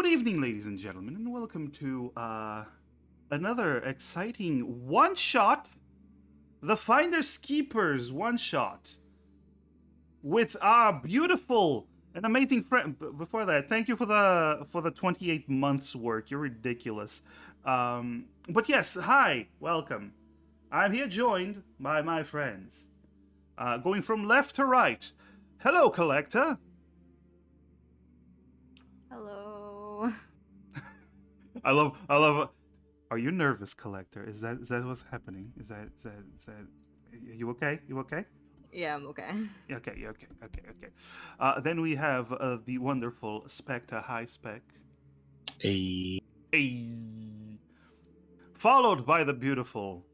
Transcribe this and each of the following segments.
Good evening, ladies and gentlemen, and welcome to another exciting one shot, the Finders Keepers one shot, with our beautiful and amazing friend. Before that, thank you for the 28 months work. You're ridiculous. But yes, hi, welcome. I'm here joined by my friends, going from left to right. Hello, Collector. Hello. I love. Are you nervous, Collector? Is that what's happening? Is that? Are you okay? You okay? Yeah, I'm okay. Okay, okay. Then we have the wonderful Spectre High Spec. A Ayy. Followed by the beautiful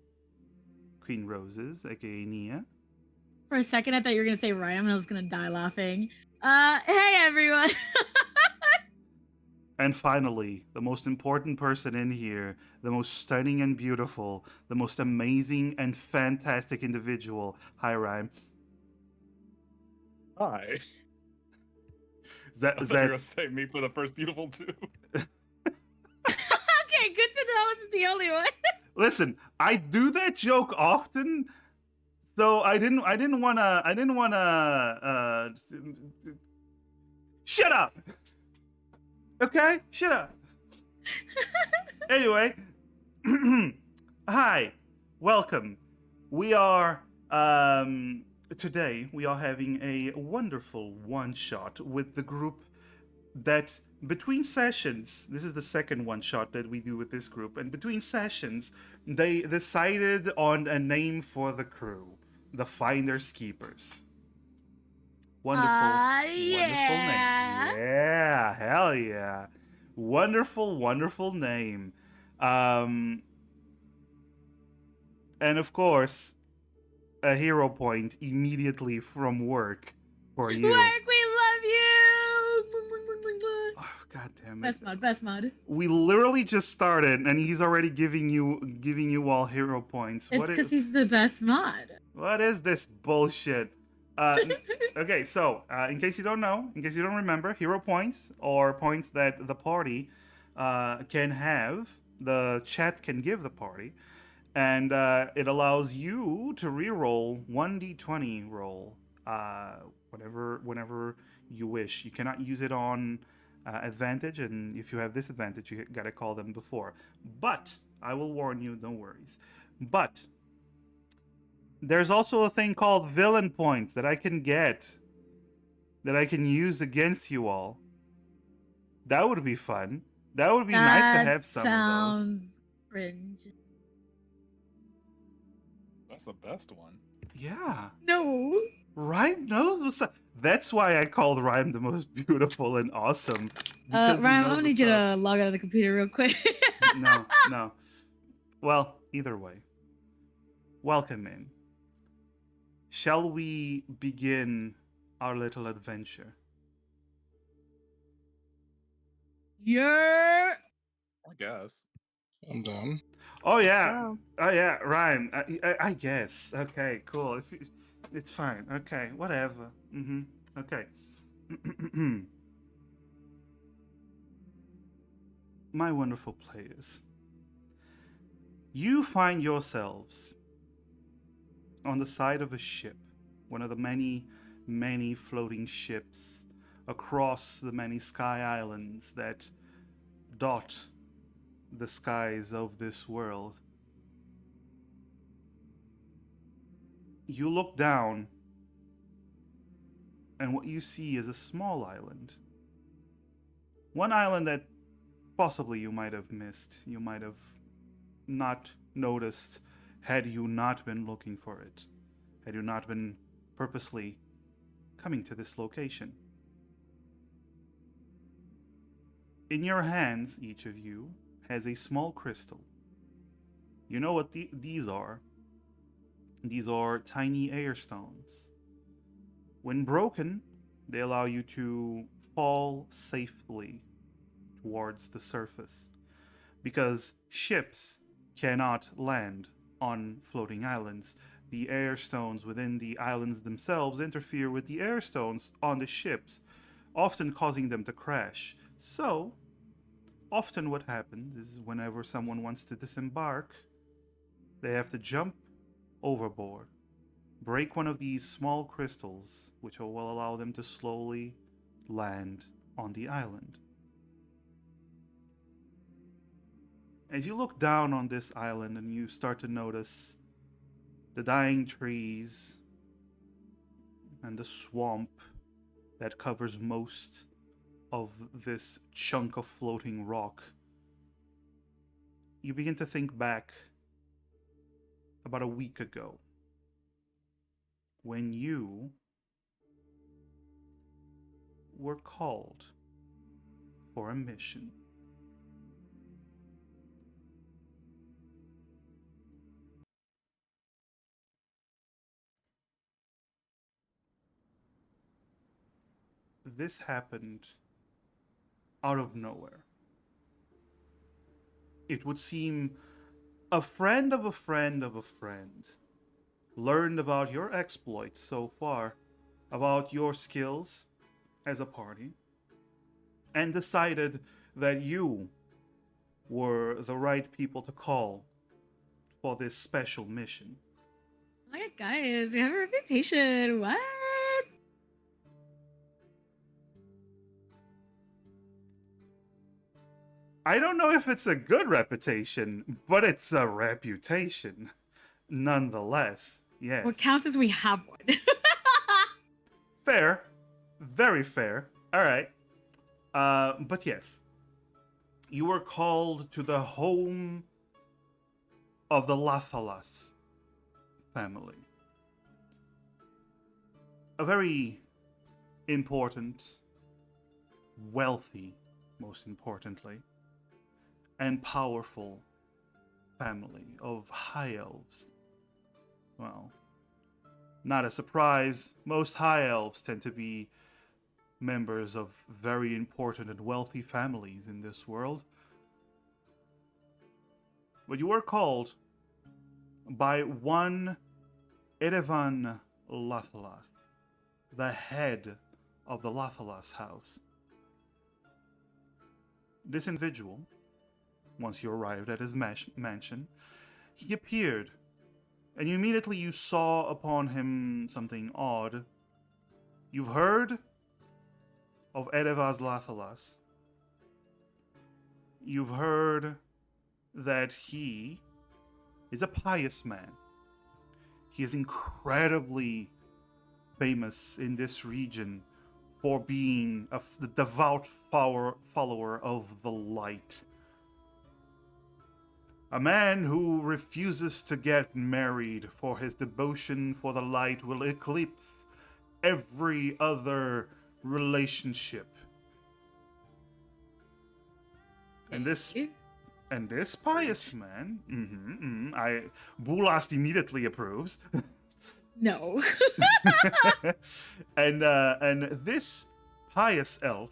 Queen Roses, aka Nia. For a second, I thought you were gonna say Ryan, and I was gonna die laughing. Hey everyone. And finally, the most important person in here, the most stunning and beautiful, the most amazing and fantastic individual. Hi, Rhyme. Hi. Is that I is thought you were that gonna say me for the first beautiful too. Okay, good to know I wasn't the only one. Listen, I do that joke often, so I didn't wanna shut up. Okay? Shut up. Anyway, hi. Welcome. We are today we are having a wonderful one shot with the group that between sessions, this is the second one shot that we do with this group, and between sessions, they decided on a name for the crew, the Finders Keepers. Wonderful, wonderful Yeah. name. Yeah, hell yeah. Wonderful name. Um, and of course, a hero point immediately from work for you. Work, we love you. Oh, God damn it. Best mod. We literally just started, and he's already giving you all hero points. It's because he's the best mod. What is this bullshit? Okay, so in case you don't know, in case you don't remember, hero points or points that the party can have, the chat can give the party, and it allows you to reroll 1d20 roll whenever you wish. You cannot use it on advantage, and if you have disadvantage, you gotta call them before. But I will warn you, no worries. But there's also a thing called villain points that I can get, that I can use against you all. That would be fun. That would be nice to have some of those. Sounds cringe. That's the best one. Yeah. No. Rhyme knows what's up. That's why I called Rhyme the most beautiful and awesome. because he Ryan, I'm knows gonna need what's you up. to log out of the computer real quick. No. Well, either way. Welcome in. Shall we begin our little adventure? You're I guess. I'm down. Oh yeah. Go. Oh yeah, Ryan. I guess. Okay, cool. It's fine. Okay, whatever. Okay. My wonderful players, you find yourselves on the side of a ship, one of the many floating ships across the many sky islands that dot the skies of this world. You look down, and what you see is a small island. One island that possibly you might have missed, you might have not noticed had you not been looking for it, had you not been purposely coming to this location. In your hands, each of you has a small crystal. You know what these are? These are tiny air stones. When broken, they allow you to fall safely towards the surface, because ships cannot land on floating islands. The air stones within the islands themselves interfere with the air stones on the ships, often causing them to crash. So, often what happens is whenever someone wants to disembark, they have to jump overboard, break one of these small crystals, which will allow them to slowly land on the island. As you look down on this island and you start to notice the dying trees and the swamp that covers most of this chunk of floating rock, you begin to think back about a week ago when you were called for a mission. This happened out of nowhere. It would seem a friend of a friend of a friend learned about your exploits so far, about your skills as a party, and decided that you were the right people to call for this special mission. Oh my god, guys, we have a reputation. What? I don't know if it's a good reputation, but it's a reputation nonetheless. Yes. What counts is we have one. Fair. Very fair. All right. But yes, you were called to the home of the Lathalas family. A very important, wealthy, most importantly, and powerful family of high elves. Well, not a surprise, most high elves tend to be members of very important and wealthy families in this world. But you were called by one Erevan Lathalas, the head of the Lathalas house. This individual, once you arrived at his mansion, he appeared, and immediately you saw upon him something odd. You've heard of Erevaz Lathalas. You've heard that he is a pious man. He is incredibly famous in this region for being a devout follower of the light. A man who refuses to get married, for his devotion for the light will eclipse every other relationship. And this pious man, Bulast immediately approves. No. and this pious elf,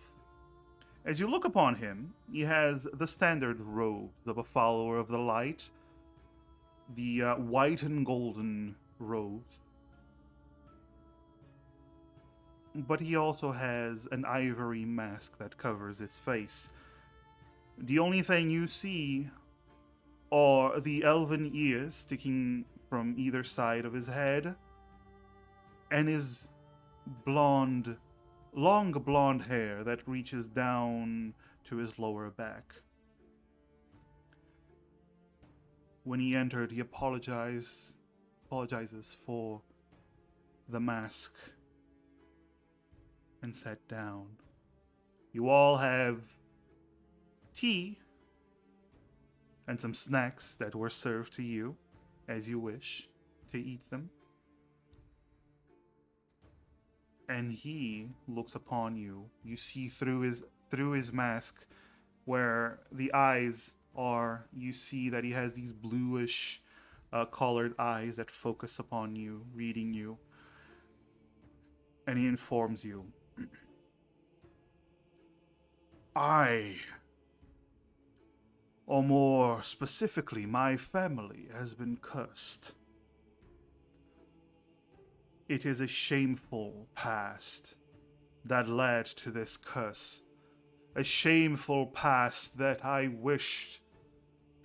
as you look upon him, he has the standard robes of a follower of the light, the white and golden robes. But he also has an ivory mask that covers his face. The only thing you see are the elven ears sticking from either side of his head, and his long blonde hair that reaches down to his lower back. When he entered, he apologizes for the mask and sat down. You all have tea and some snacks that were served to you as you wish to eat them. And he looks upon you. You see through his mask where the eyes are. You see that he has these bluish colored eyes that focus upon you, reading you. And he informs you, I, or more specifically, my family has been cursed. It is a shameful past that led to this curse. a shameful past that I wished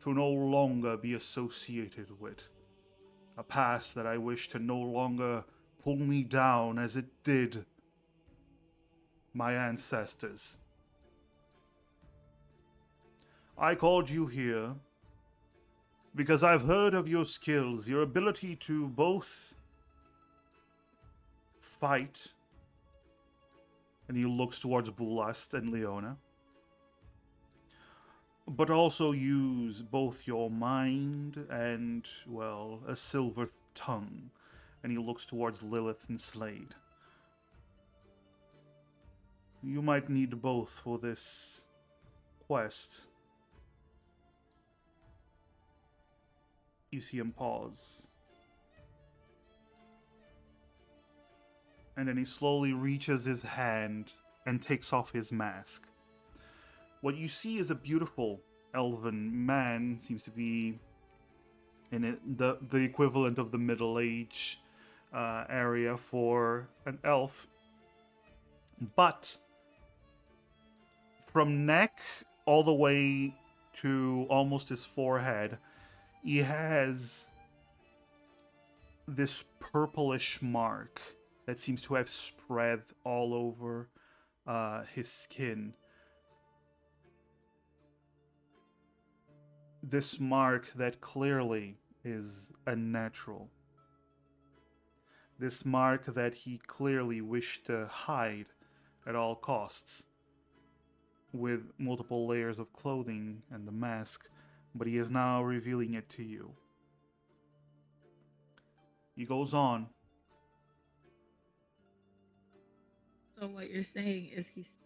to no longer be associated with. A past that I wish to no longer pull me down as it did my ancestors. I called you here because I've heard of your skills, your ability to both fight, and he looks towards Bulast and Leona, but also use both your mind and, well, a silver tongue. And he looks towards Lilith and Slade. You might need both for this quest. You see him pause. And then he slowly reaches his hand and takes off his mask. What you see is a beautiful elven man, seems to be in the equivalent of the Middle Age area for an elf. But from neck all the way to almost his forehead, he has this purplish mark that seems to have spread all over his skin. This mark that clearly is unnatural. This mark that he clearly wished to hide at all costs with multiple layers of clothing and the mask, but he is now revealing it to you. He goes on. So what you're saying is he's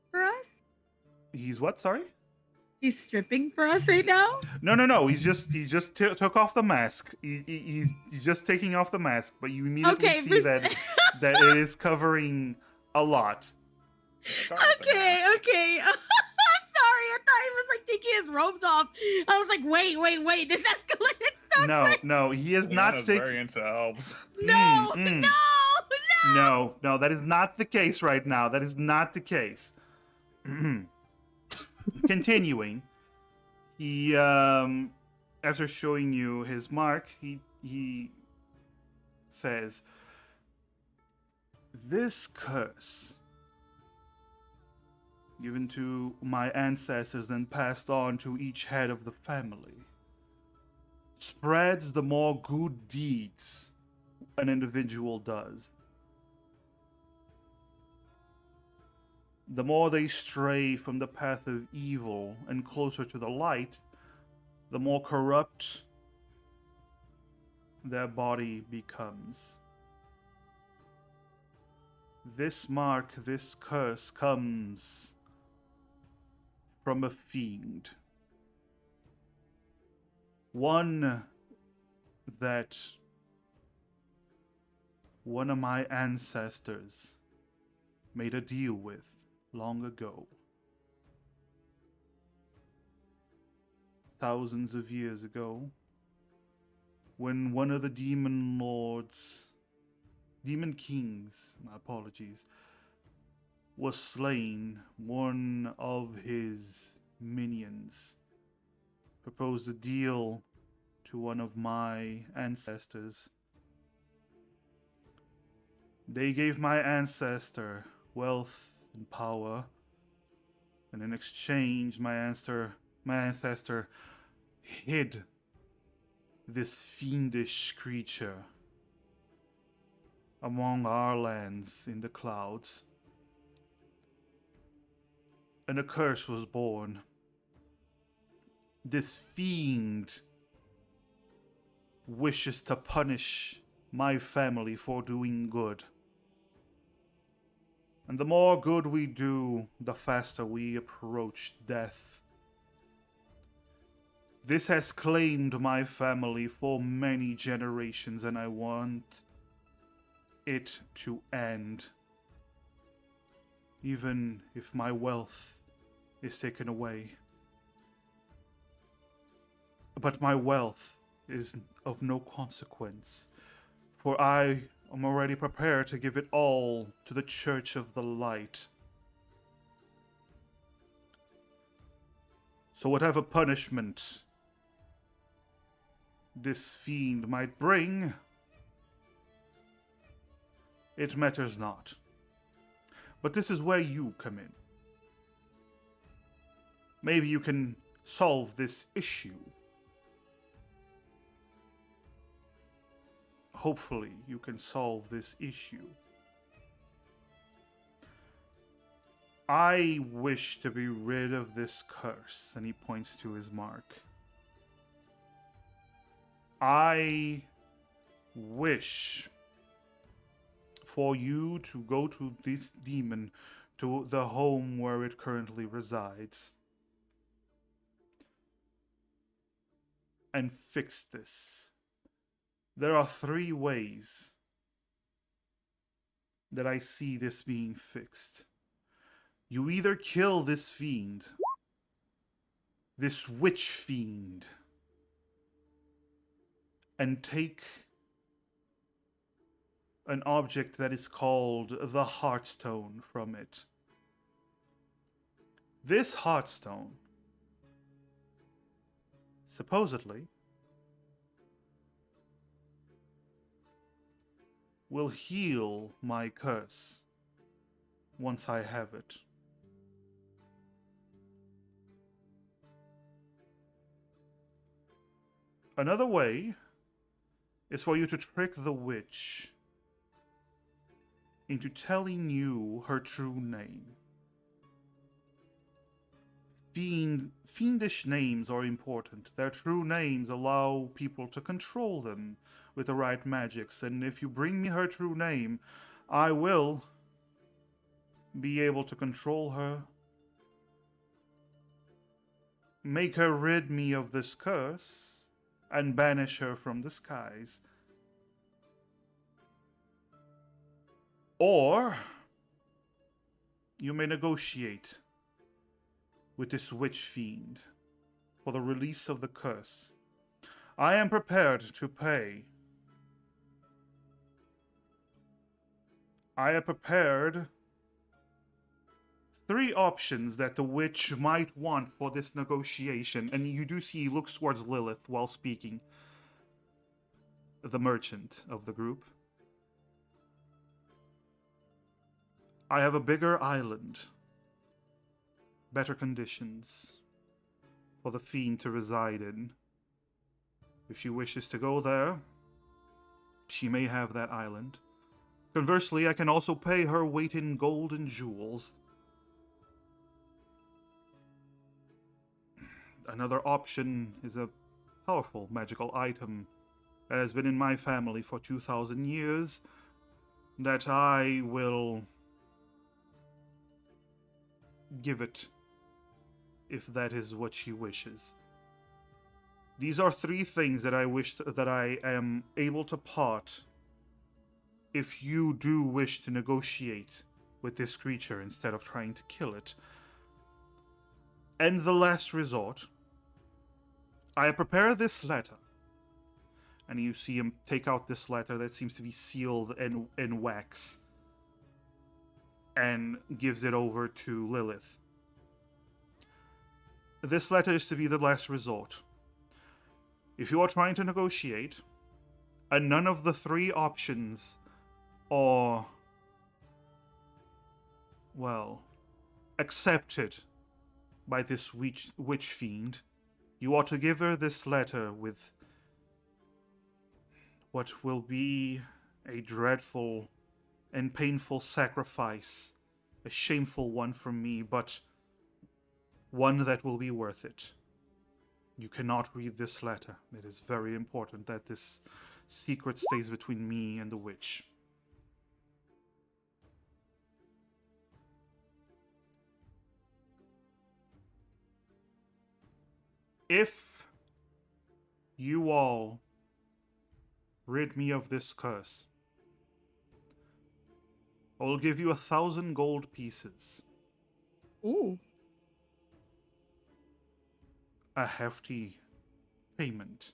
for us? He's what? Sorry? He's stripping for us right now? No. He just took off the mask. He's just taking off the mask, but you immediately Okay, see that it is covering a lot. Start with the Okay. mask. I'm sorry. I thought he was like taking his robes off. I was like, wait. This escalated so quick. No. He is not Leona's taking. very into elves. No, Mm. no. No, that is not the case right now. That is not the case. Continuing, he after showing you his mark, he says, "This curse, given to my ancestors and passed on to each head of the family, spreads the more good deeds an individual does. The more they stray from the path of evil and closer to the light, the more corrupt their body becomes. This mark, this curse comes from a fiend. One that one of my ancestors made a deal with long ago. Thousands of years ago, when one of the demon kings, my apologies, was slain, one of his minions proposed a deal to one of my ancestors. They gave my ancestor wealth and power, and in exchange my ancestor hid this fiendish creature among our lands in the clouds. And a curse was born. This fiend wishes to punish my family for doing good. And the more good we do, the faster we approach death. This has claimed my family for many generations, and I want it to end. Even if my wealth is taken away. But my wealth is of no consequence, for I am already prepared to give it all to the Church of the Light. So whatever punishment this fiend might bring, it matters not. But this is where you come in. Maybe you can solve this issue. Hopefully, you can solve this issue. I wish to be rid of this curse, and he points to his mark. I wish for you to go to this demon, to the home where it currently resides, and fix this. There are 3 ways that I see this being fixed. You either kill this fiend, this witch fiend, and take an object that is called the Heartstone from it. This Heartstone, supposedly, will heal my curse once I have it. Another way is for you to trick the witch into telling you her true name. Fiendish names are important. Their true names allow people to control them with the right magics, and if you bring me her true name, I will be able to control her, make her rid me of this curse, and banish her from the skies. Or you may negotiate with this witch fiend for the release of the curse. I am prepared to pay. I have prepared 3 options that the witch might want for this negotiation, and you do see he looks towards Lilith while speaking, the merchant of the group. I have a bigger island, better conditions for the fiend to reside in. If she wishes to go there, she may have that island. Conversely, I can also pay her weight in gold and jewels. Another option is a powerful magical item that has been in my family for 2,000 years that I will give it if that is what she wishes. These are 3 things that I wish that I am able to part if you do wish to negotiate with this creature instead of trying to kill it. And the last resort, I prepare this letter. And you see him take out this letter that seems to be sealed in wax and gives it over to Lilith. This letter is to be the last resort. If you are trying to negotiate, and none of the 3 options are, well, accepted by this witch fiend, you ought to give her this letter with what will be a dreadful and painful sacrifice, a shameful one from me, but one that will be worth it. You cannot read this letter. It is very important that this secret stays between me and the witch. If you all rid me of this curse, I will give you 1,000 gold pieces. Ooh. A hefty payment,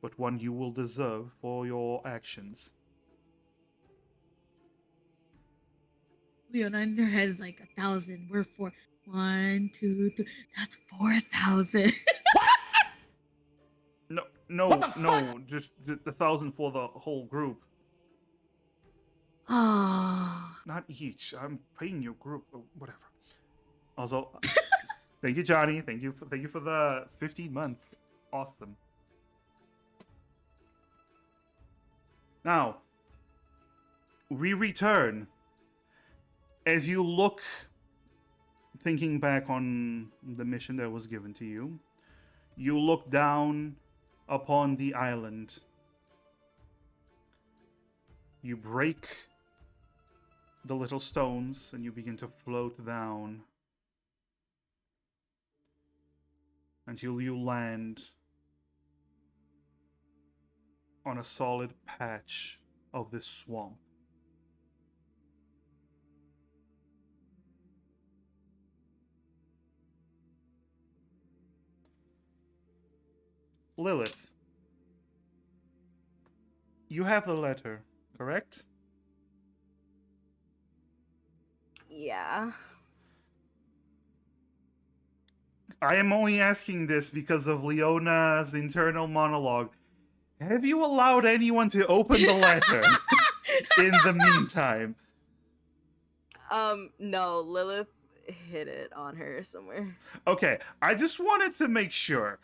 but one you will deserve for your actions. Leonine, their head is like 1,000. We're 1, 2, 3. That's 4,000. No, no, What the no. Just the 1,000 for the whole group, Oh. not each. I'm paying your group, whatever. Also, thank you, Johnny. Thank you for the 15 months. Awesome. Now, we return. As you look, thinking back on the mission that was given to you, you look down upon the island. You break the little stones and you begin to float down until you land on a solid patch of this swamp. Lilith, you have the letter, correct? Yeah. I am only asking this because of Leona's internal monologue. Have you allowed anyone to open the letter in the meantime? No, Lilith hid it on her somewhere. Okay, I just wanted to make sure.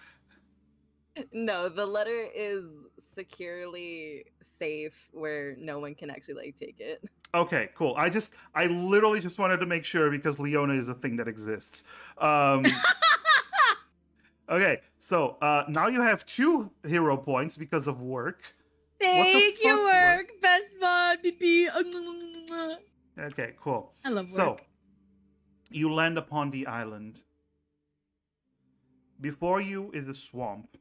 No, the letter is securely safe where no one can actually like take it. Okay, cool. I literally just wanted to make sure because Leona is a thing that exists. Okay, so now you have 2 hero points because of work. Thank you, fuck, work. Best mod, BB. Okay, cool. I love So, work. you land upon the island. Before you is a swamp.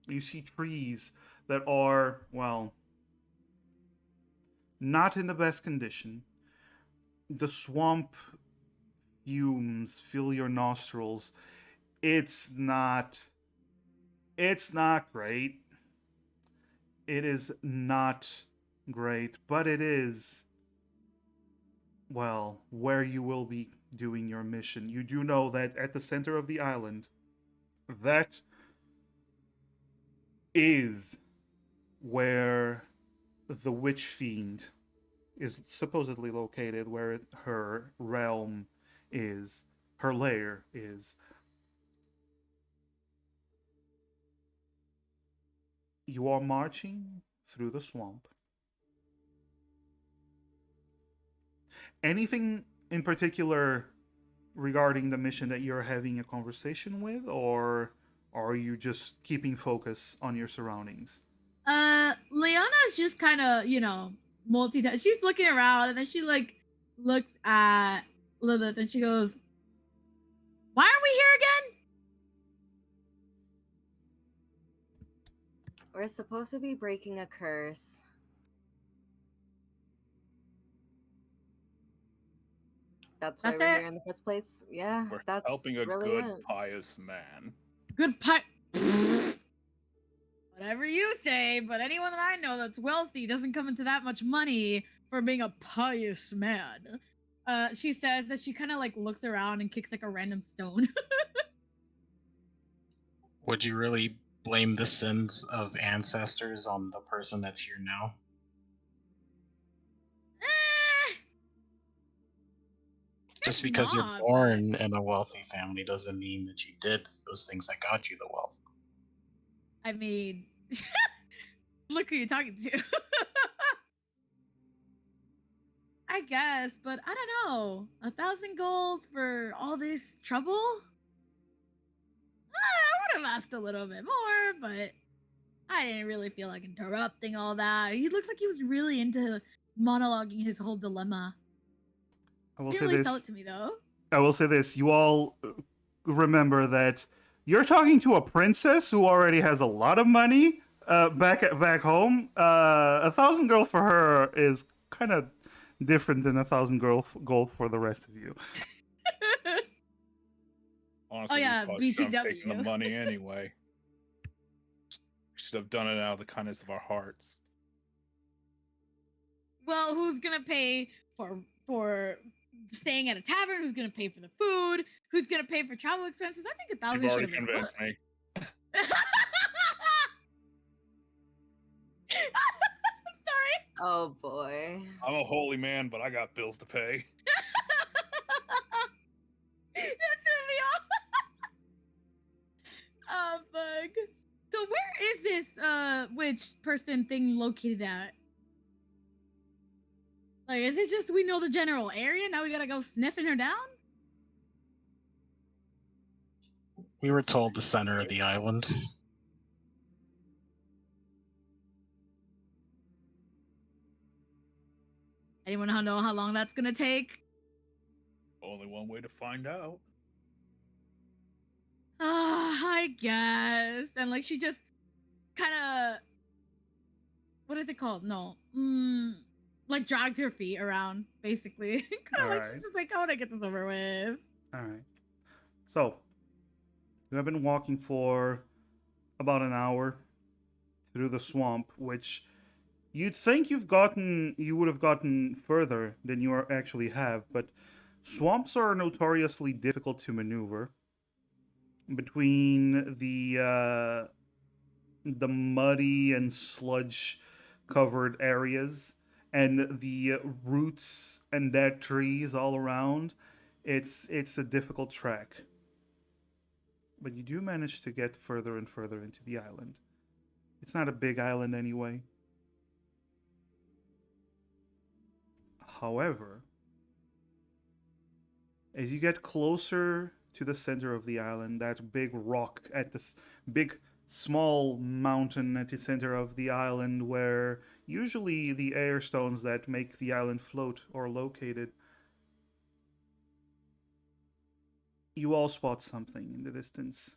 You see trees that are, well, not in the best condition. The swamp fumes fill your nostrils. It's not great. It is not great, but it is, well, where you will be doing your mission. You do know that at the center of the island, that is where the witch fiend is supposedly located, where her realm is, her lair is. You are marching through the swamp. Anything in particular regarding the mission that you're having a conversation with, or are you just keeping focus on your surroundings? Leona's just kind of, multitask. She's looking around and then she like looks at Lilith and she goes, "Why are we here again?" We're supposed to be breaking a curse. That's why That's we're it? here in the first place. Yeah, We're that's helping a really good, it. pious man. Good Whatever you say, but anyone that I know that's wealthy doesn't come into that much money for being a pious man. She says that she kind of like looks around and kicks like a random stone. Would you really blame the sins of ancestors on the person that's here now? Eh, Just guess because you're not, born in a wealthy family doesn't mean that you did those things that got you the wealth. I mean, look who you're talking to. I guess, but I don't know. 1,000 gold for all this trouble? I would have asked a little bit more, but I didn't really feel like interrupting all that. He looked like he was really into monologuing his whole dilemma. I will Didn't say really this. sell it to me though. I will say this. You all remember that you're talking to a princess who already has a lot of money back home. 1,000 gold for her is kind of different than 1,000 gold for the rest of you. Honestly, Oh, yeah, we probably should have BTW. taken the money anyway. Should have done it out of the kindness of our hearts. Well, who's gonna pay for staying at a tavern? Who's gonna pay for the food? Who's gonna pay for travel expenses? I think You've 1,000 should already have been convinced fun. me. Sorry. Oh boy. I'm a holy man, but I got bills to pay. That threw me off. Oh fuck. So where is this witch person thing located at? Like, is it just we know the general area? Now we gotta go sniffing her down? We were told the center of the island. Anyone know how long that's gonna take? Only one way to find out. I guess. And like she just kind of, what is it called? No, like drags her feet around, basically. Kind of like Alright. she's just like, I want to get this over with. All right. So, you have been walking for about an hour through the swamp, which you'd think you would have gotten further than you actually have, but swamps are notoriously difficult to maneuver. Between the muddy and sludge covered areas and the roots and dead trees all around, it's a difficult trek. But you do manage to get further and further into the island. It's not a big island anyway. However, as you get closer to the center of the island, that big rock at this big small mountain at the center of the island where usually the air stones that make the island float are located, you all spot something in the distance.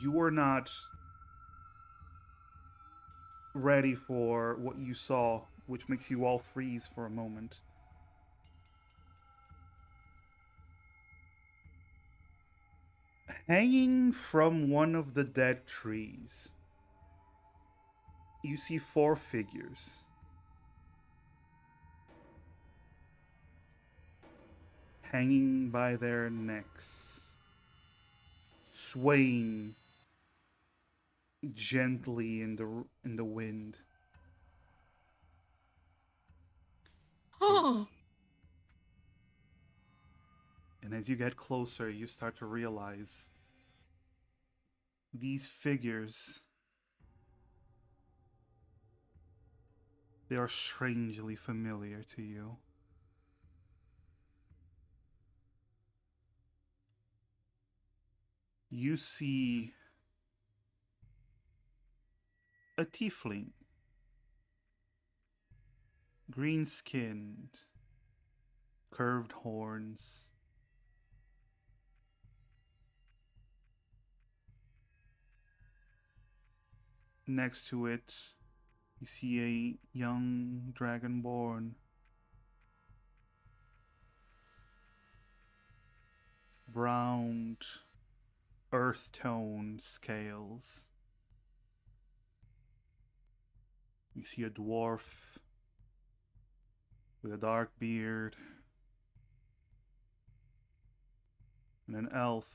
You are not ready for what you saw, which makes you all freeze for a moment. Hanging from one of the dead trees, you see 4 figures. Hanging by their necks, swaying gently in the wind. Oh, And as you get closer, you start to realize these figures, they are strangely familiar to you. You see a tiefling, green-skinned, curved horns. Next to it, you see a young dragonborn. Browned, earth tone scales. You see a dwarf with a dark beard, and an elf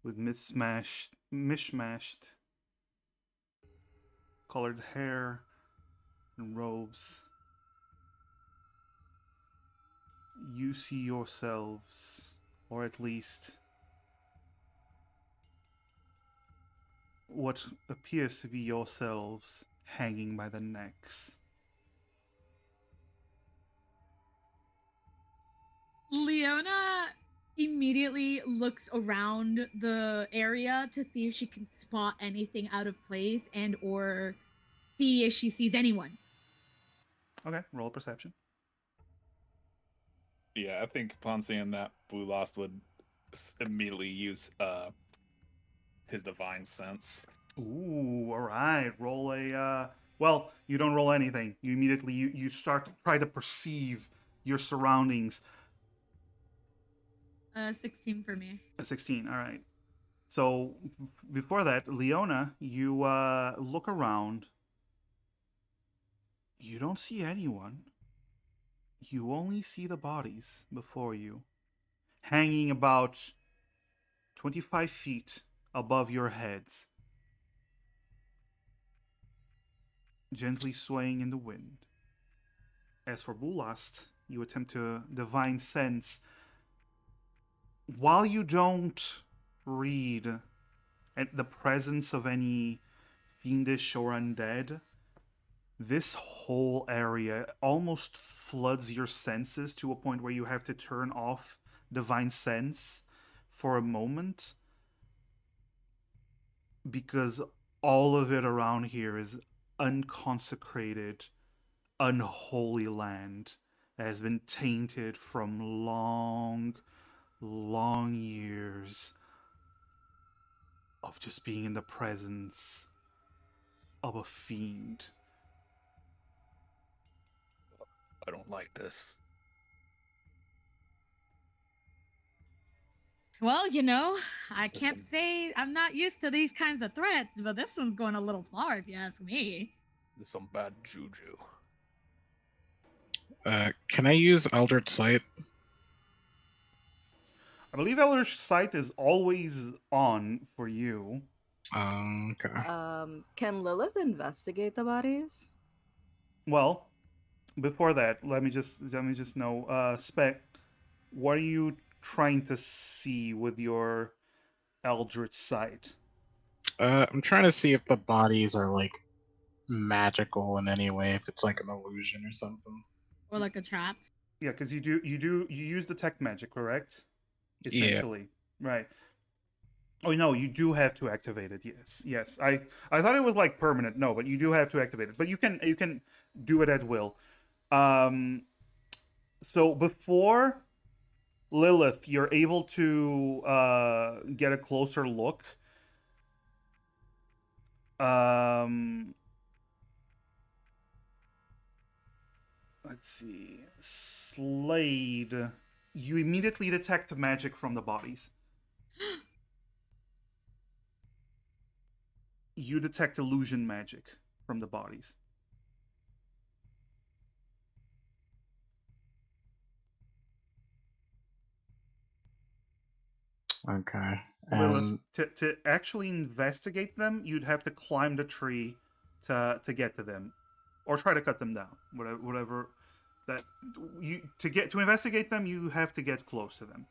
with mishmashed colored hair and robes. You see yourselves, or at least what appears to be yourselves, hanging by the necks. Leona immediately looks around the area to see if she can spot anything out of place and or see if she sees anyone. Okay, roll a perception. Yeah, I think upon seeing that, Blue Lost would immediately use his divine sense. Ooh, all right. Roll a. Well, you don't roll anything. You immediately you start to try to perceive your surroundings. 16 for me. A 16. All right. So before that, Leona, you look around You don't see anyone. You only see the bodies before you, hanging about 25 feet above your heads, gently swaying in the wind. As for Bulast, you attempt to divine sense. While you don't read at the presence of any fiendish or undead, this whole area almost floods your senses to a point where you have to turn off divine sense for a moment, because all of it around here is unconsecrated, unholy land that has been tainted from long, long years of just being in the presence of a fiend. I don't like this. Well, I can't say I'm not used to these kinds of threats, but this one's going a little far, if you ask me. There's some bad juju. Can I use Eldritch Sight? I believe Eldritch Sight is always on for you. Okay. Can Lilith investigate the bodies? Well, before that, let me just know, Spec, what are you trying to see with your Eldritch Sight? I'm trying to see if the bodies are like magical in any way, if it's like an illusion or something. Or like a trap. Yeah, because you use detect magic, correct? Yeah. Essentially, right? Oh no, you do have to activate it. Yes. I thought it was like permanent. No, but you do have to activate it. But you can do it at will. So before Lilith, you're able to get a closer look. Let's see. Slade, you immediately detect magic from the bodies. You detect illusion magic from the bodies. Okay. Lilith, to actually investigate them, you'd have to climb the tree to get to them, or try to cut them down. Whatever that you to investigate them, you have to get close to them.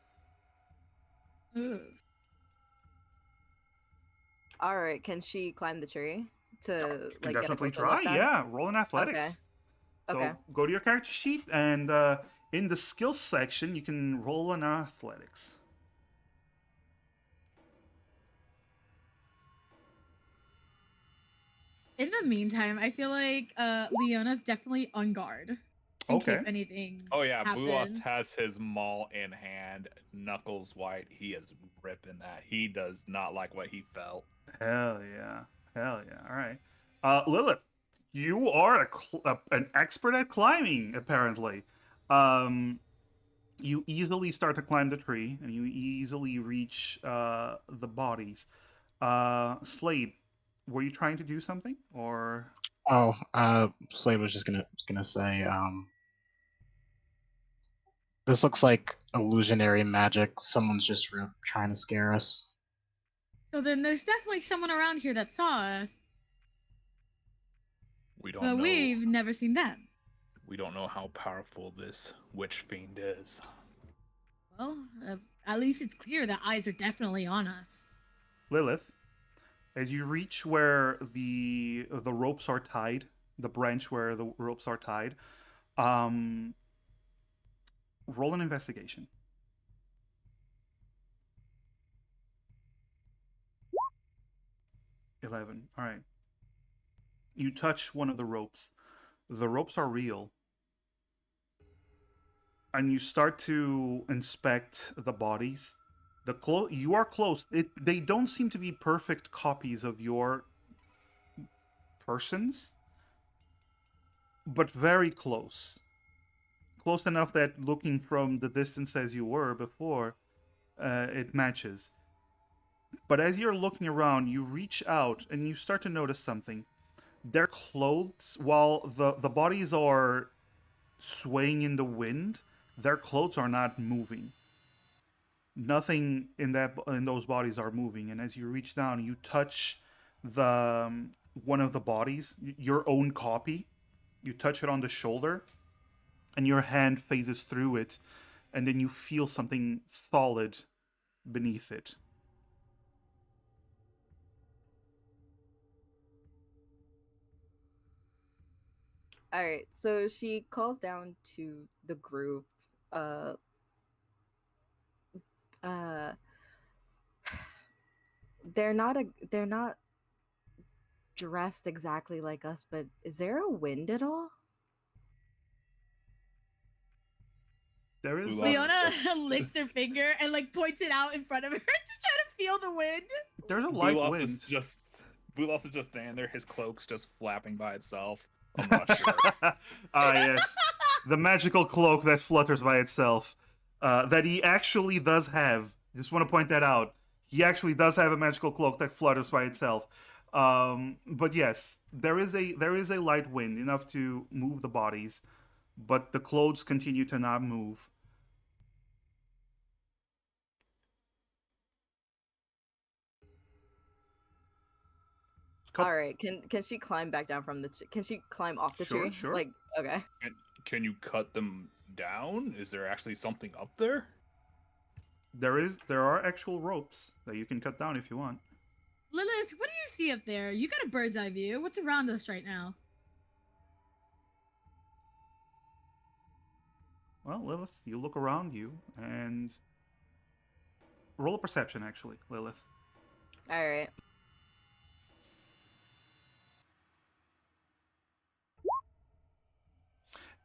Ooh. All right, can she climb the tree to You can get a definitely closer try. look then? Yeah, roll an athletics. Okay. So Okay. go to your character sheet, and in the skills section, you can roll an athletics. In the meantime, I feel like Leona's definitely on guard in Okay. case anything Oh yeah, happens. Bulast has his maul in hand, knuckles white. He is ripping that. He does not like what he felt. Hell yeah. All right. Lilith, you are an expert at climbing, apparently. You easily start to climb the tree, and you easily reach the bodies. Slade, were you trying to do something, or? Oh, Slade was just gonna say, this looks like illusionary magic. Someone's just trying to scare us. So then there's definitely someone around here that saw us, We don't but know. we've never seen them. We don't know how powerful this witch fiend is. Well, at least it's clear that eyes are definitely on us. Lilith, as you reach where the ropes are tied, the branch where the ropes are tied, um, roll an investigation. 11. All right. You touch one of the ropes. The ropes are real. And you start to inspect the bodies. You are close. They don't seem to be perfect copies of your persons, but very close. Close enough that looking from the distance as you were before, it matches. But as you're looking around, you reach out and you start to notice something. Their clothes, while the bodies are swaying in the wind, their clothes are not moving. Nothing in those bodies are moving. And as you reach down, you touch the one of the bodies, your own copy. You touch it on the shoulder, and your hand phases through it, and then you feel something solid beneath it. All right, so she calls down to the group. Uh, uh, they're not dressed exactly like us, but is there a wind at all? There is Blue lost Leona licks her finger and like points it out in front of her to try to feel the wind. there's a Blue light lost wind. is just Blue lost is just standing there. His cloak's just flapping by itself. I'm not sure. Ah, yes. The magical cloak that flutters by itself. That he actually does have. Just want to point that out. He actually does have a magical cloak that flutters by itself. But yes, there is a light wind enough to move the bodies, but the clothes continue to not move. All right, can she climb back down from the? Can she climb off the Sure, tree? sure. Like, okay. Can you cut them down? Is there actually something up there? There are actual ropes that you can cut down if you want. Lilith, what do you see up there? You got a bird's eye view. What's around us right now? Well, Lilith, you look around you and roll a perception, actually, Lilith. All right.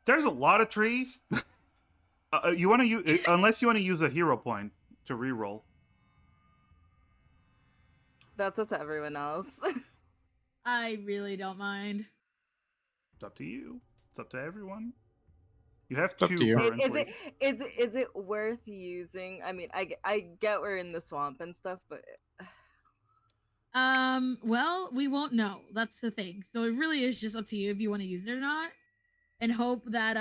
There's a lot of trees. You want to use unless you want to use a hero point to reroll. That's up to everyone else. I really don't mind. It's up to you. It's up to everyone. You have It's up two to you. currently. Is it worth using? I mean, I get we're in the swamp and stuff, but Well, we won't know. That's the thing. So it really is just up to you if you want to use it or not. And hope that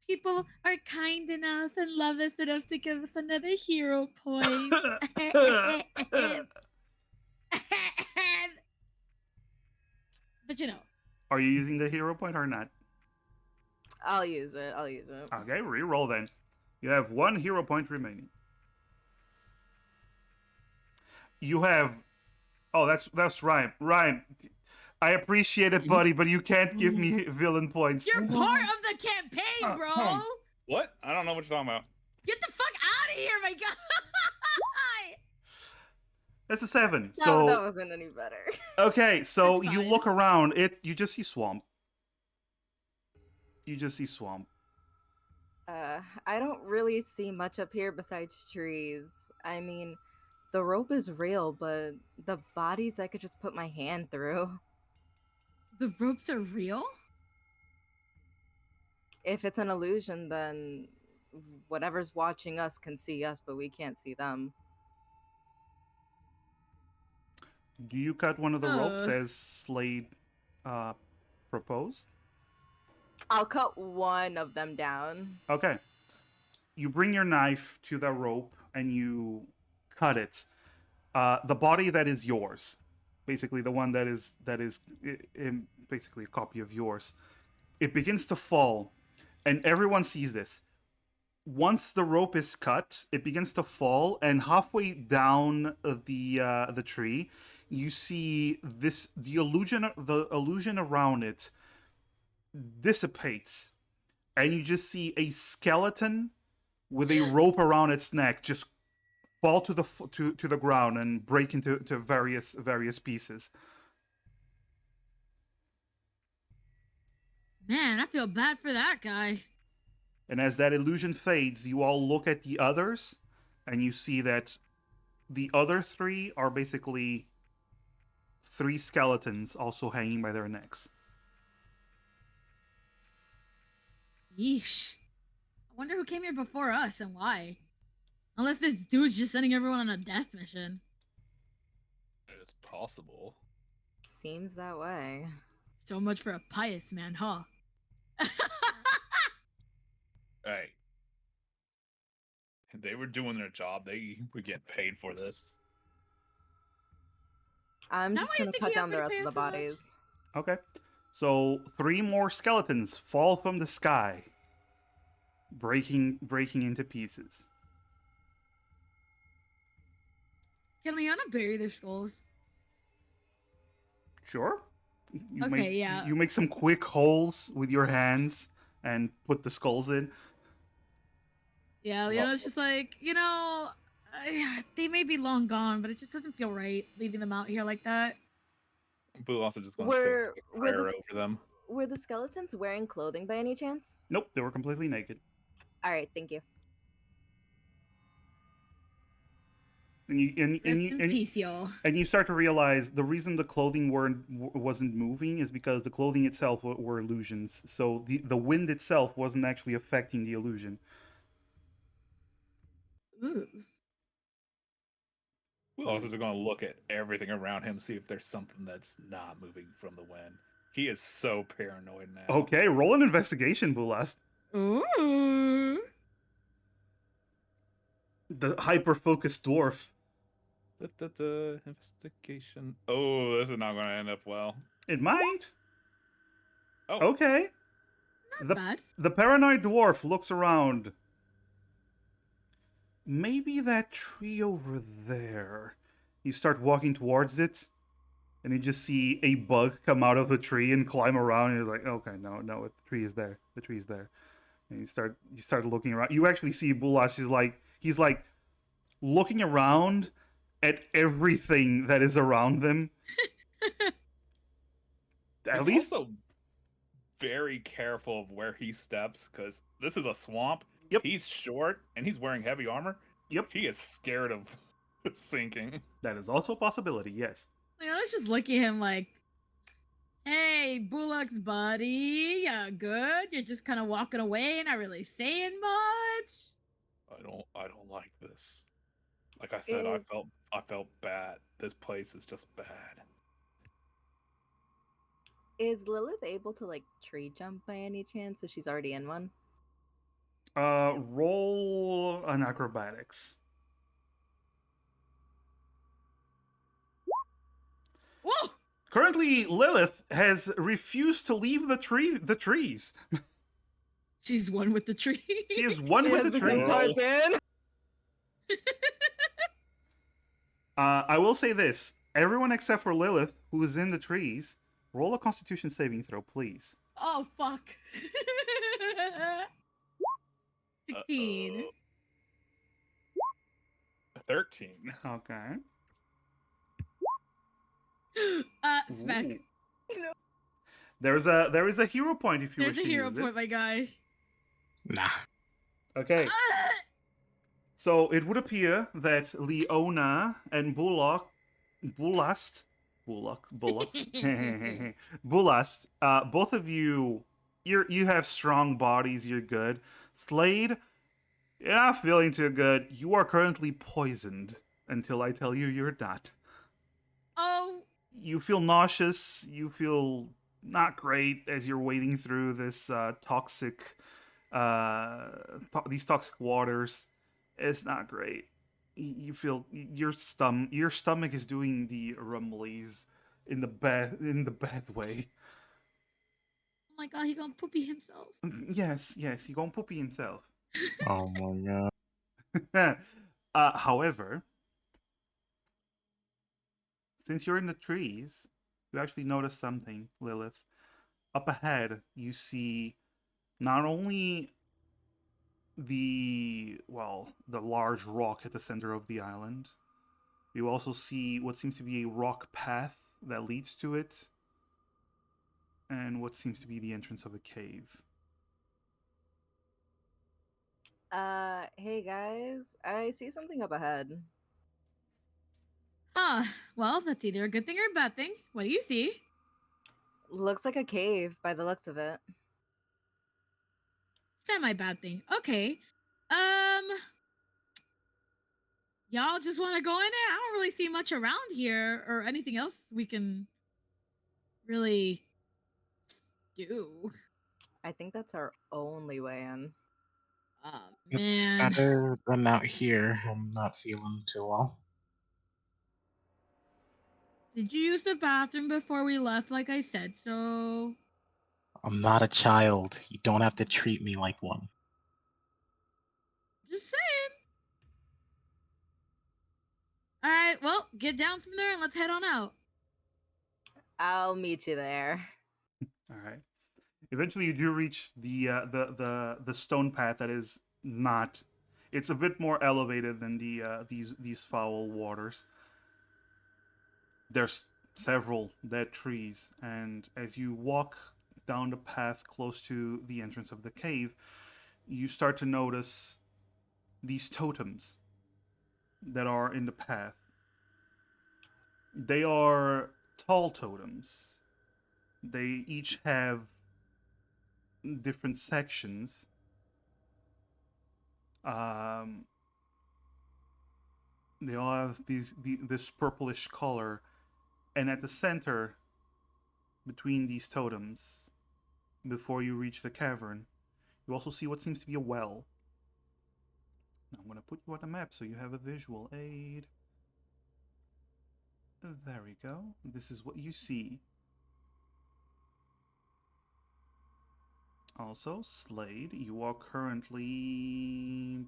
people are kind enough and love us enough to give us another hero point. But you know. Are you using the hero point or not? I'll use it. I'll use it. Okay, reroll then. You have one hero point remaining. You have. Oh, that's Ryan. Ryan, I appreciate it, buddy, but you can't give me villain points. You're part of the campaign, bro! What? I don't know what you're talking about. Get the fuck out of here, my god! That's a 7. No, So that wasn't any better. okay, so It's you fine. look around. You just see swamp. You just see swamp. I don't really see much up here besides trees. I mean, the rope is real, but the bodies I could just put my hand through. The ropes are real? If it's an illusion, then whatever's watching us can see us, but we can't see them. Do you cut one of the ropes Uh. as Slade proposed? I'll cut one of them down. Okay. You bring your knife to the rope and you cut it. The body that is yours, basically the one that is basically a copy of yours, it begins to fall, and everyone sees this. Once the rope is cut, it begins to fall, and halfway down the tree, you see the illusion around it dissipates, and you just see a skeleton with a rope around its neck just fall to the ground and break into various pieces. Man, I feel bad for that guy. And as that illusion fades, you all look at the others, and you see that the other 3 are basically 3 skeletons also hanging by their necks. Yeesh. I wonder who came here before us and why. Unless this dude's just sending everyone on a death mission. It's possible. Seems that way. So much for a pious man, huh? Hey, they were doing their job. They were getting paid for this. I'm Now just why you gonna think cut he down the offered to rest pay of the us so much? bodies. Okay. So 3 more skeletons fall from the sky, breaking into pieces. Can Liana bury their skulls? Sure. You Okay, make yeah. you make some quick holes with your hands and put the skulls in. Yeah, Well- Liana's just like, they may be long gone, but it just doesn't feel right leaving them out here like that. Boo also just going to say Were a were prayer the over them. were the skeletons wearing clothing by any chance? Nope, they were completely naked. All right, thank you. And Rest in peace, y'all. and you start to realize the reason the clothing wasn't moving is because the clothing itself were illusions. So the wind itself wasn't actually affecting the illusion. Ooh. Boo also just going to look at everything around him, see if there's something that's not moving from the wind. He is so paranoid now. Okay, roll an investigation, Bulast. Ooh. The hyper-focused dwarf. Investigation. Oh, this is not going to end up well. It might. Oh, Okay. Not bad. The paranoid dwarf looks around. Maybe that tree over there. You start walking towards it, and you just see a bug come out of the tree and climb around. And you're like, okay, no, the tree is there. The tree is there. And you start looking around. You actually see Bulash. He's like looking around at everything that is around them. At he's least, also very careful of where he steps because this is a swamp. Yep. He's short and he's wearing heavy armor. yep, He is scared of sinking. that is also a possibility. Yes. Liana's just looking at him like, hey, Bullock's buddy, yeah, good. You're just kind of walking away, not really saying much. I don't like this. Like I said, Is- I felt bad. This place is just bad. Is Lilith able to like tree jump by any chance if she's already in one? Roll an acrobatics. Whoa! Currently, Lilith has refused to leave the trees. She's one with the tree. She is one She with has the become trees. Tarkin. I will say this: everyone except for Lilith, who is in the trees, roll a Constitution saving throw, please. Oh, fuck. 16. 13. Okay. Smack. Ooh. There is a hero point if you There's wish a to hero use point, my guy. Nah. it. Okay. So it would appear that Leona and Bullock, Bulast, both of you, you have strong bodies. You're good. Slade, you're not feeling too good. You are currently poisoned until I tell you you're not. Oh, You feel nauseous. You feel not great as you're wading through this toxic, these toxic waters. It's not great. You feel your stomach is doing the rumblies in the bad way. oh my god, he gonna poopy himself. Yes, he gonna poopy himself. Oh my god. However, since you're in the trees, you actually notice something, Lilith. Up ahead, you see not only the large rock at the center of the island. You also see what seems to be a rock path that leads to it, and what seems to be the entrance of a cave. Hey guys, I see something up ahead. Well, that's either a good thing or a bad thing. What do you see? Looks like a cave by the looks of it. Semi bad thing. Okay. Y'all just want to go in it? I don't really see much around here or anything else we can really do? I think that's our only way in. Oh, It's man. better than out here. I'm not feeling too well. Did you use the bathroom before we left like I said so? I'm not a child. You don't have to treat me like one. Just saying. All right, well, get down from there and let's head on out. I'll meet you there. All right. Eventually, you do reach the stone path that is not. It's a bit more elevated than these foul waters. There's several dead trees, and as you walk down the path close to the entrance of the cave, you start to notice these totems that are in the path. They are tall totems. They each have different sections. Um, they all have this purplish color, and at the center, between these totems, before you reach the cavern, you also see what seems to be a well. Now I'm going to put you on the map so you have a visual aid. There we go. This is what you see. Also, Slade, you are currently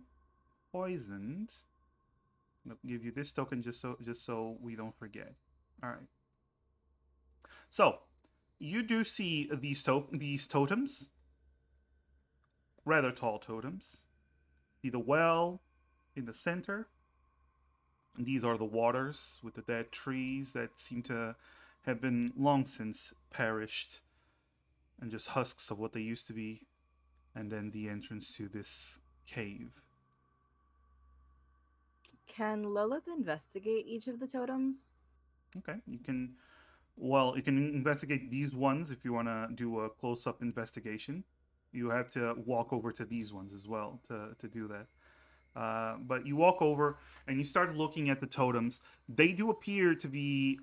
poisoned. I'm gonna give you this token just so we don't forget. All right. So you do see these totems, rather tall totems. See the well in the center. And these are the waters with the dead trees that seem to have been long since perished and just husks of what they used to be. And then the entrance to this cave. Can Lilith investigate each of the totems? Okay, you can. Well, you can investigate these ones if you want to do a close-up investigation. You have to walk over to these ones as well to do that. But you walk over and you start looking at the totems. They do appear to be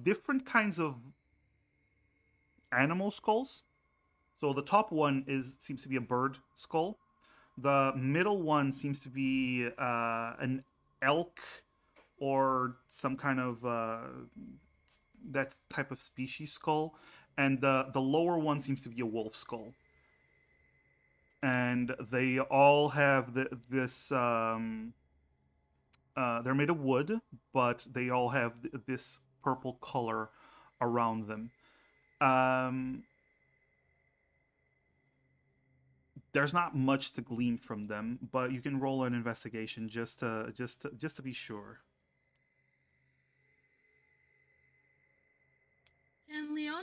different kinds of animal skulls. So the top one seems to be a bird skull. The middle one seems to be an elk or some kind of that type of species skull, and the lower one seems to be a wolf skull. And they all have this. They're made of wood, but they all have this purple color around them. Um, there's not much to glean from them, but you can roll an investigation just to be sure. Can Leona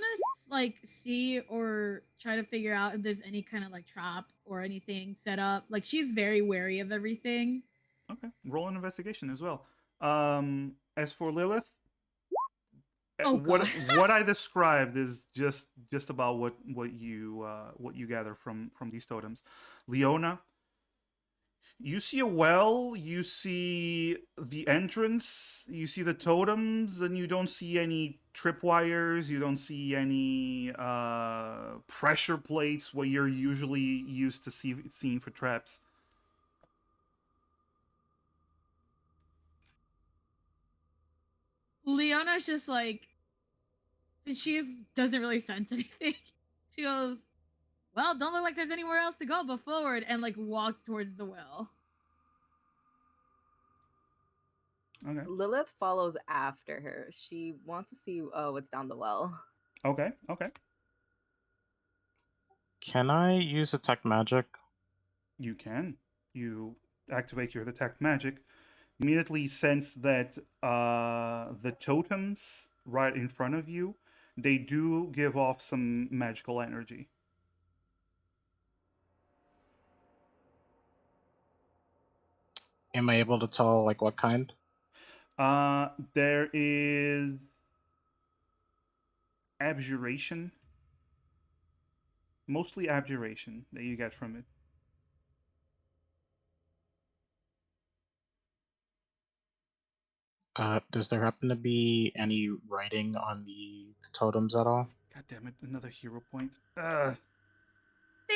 like see or try to figure out if there's any kind of like trap or anything set up? Like she's very wary of everything. Okay, roll an investigation as well. As for Lilith, Oh god. what I described is just about what you gather from these totems. Leona, you see a well, you see the entrance, you see the totems, and you don't see any tripwires, you don't see any pressure plates what you're usually used to seeing for traps. Leona's just like she doesn't really sense anything. She goes, "Well, don't look like there's anywhere else to go but forward," and like walks towards the well. Okay. Lilith follows after her. She wants to see what's down the well. Okay. Okay. Can I use detect magic? You can. You activate your detect magic. Immediately sense that the totems right in front of you, they do give off some magical energy. Am I able to tell like what kind? There is abjuration, mostly abjuration that you get from it. Does there happen to be any writing on the totems at all? God damn it! Another hero point. Thank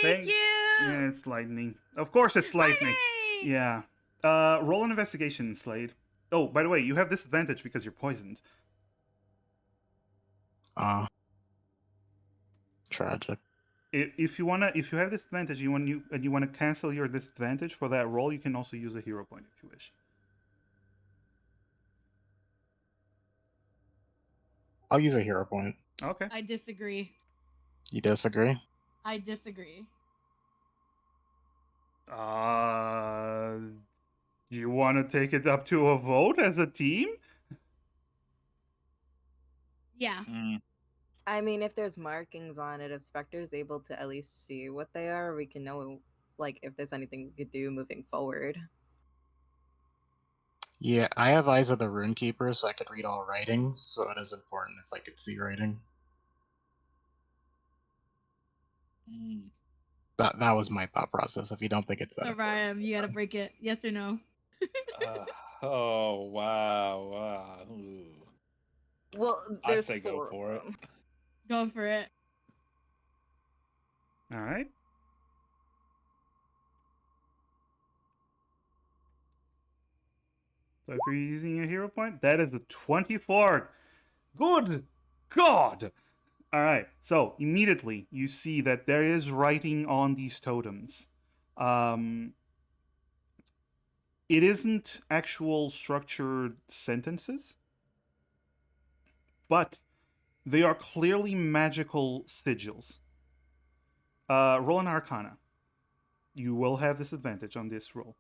Thank- you. Yeah, it's lightning. Of course, it's lightning. Lightning! Yeah. Roll an investigation, Slade. Oh, by the way, you have disadvantage because you're poisoned. Tragic. If you have disadvantage, you wanna cancel your disadvantage for that roll, you can also use a hero point if you wish. I'll use a hero point. Okay. I disagree. You disagree? I disagree. You want to take it up to a vote as a team? Yeah. Mm. I mean, if there's markings on it, if Spectre's able to at least see what they are, we can know, like, if there's anything we could do moving forward. Yeah, I have Eyes of the Runekeeper, so I could read all writing, so it is important if I could see writing. Mm. That was my thought process. If you don't think it's that So important, Ryan, you gotta break it. Yes or no? Oh wow, wow. Ooh. Well, I there's say go 4 for of it. them. Go for it. All right. So if you're using a hero point, that is a 24. Good God! All right. So immediately you see that there is writing on these totems. It isn't actual structured sentences, but they are clearly magical sigils. Roll an Arcana. You will have disadvantage on this roll.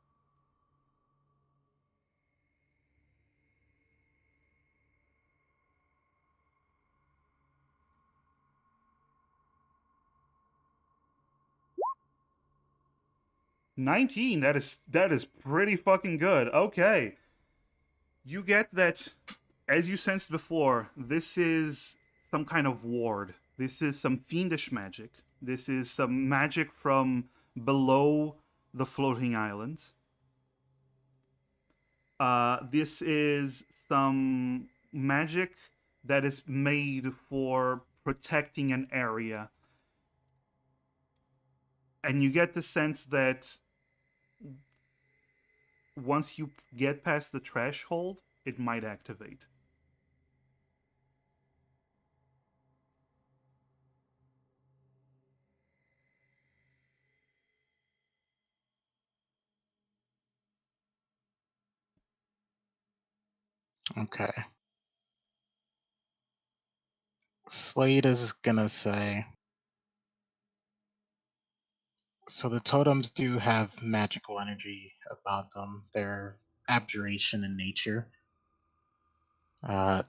$19. That is pretty fucking good. Okay. You get that, as you sensed before, this is some kind of ward. This is some fiendish magic. This is some magic from below the floating islands. This is some magic that is made for protecting an area. And you get the sense that once you get past the threshold, it might activate. okay. Slade is gonna say. So the totems do have magical energy about them. They're abjuration in nature.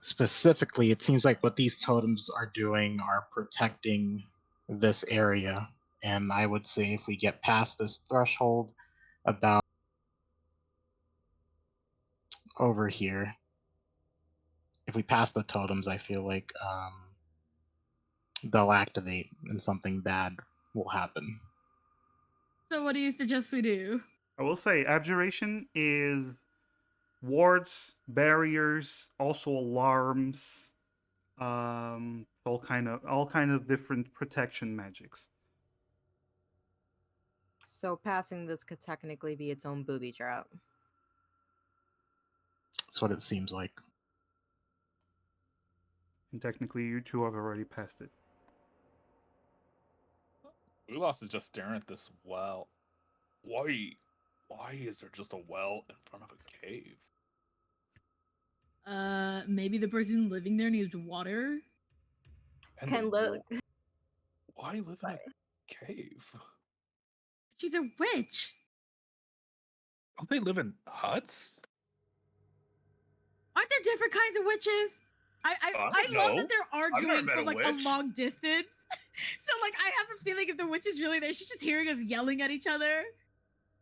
Specifically, it seems like what these totems are doing are protecting this area. And I would say if we get past this threshold, about over here, if we pass the totems, I feel like they'll activate and something bad will happen. So what do you suggest we do? I will say abjuration is wards, barriers, also alarms, all kind of different protection magics. So passing this could technically be its own booby trap. That's what it seems like. And technically, you two have already passed it. Ulas is just staring at this well. Why is there just a well in front of a cave? Maybe the person living there needs water. And Can look. why live in a cave? She's a witch. Don't they live in huts? Aren't there different kinds of witches? I love know. that they're I've never arguing met for a like a witch. long distance. So like I have a feeling if the witch is really there, she's just hearing us yelling at each other.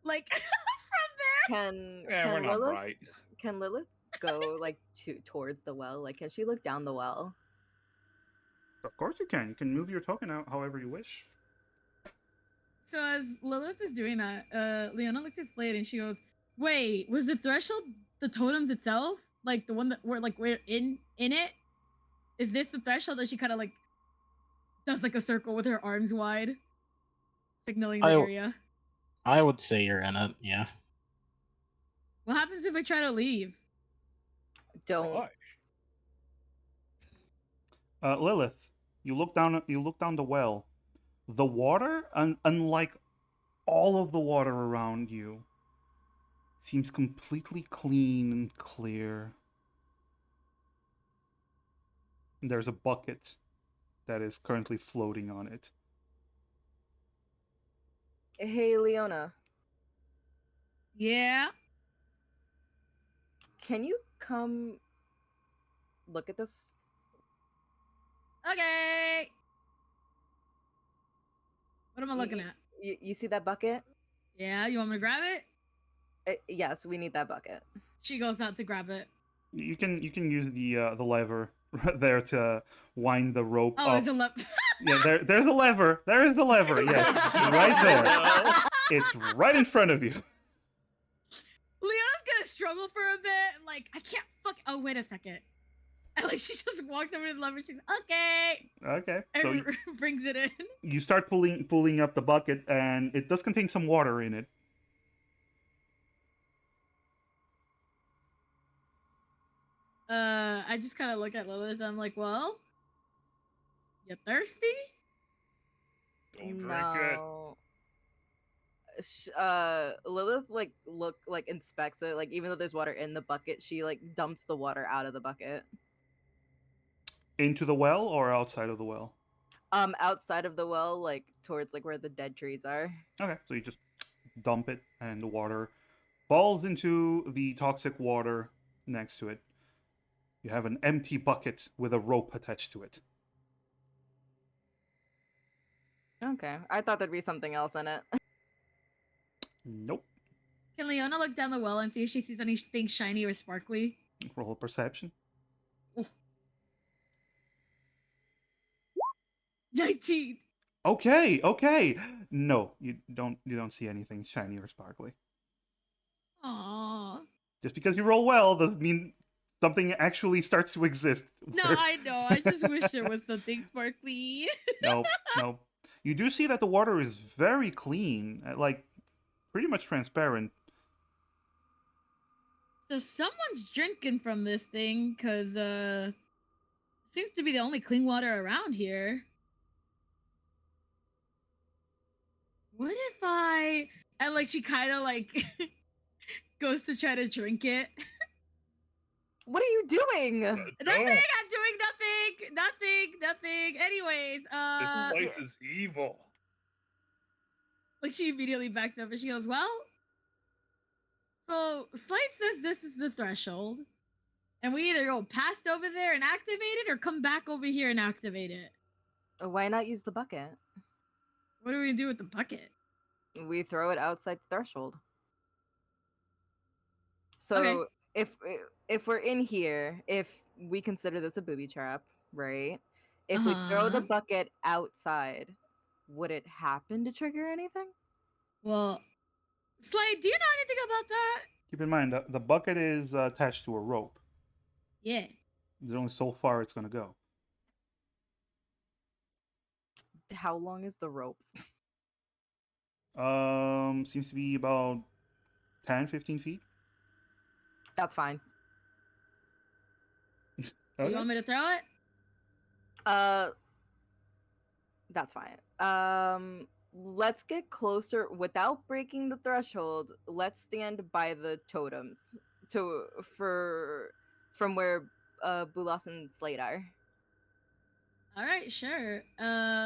Like from there. Can We're not Lilith right. can Lilith go like towards the well? Like, can she look down the well? Of course you can. You can move your token out however you wish. So as Lilith is doing that, Leona looks at Slade and she goes, "Wait, was the threshold the totems itself? like the one that we're in it? Is this the threshold that she kind of like does like a circle with her arms wide, signaling the I area? I would say you're in it. Yeah. What happens if I try to leave? Don't. Why? Lilith, you look down. You look down the well. The water, unlike all of the water around you, seems completely clean and clear. There's a bucket that is currently floating on it. Hey, Leona, Yeah. can you come look at this? Okay. What am I looking at? You see that bucket? Yeah, you want me to grab it? Yes, we need that bucket. She goes out to grab it. You can use the lever right there to wind the rope Oh, up. there's a Yeah, there's a lever. There is the lever. Yes, right there. It's right in front of you. Leona's gonna struggle for a bit. Like, I can't Oh, wait a second. And like, she just walks over to the lever. She's okay. Okay, And so brings it in. you start pulling up the bucket, and it does contain some water in it. I just kind of look at Lilith. I'm like, well, you thirsty? Don't drink it. No. Lilith inspects it. Like, even though there's water in the bucket, she like dumps the water out of the bucket. Into the well or outside of the well? Outside of the well, like towards like where the dead trees are. Okay, so you just dump it, and the water falls into the toxic water next to it. You have an empty bucket with a rope attached to it. Okay, I thought there'd be something else in it. Nope. Can Leona look down the well and see if she sees anything shiny or sparkly? Roll perception. 19. Okay. No, you don't see anything shiny or sparkly. Aww. Just because you roll well doesn't mean something actually starts to exist. No, I know. I just wish there was something sparkly. Nope. You do see that the water is very clean, like pretty much transparent. So someone's drinking from this thing, because seems to be the only clean water around here. What if and like she kind of like goes to try to drink it. What are you doing? Nothing. I'm doing nothing. Anyways, This place is evil. like she immediately backs up and she goes, well, so Slate says this is the threshold, and we either go past over there and activate it or come back over here and activate it. Why not use the bucket? What do we do with the bucket? We throw it outside the threshold. So Okay. if we're in here, if we consider this a booby trap, right? If we throw the bucket outside, would it happen to trigger anything? Well, Slade, do you know anything about that? Keep in mind the bucket is attached to a rope. Yeah. There's only so far it's gonna go. How long is the rope? Seems to be about 10, 15 feet. That's fine. Okay. You want me to throw it? That's fine. Let's get closer without breaking the threshold. Let's stand by the totems from where Bulas and Slate are. All right, sure.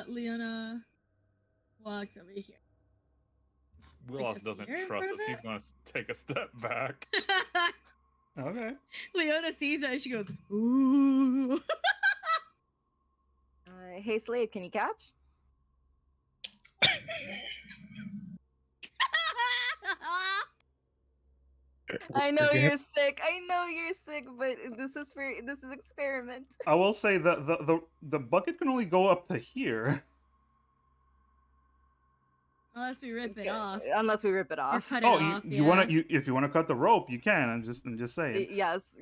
Leona walks over here. Willis us doesn't here in trust front us. of He's it? going to take a step back. Okay. Leona sees it and she goes, ooh. Hey Slade, can you catch? I know Okay. you're sick. I know you're sick, but this is experiment. I will say that the bucket can only go up to here. Unless we rip it off. Unless we rip it Or off. cut it Oh, off. you want to? If you want to cut the rope, you can. I'm just saying. Yes,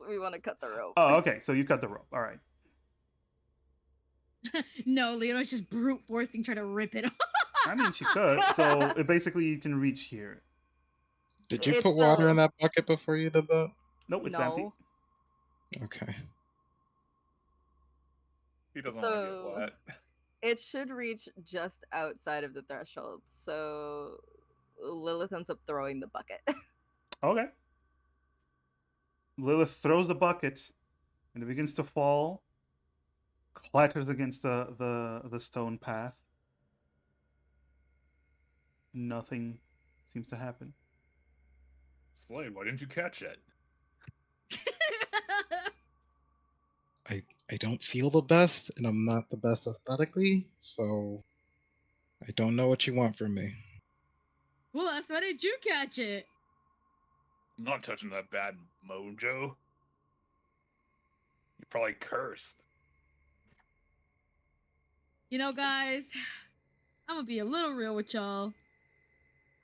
we want to cut the rope. Oh, okay. So you cut the rope. All right. No, Leona's just brute forcing trying to rip it off. I mean, she could. So basically, you can reach here. Did you It's put water in the- that bucket before you did that? Nope, it's empty. No. Okay. He doesn't So- want to get wet. It should reach just outside of the threshold. So Lilith ends up throwing the bucket. Okay. Lilith throws the bucket, and it begins to fall. Clatters against the stone path. Nothing seems to happen. Slade, why didn't you catch it? I don't feel the best, and I'm not the best aesthetically, so I don't know what you want from me. Well, that's why did you catch it? I'm not touching that bad mojo. You probably cursed. You know, guys, I'm gonna be a little real with y'all.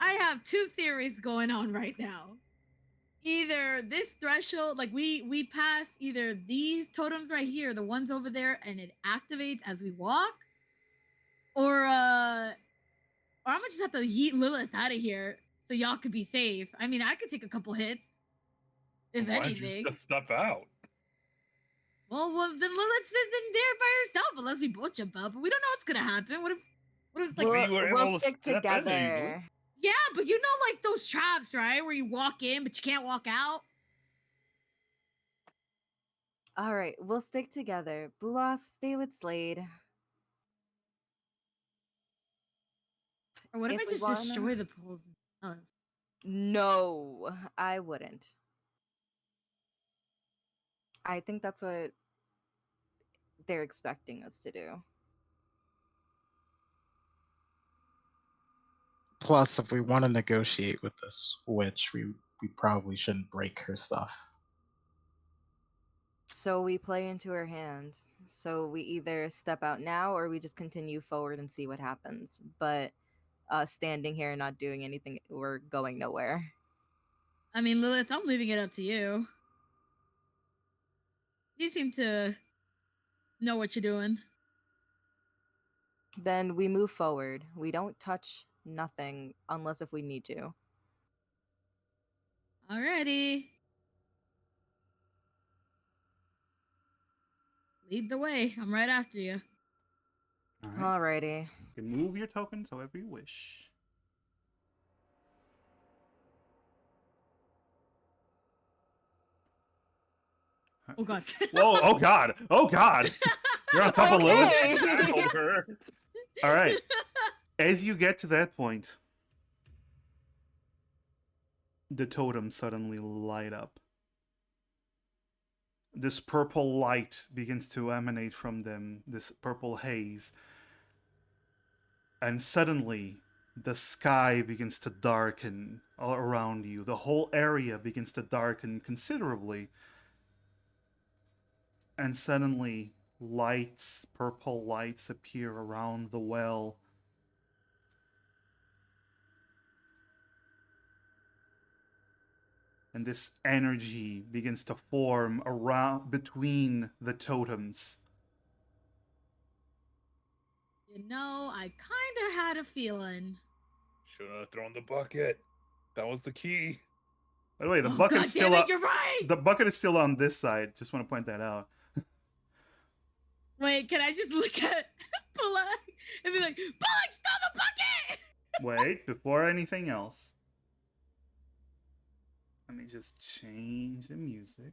I have two theories going on right now. Either this threshold, like we pass either these totems right here, the ones over there, and it activates as we walk, or I'm gonna just have to yeet Lilith out of here so y'all could be safe. I mean, I could take a couple hits, if Why'd anything. you just step out? Well, then Lilith's in there by herself, unless we both jump out. But we don't know what's gonna happen. What if it's like, Well, you were able We'll to stick step in easily. together. yeah, but you know, like those traps, right? Where you walk in, but you can't walk out. All right, we'll stick together. Bulas, stay with Slade. Or what if If I we just wanna- destroy the poles? Oh. No, I wouldn't. I think that's what they're expecting us to do. Plus, if we want to negotiate with this witch, we probably shouldn't break her stuff. So we play into her hand. So we either step out now or we just continue forward and see what happens. But standing here and not doing anything, we're going nowhere. I mean, Lilith, I'm leaving it up to you. You seem to know what you're doing. Then we move forward. We don't touch nothing unless if we need to. Alrighty. Lead the way. I'm right after you. All right. Alrighty. You can move your tokens however you wish. Oh god. Whoa! Oh god! Oh god! You're on top of Lilith. Okay. Tackled her. All right. As you get to that point, the totems suddenly light up. This purple light begins to emanate from them, this purple haze. And suddenly, the sky begins to darken all around you. The whole area begins to darken considerably. And suddenly, lights, purple lights appear around the well. And this energy begins to form around between the totems. You know, I kind of had a feeling. Should have thrown the bucket. That was the key. By the way, the Oh, bucket God is still damn it, up. you're right. The bucket is still on this side. Just want to point that out. Wait, can I just look at Bullock and be like, Bullock, stole the bucket? Wait, before anything else, let me just change the music.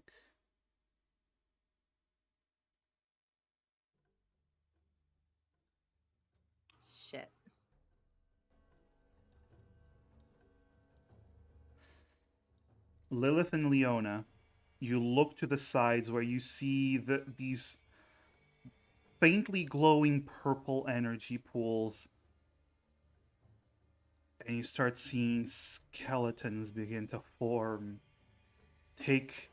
Shit. Lilith and Leona, you look to the sides where you see these faintly glowing purple energy pools, and you start seeing skeletons begin to form, take,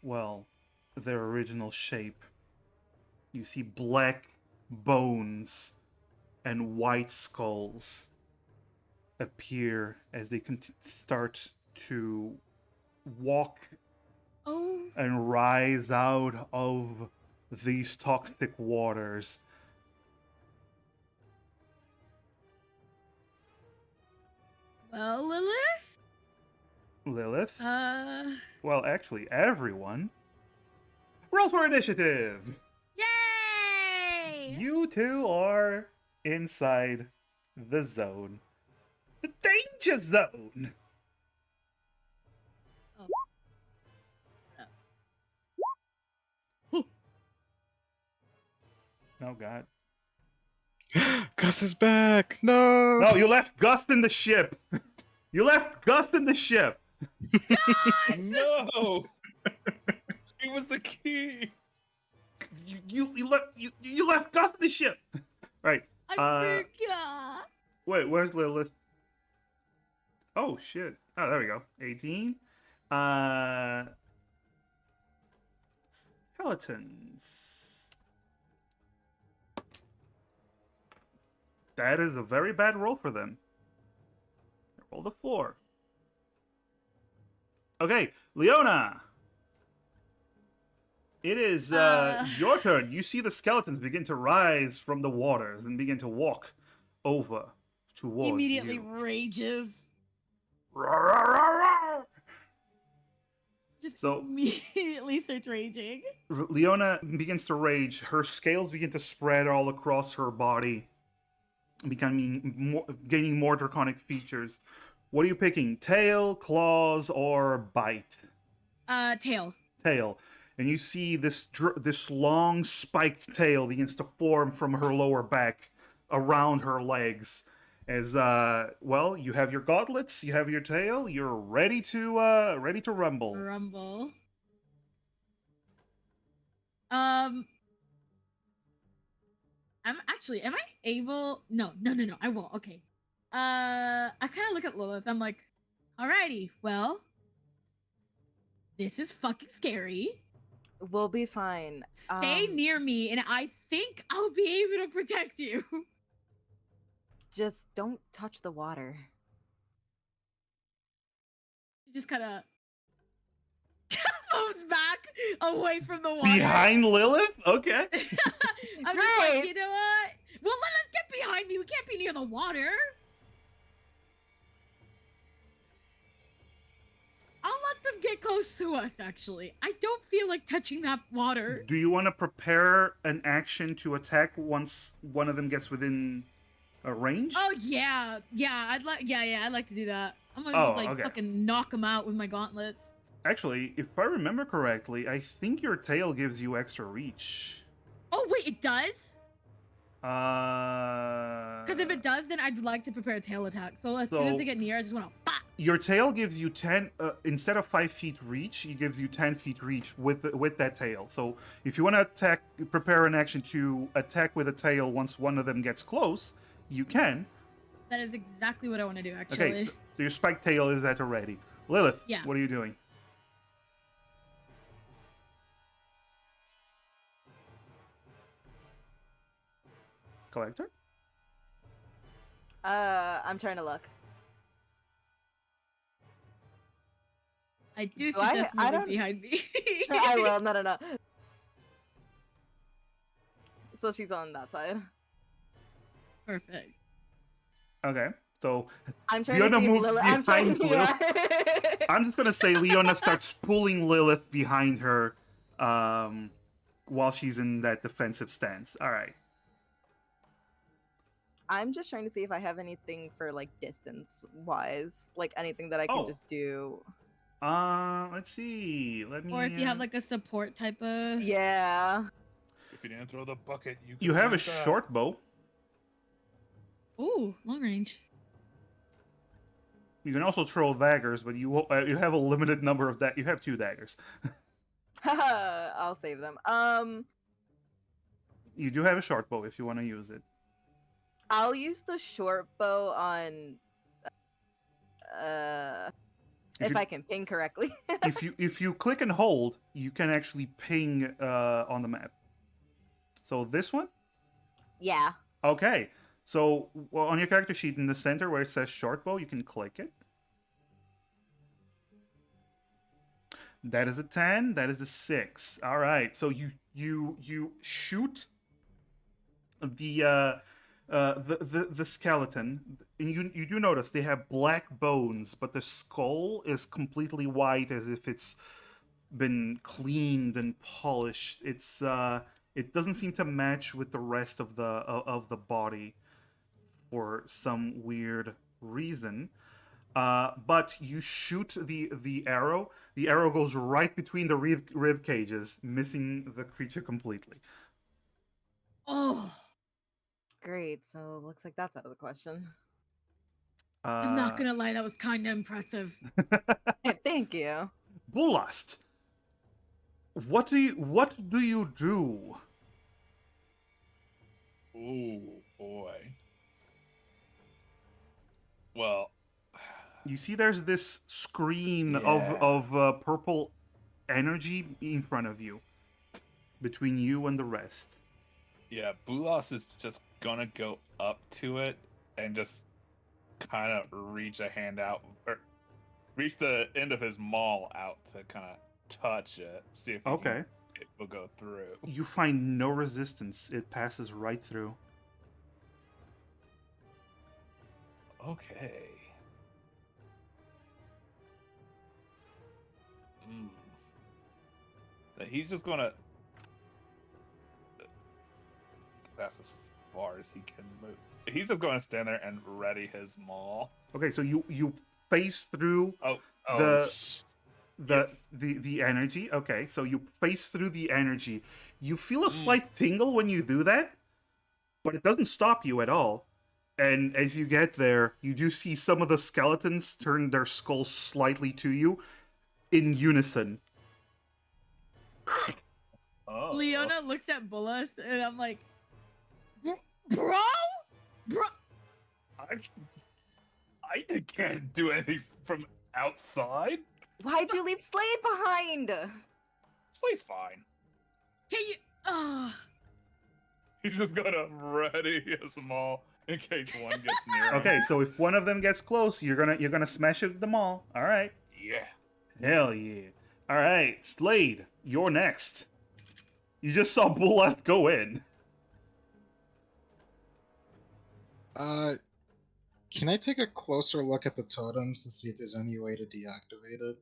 well, their original shape. You see black bones and white skulls appear as they start to walk Oh, and rise out of these toxic waters. well, Lilith. Lilith? Uh, Well, actually, everyone. Roll for initiative! Yay! You two are inside the zone. The danger zone! Oh, God. Gus is back. No. No, you left Gust in the ship! You left Gust in the ship! No! It was the key! You left Gust in the ship! Right. I forgot. Wait, where's Lilith? Oh, shit. Oh, there we go. 18. Skeletons. That is a very bad roll for them. Roll the 4. Okay, Leona. It is your turn. You see the skeletons begin to rise from the waters and begin to walk over towards Immediately you. rages. Rawr, rawr, rawr, rawr. Just So- immediately starts raging. Leona begins to rage. Her scales begin to spread all across her body, gaining more draconic features. What are you picking? Tail, claws, or bite? Tail. Tail. And you see this long spiked tail begins to form from her lower back around her legs. As well, you have your gauntlets, you have your tail, you're ready to rumble. Rumble. Am I able? No, I won't. Okay. I kind of look at Lilith. I'm like, alrighty, well, this is fucking scary. We'll be fine. Stay near me, and I think I'll be able to protect you. Just don't touch the water. Just kind of moves back away from the water. Behind Lilith? Okay. I'm just like, Great. you know what? Well, let us get behind me. We can't be near the water. I'll let them get close to us, actually. I don't feel like touching that water. Do you want to prepare an action to attack once one of them gets within a range? Oh, yeah. I'd like to do that. I'm gonna, okay. fucking knock them out with my gauntlets. Actually, if I remember correctly, I think your tail gives you extra reach. Oh, wait, it does? Because Because if it does, then I'd like to prepare a tail attack. So as soon as So- they get near, I just want to bop. your tail gives you 10 instead of 5 feet reach, it gives you 10 feet reach with that tail. So if you want to prepare an action to attack with a tail once one of them gets close, you can. That is exactly what I want to do, actually. Okay, so your spiked tail is at already. Lilith, Yeah. what are you doing? Collector? I'm trying to look. I do So I suggest moving don't- behind me. I will. No. So she's on that side. Perfect. Okay, so I'm trying Fiona to see moves if Lilith. I'm trying. behind Yeah. I'm just gonna say Leona starts pulling Lilith behind her while she's in that defensive stance. All right. I'm just trying to see if I have anything for like distance wise, like anything that I can Oh. just do. Let's see. Let me. Or if you have like a support type of. Yeah. If you didn't throw the bucket, you You have a use that. short bow. Ooh, long range. You can also throw daggers, but you have a limited number of that. You have 2 daggers. I'll save them. You do have a short bow if you want to use it. I'll use the short bow on. If you- I can ping correctly. if you click and hold, you can actually ping on the map. So this one. Yeah. Okay. So on your character sheet in the center where it says short bow, you can click it. That is a 10. That is a 6. All right. So you shoot the skeleton, and you do notice they have black bones, but the skull is completely white, as if it's been cleaned and polished. It doesn't seem to match with the rest of the body for some weird reason. But you shoot the arrow. The arrow goes right between the rib cages, missing the creature completely. Oh, Great. So looks like that's out of the question. I'm not gonna lie, that was kind of impressive. Thank you. Bulast, what do you do? Ooh, boy. Well, You see, there's this screen Yeah. of purple energy in front of you, between you and the rest. yeah, Bulos is just gonna go up to it and just kind of reach a hand out, or reach the end of his maul out to kind of touch it, see if Okay. it will go through. You find no resistance. It passes right through. Okay. That he's just gonna. That's as far as he can move. He's just going to stand there and ready his maul. Okay, so you face through Oh, the energy. Okay, so you face through the energy. You feel a slight tingle when you do that, but it doesn't stop you at all. And as you get there, you do see some of the skeletons turn their skulls slightly to you in unison. Oh. Leona looks at Bullas, and I'm like, bro? I can't do anything from outside. Why'd you leave Slade behind? Slate's fine. Can you? He's just gonna ready his maul in case one gets near him. Okay, so if one of them gets close, you're gonna smash it them all. All right. Yeah. Hell yeah. All right, Slade, you're next. You just saw Bullast go in. Can I take a closer look at the totems to see if there's any way to deactivate it?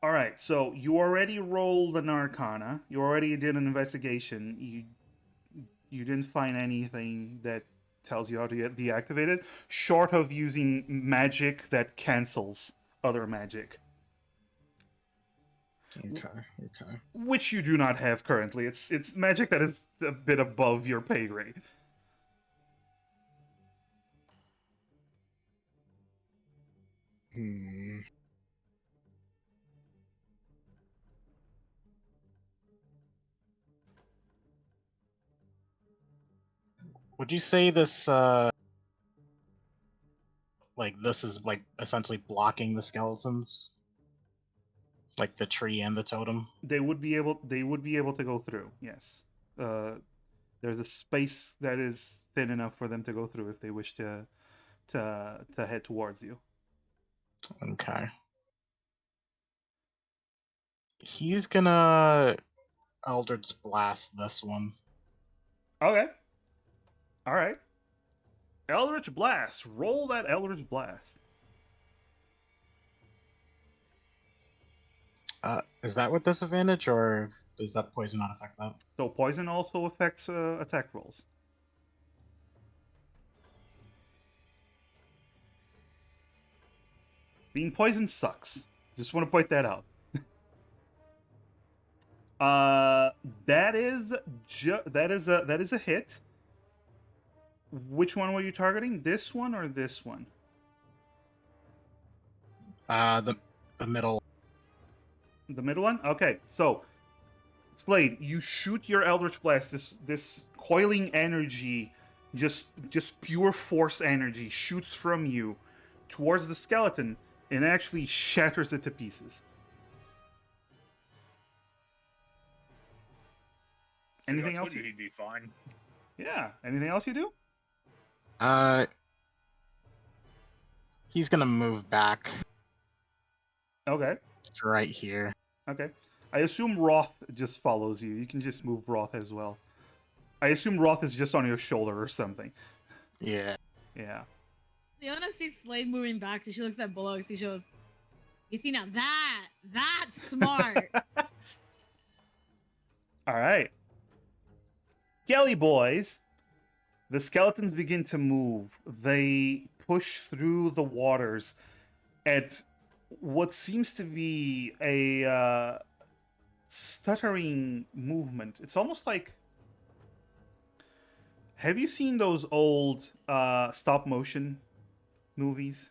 All right, so you already rolled an Arcana. You already did an investigation. You didn't find anything that tells you how to deactivate it, short of using magic that cancels other magic. Okay. Which you do not have currently. It's magic that is a bit above your pay grade. Would you say this, like, this is, like, essentially blocking the skeletons? Like the tree and the totem? They would be able to go through, yes. There's a space that is thin enough for them to go through if they wish to head towards you. Okay. He's gonna Eldritch Blast this one. Okay. All right. Eldritch Blast. Roll that Eldritch Blast. Is that with disadvantage, or does that poison not affect that? So poison also affects attack rolls. Being poisoned sucks. Just want to point that out. That is a hit. Which one were you targeting? This one or this one? The middle. The middle one? Okay, so Slade, you shoot your Eldritch Blast, this coiling energy, just pure force energy shoots from you towards the skeleton and actually shatters it to pieces. See, I Anything told else? you he'd be fine. Yeah. Anything else you do? He's gonna move back Okay. to right here. Okay. I assume Roth just follows you. You can just move Roth as well. I assume Roth is just on your shoulder or something. Yeah. Yeah. Leona sees Slade moving back, and she looks at Bullocks. She goes, "You see now that's smart." All right. Skelly boys. The skeletons begin to move. They push through the waters at what seems to be a stuttering movement. It's almost like. Have you seen those old stop motion movies?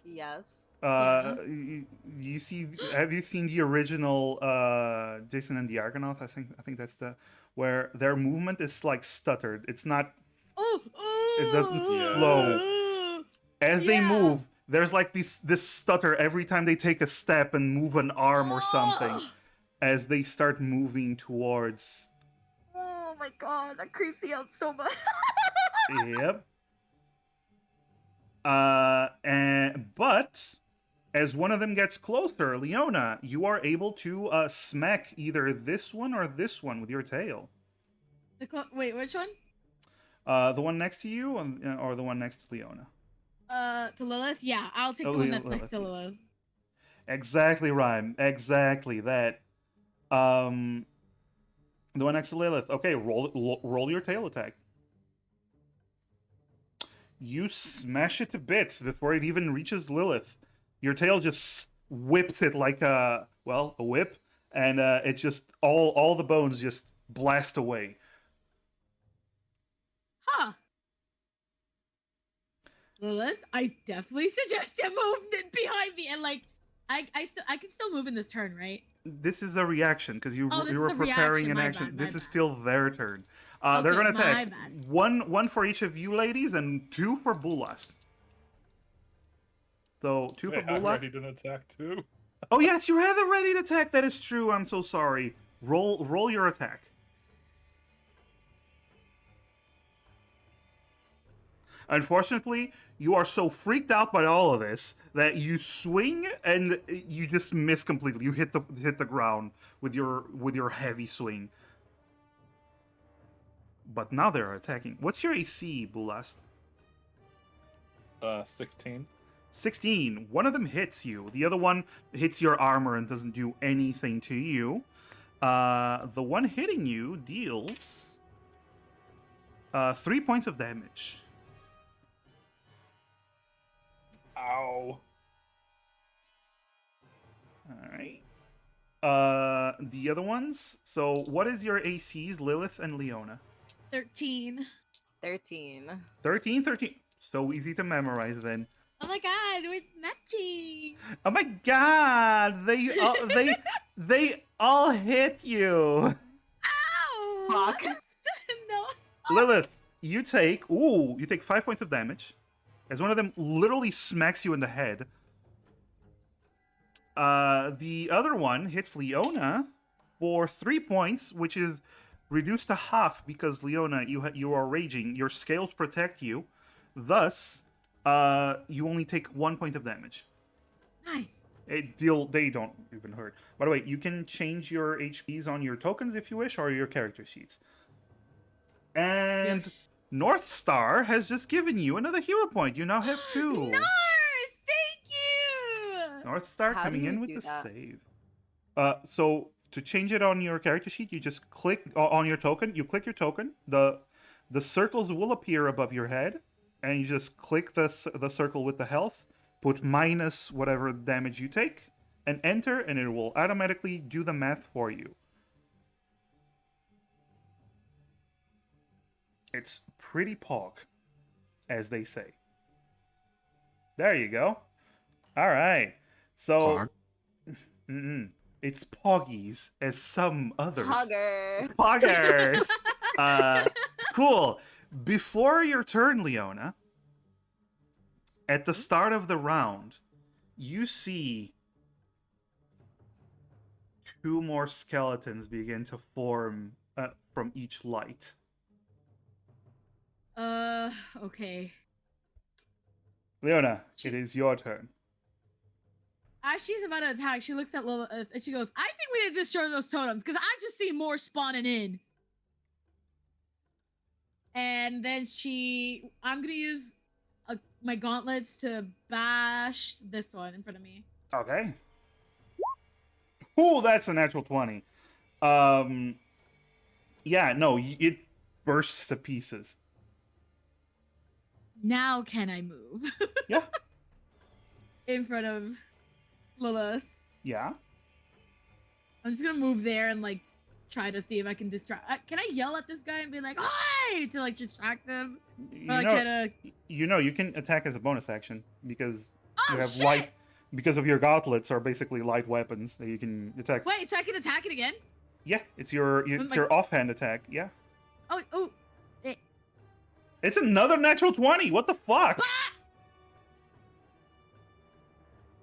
Yes. Yeah. You see? Have you seen the original Jason and the Argonaut? I think that's the where their movement is like stuttered. It's not it doesn't flow. As they move. There's like this stutter every time they take a step and move an arm or something. As they start moving towards. Oh my god, that creeps me out so much. Yep. But as one of them gets closer, Leona, you are able to smack either this one or this one with your tail. Wait, which one? The one next to you or the one next to Leona? To Lilith? Yeah, I'll take Oh, the one that's Lilith, next to yes. Lilith. Exactly, Rhyme. Exactly that. The one next to Lilith. Okay, roll your tail attack. You smash it to bits before it even reaches Lilith. Your tail just whips it like a whip, and it just all the bones just blast away. Huh. Lilith, I definitely suggest you move behind me, and like, I can still move in this turn, right? This is a reaction because you Oh, this were is a preparing reaction. an My action. bad, my This is bad. still their turn. They're Okay, gonna my attack bad. one for each of you ladies and 2 for Bulast. So 2 for Wait, I'm ready Bulast. to attack too. Oh yes, you have the ready to attack. That is true. I'm so sorry. Roll your attack. Unfortunately, you are so freaked out by all of this that you swing and you just miss completely. You hit the ground with your heavy swing. But now they're attacking. What's your AC, Bulast? 16. 16. One of them hits you. The other one hits your armor and doesn't do anything to you. The one hitting you deals 3 points of damage. Ow. Alright. The other ones. So what is your ACs, Lilith and Leona? 13. 13. 13. So easy to memorize then. Oh my god, we're matching. Oh my god! They all hit you. Ow! Fuck. No. Lilith, you take 5 points of damage. As one of them literally smacks you in the head. The other one hits Leona for 3 points, which is reduced to half because Leona, you are raging. Your scales protect you, thus you only take 1 point of damage. Nice. They don't even hurt. By the way, you can change your HPs on your tokens if you wish, or your character sheets. And Yes. North Star has just given you another hero point. You now have 2. No, thank you. North Star How coming do you in with do the that? save. So to change it on your character sheet, you just click on your token. You click your token. The circles will appear above your head, and you just click the circle with the health. Put minus whatever damage you take, and enter, and it will automatically do the math for you. It's pretty pog, as they say. There you go. All right. So, it's poggies, as some others. Hugger. Poggers. Cool. Before your turn, Leona, at the start of the round, you see 2 more skeletons begin to form from each light. Okay. Leona, She- it is your turn. As she's about to attack, she looks at Lilith and she goes, I think we need to destroy those totems because I just see more spawning in. And then I'm going to use my gauntlets to bash this one in front of me. Okay. Ooh, that's a natural 20. Yeah, no, it bursts to pieces. Now can I move? Yeah. In front of Lilith. Yeah. I'm just gonna move there and like try to see if I can distract. Can I yell at this guy and be like, "Hey!" to like distract him? Or like try to. You can attack as a bonus action because Oh you have shit! light. Because of your gauntlets are basically light weapons that you can attack. Wait, so I can attack it again? Yeah, it's your offhand attack. Yeah. Oh. It's another natural 20. What the fuck? Bah!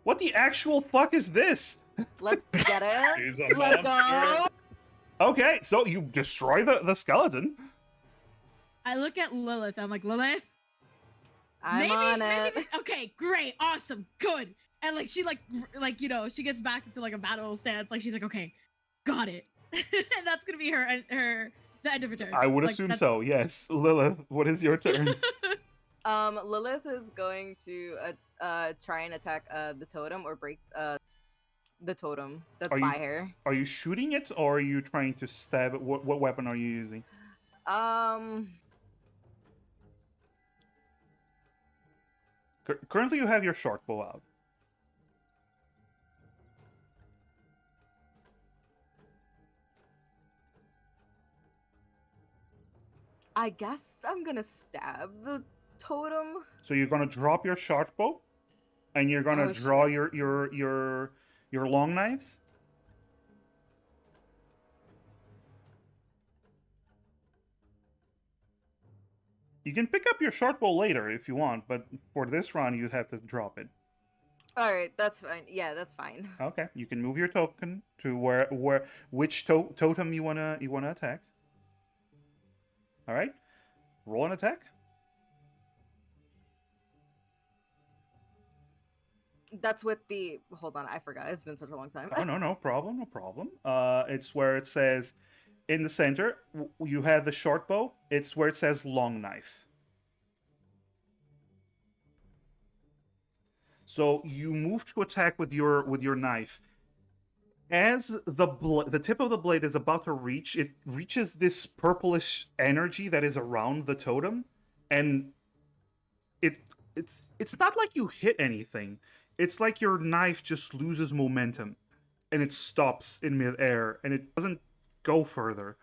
What the actual fuck is this? Let's get it. He's a Let's monster. go. Okay, so you destroy the skeleton. I look at Lilith. I'm like, Lilith. I'm on it. Maybe, okay, great, awesome, good. And like she like she gets back into like a battle stance. Like she's like, okay, got it. And that's gonna be the end of her turn. I would Like, assume that's- so. Yes, Lilith. What is your turn? Lilith is going to try and attack the totem or break the totem that's Are by you- her. Are you shooting it or are you trying to stab it? What weapon are you using? Currently, you have your short bow out. I guess I'm gonna stab the totem. So you're gonna drop your short bow, and you're gonna Oh, draw shit. your long knives. You can pick up your short bow later if you want, but for this round you have to drop it. All right, that's fine. Yeah, that's fine. Okay, you can move your token to which totem you wanna attack. All right, roll an attack. That's with the. Hold on, I forgot. It's been such a long time. Oh no problem. It's where it says in the center you have the short bow. It's where it says long knife. So you move to attack with your knife. As the tip of the blade is about to reach, it reaches this purplish energy that is around the totem, and it's not like you hit anything. It's like your knife just loses momentum, and it stops in midair, and it doesn't go further.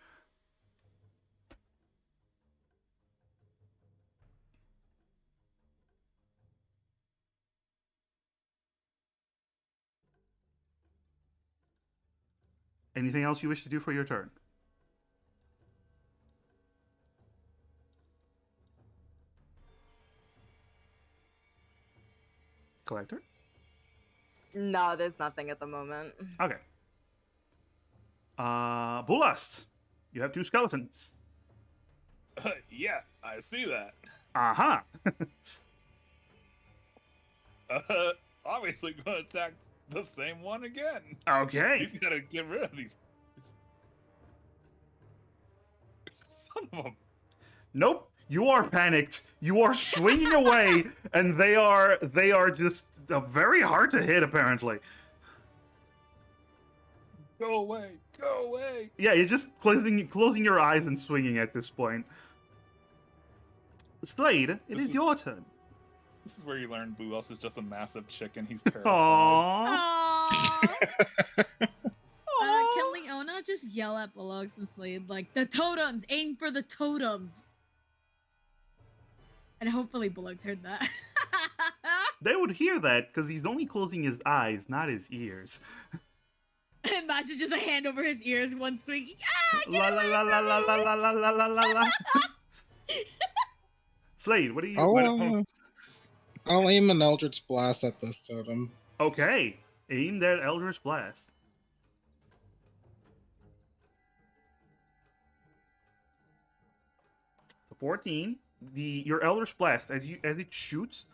Anything else you wish to do for your turn? Collector? No, there's nothing at the moment. Okay. Bulast, you have 2 skeletons. Yeah, I see that. Aha. Obviously going to attack the same one again. Okay. He's got to get rid of these. Son of a. Nope. You are panicked. You are swinging away, and they are just very hard to hit. Apparently. Go away! Go away! Yeah, you're just closing your eyes and swinging at this point. Slade, it This is is- your turn. This is where you learn Bulos is just a massive chicken. He's terrified. Aww. Aww. Can Leona just yell at Bullocks and Slade like the totems? Aim for the totems. And hopefully Bullocks heard that. They would hear that because he's only closing his eyes, not his ears. Imagine just a hand over his ears, one swing. Ah, get La la away la la from la me! la la la la la la. Slade, what are you? I'll aim an Eldritch Blast at this totem. Okay, aim that Eldritch Blast. 14. Your Elder's Blast, as it shoots,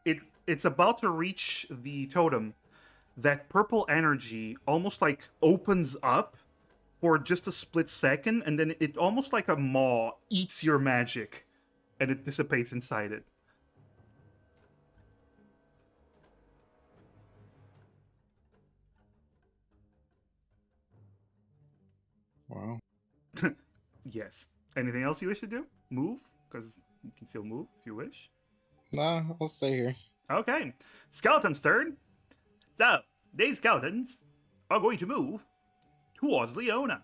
it's about to reach the totem. That purple energy almost like opens up for just a split second, and then it almost like a maw eats your magic, and it dissipates inside it. Wow. Yes. Anything else you wish to do? Move? Because you can still move if you wish. Nah, I'll stay here. Okay. Skeleton's turn. So, these skeletons are going to move towards Leona.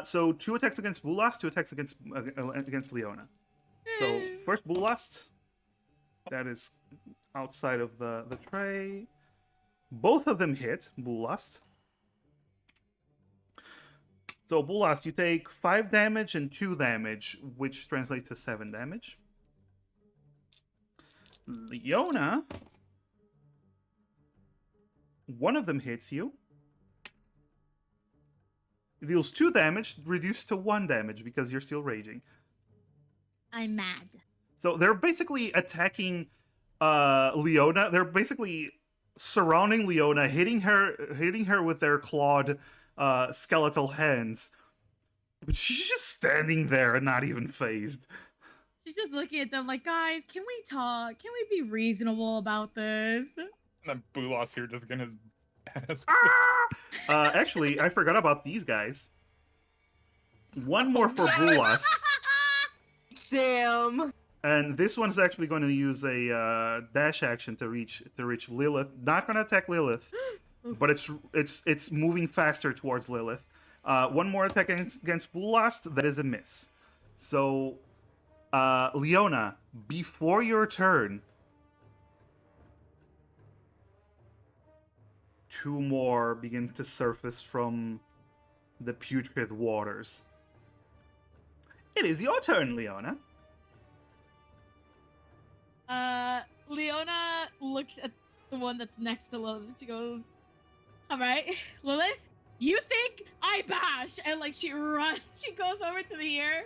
So 2 attacks against Bulas, 2 attacks against Leona. So first Bulast. That is outside of the tray. Both of them hit Bulast. So Bulast, you take 5 damage and 2 damage, which translates to 7 damage. Leona, one of them hits you. It deals 2 damage, reduced to 1 damage because you're still raging. I'm mad. So they're basically attacking Leona. They're basically surrounding Leona, hitting her with their clawed skeletal hands. But she's just standing there and not even phased. She's just looking at them like, guys, can we talk? Can we be reasonable about this? And then Bulos here just getting his ass. Actually, I forgot about these guys. One more for Bulas. Damn. And this one's actually going to use a dash action to reach Lilith. Not going to attack Lilith, but it's moving faster towards Lilith. One more attack against Bulast. That is a miss. So, Leona, before your turn, 2 more begin to surface from the putrid waters. It is your turn, Leona. Leona looks at the one that's next to Lilith. She goes, all right, Lilith, you think I bash? And like she runs, she goes over to the ear.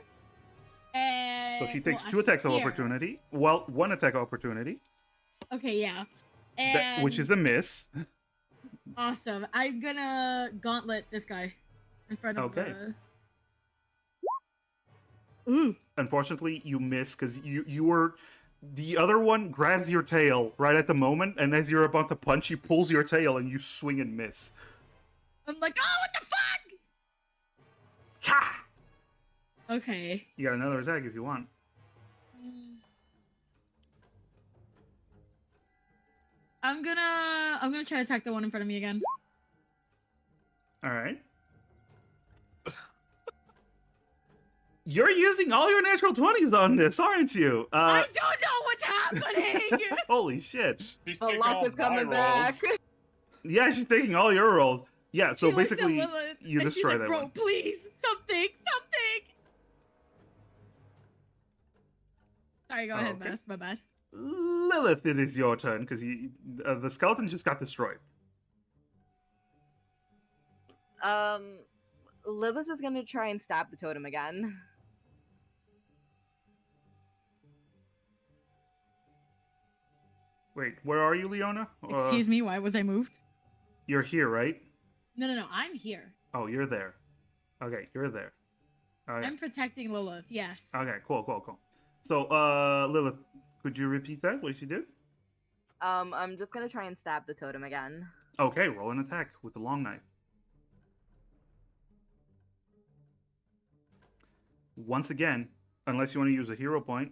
And So she takes 2 attacks of opportunity. Well, 1 attack of opportunity. Okay, yeah. And Which is a miss. awesome. I'm gonna gauntlet this guy in front of Okay. Unfortunately, you miss because you were. The other one grabs your tail right at the moment, and as you're about to punch, he pulls your tail, and you swing and miss. I'm like, oh, what the fuck? Ha! Okay. You got another attack if you want. I'm gonna try to attack the one in front of me again. All right. You're using all your natural 20s on this, aren't you? I don't know what's happening. Holy shit. She's The taking luck all is my coming rolls. back. Yeah, she's taking all your rolls. Yeah, so She looks at basically, Lilith, you and she's destroy like, that bro, one. please, something. Sorry, go ahead, Okay. Bess. My bad. Lilith, it is your turn because the skeleton just got destroyed. Lilith is gonna try and stab the totem again. Wait, where are you, Leona? Excuse me, why was I moved? You're here, right? No, I'm here. Oh, you're there. Okay, you're there. Okay. I'm protecting Lilith, yes. Okay, cool. So, Lilith, could you repeat that? What did you do? I'm just gonna try and stab the totem again. Okay, roll an attack with the long knife. Once again, unless you want to use a hero point.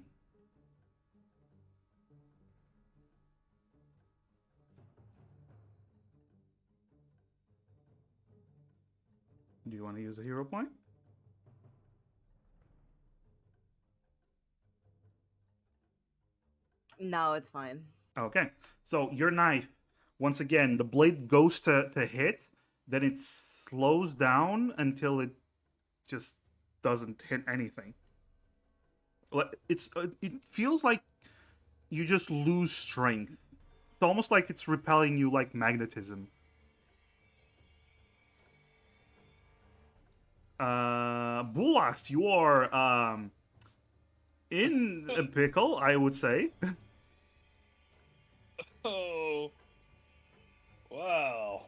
Do you want to use a hero point? No, it's fine. Okay, so your knife, once again, the blade goes to hit, then it slows down until it just doesn't hit anything. It feels like you just lose strength. It's almost like it's repelling you like magnetism. Bulast, you are in a pickle, I would say. Oh, wow.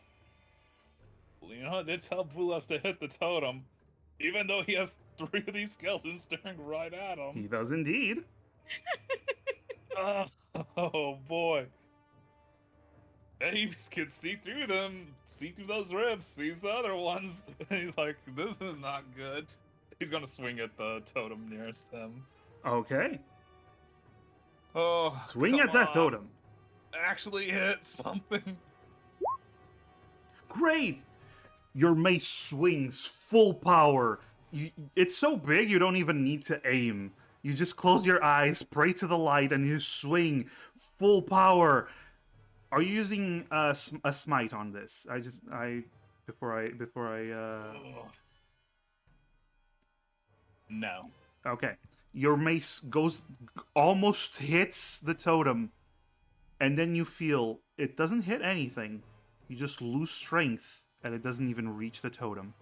Leon did tell Bulas to hit the totem, even though he has 3 of these skeletons staring right at him. He does indeed. Oh boy. And he can see through them, see through those ribs, sees the other ones. And he's like, this is not good. He's gonna swing at the totem nearest him. Okay. Oh, Swing come at that on. totem. Actually hit something. Great! Your mace swings full power. It's so big you don't even need to aim. You just close your eyes, pray to the light, and you swing full power. Are you using a smite on this? Before I Oh. No. Okay. Your mace almost hits the totem, and then you feel it doesn't hit anything. You just lose strength, and it doesn't even reach the totem.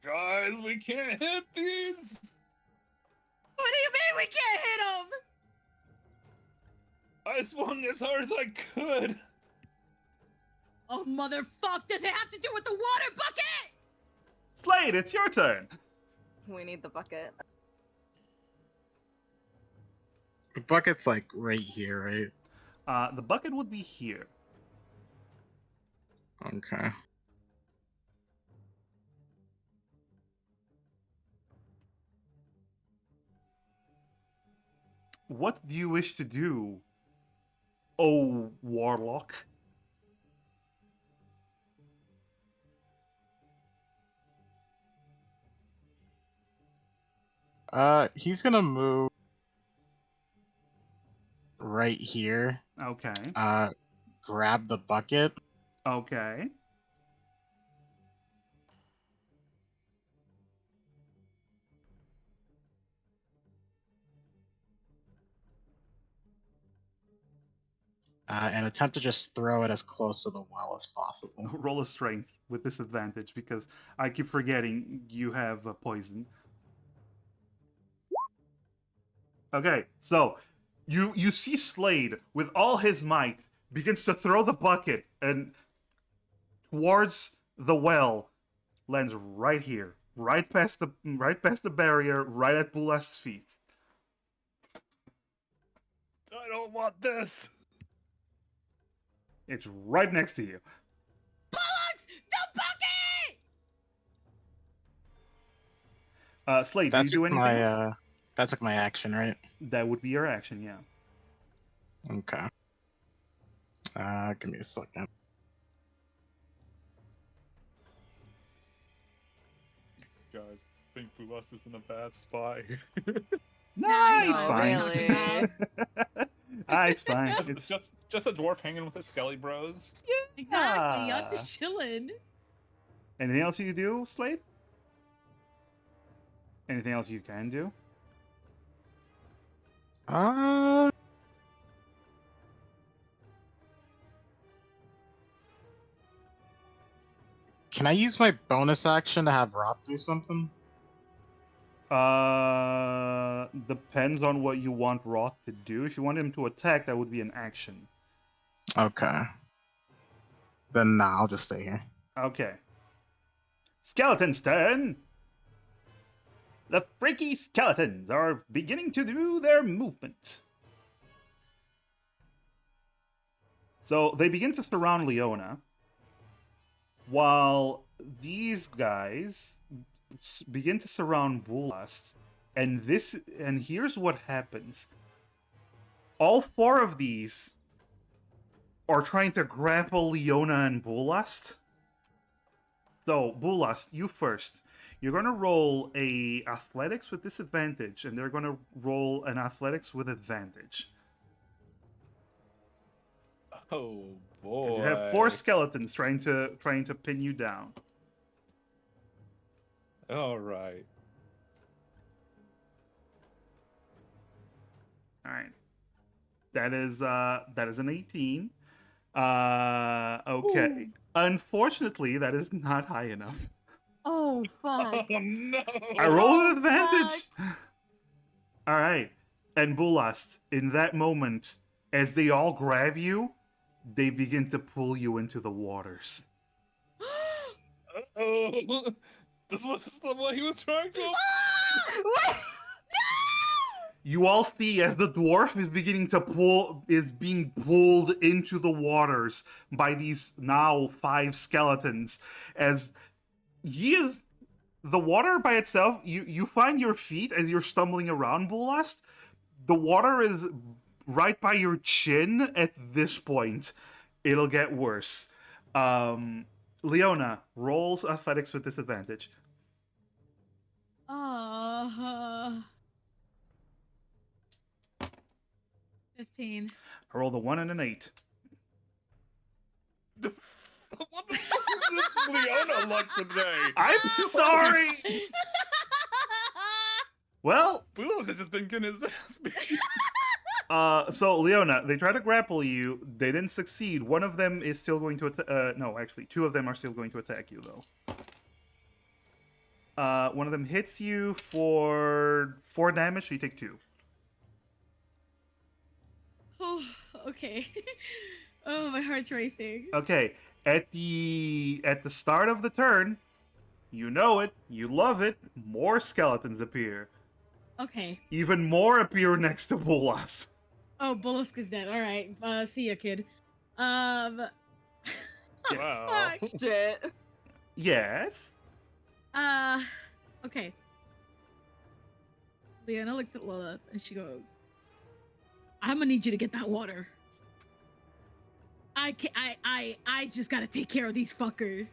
Guys, we can't hit these! What do you mean we can't hit him? I swung as hard as I could! Oh, motherfuck, does it have to do with the water bucket? Slade, it's your turn. We need the bucket. The bucket's like right here, right? The bucket would be here. Okay. What do you wish to do, oh warlock? He's gonna move right here. Okay. Grab the bucket. Okay. And attempt to just throw it as close to the well as possible. Roll a strength with disadvantage because I keep forgetting you have poison. Okay, so you see Slade with all his might begins to throw the bucket and towards the well, lands right here, right past the barrier, right at Bulast's feet. I don't want this! It's right next to you. Bollocks! The bucket! Slade, do you do anything else? That's like my action, right? That would be your action, yeah. Okay. Give me a second. Guys, I think Bulas is in a bad spot here. No, he's no, fine. really. It's fine. It's just a dwarf hanging with his skelly bros. Exactly, I'm just chilling. Anything else you do, Slade? Anything else you can do? Can I use my bonus action to have Roth do something? Depends on what you want Roth to do. If you want him to attack, that would be an action. Okay. Then nah, I'll just stay here. Okay. Skeleton's turn! The freaky skeletons are beginning to do their movement. So they begin to surround Leona, while these guys begin to surround Bulast. And here's what happens. All 4 of these are trying to grapple Leona and Bulast. So, Bulast, you first. You're going to roll a athletics with disadvantage, and they're going to roll an athletics with advantage. Oh boy. Because you have 4 skeletons trying to pin you down. Alright. All right. That is an 18. Okay. Unfortunately, that is not high enough. Oh fuck. Oh no! I rolled Oh, an advantage. All right. And Bulast, in that moment, as they all grab you, they begin to pull you into the waters. Oh, this was the what he was trying to. What? You all see as the dwarf is being pulled into the waters by these now 5 skeletons. As he is the water by itself, you find your feet as you're stumbling around, Bulast. The water is right by your chin at this point. It'll get worse. Leona rolls athletics with disadvantage. Oh. 15. I rolled a 1 and an 8. What the fuck is this Leona like today? I'm sorry. Well, Bulos has just been getting his ass beat. so Leona, they try to grapple you. They didn't succeed. One of them is still going to attack. No, actually, 2 of them are still going to attack you, though. One of them hits you for 4 damage, so you take 2. Oh, okay. Oh, my heart's racing. Okay, at the start of the turn, you know it, you love it. More skeletons appear. Okay. Even more appear next to Bolas. Oh, Bullusk is dead. All right. See ya, kid. Wow. Fuck. Shit. Yes. Okay. Leona looks at Lilith and she goes, I'm gonna need you to get that water. I just gotta take care of these fuckers.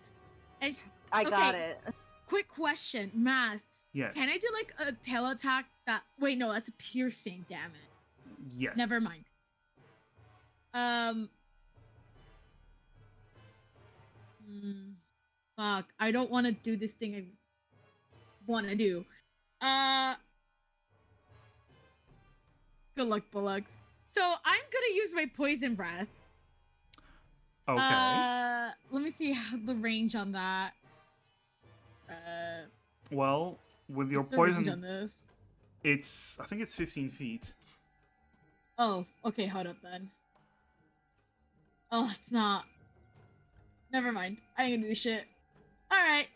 And I got Okay. it. quick question, Mass. Yes. Can I do like a tail attack that wait, no, that's a piercing, damn it. Yes. Never mind. Fuck. I don't want to do this thing I want to do. Good luck, Bullocks. So I'm gonna use my poison breath. Okay. Let me see the range on that. Well, with your What's the range on poison, this? I think it's 15 feet. Oh, okay, hold up then. Oh, it's not. Never mind. I ain't gonna do shit. Alright.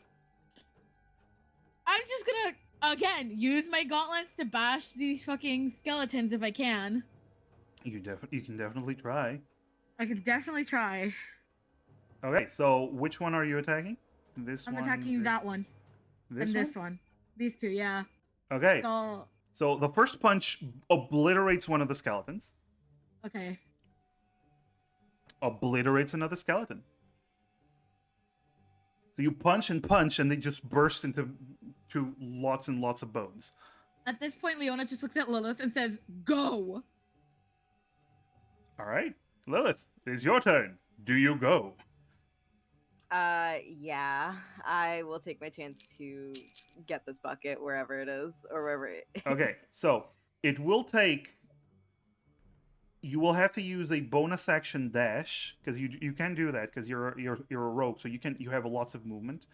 I'm just gonna, again, use my gauntlets to bash these fucking skeletons if I can. You can definitely try. I can definitely try. Okay, so which one are you attacking? This I'm one. attacking that one. This and one. this one. These two, yeah. Okay. So, So the first punch obliterates one of the skeletons. okay. Obliterates another skeleton. So you punch and they just burst into lots and lots of bones. At this point, Leona just looks at Lilith and says, "Go." All right, Lilith, it is your turn. Do you go? Yeah. I will take my chance to get this bucket wherever it is, or wherever it Okay, so it will take. You will have to use a bonus action dash because you can do that because you're a rogue, so you have lots of movement.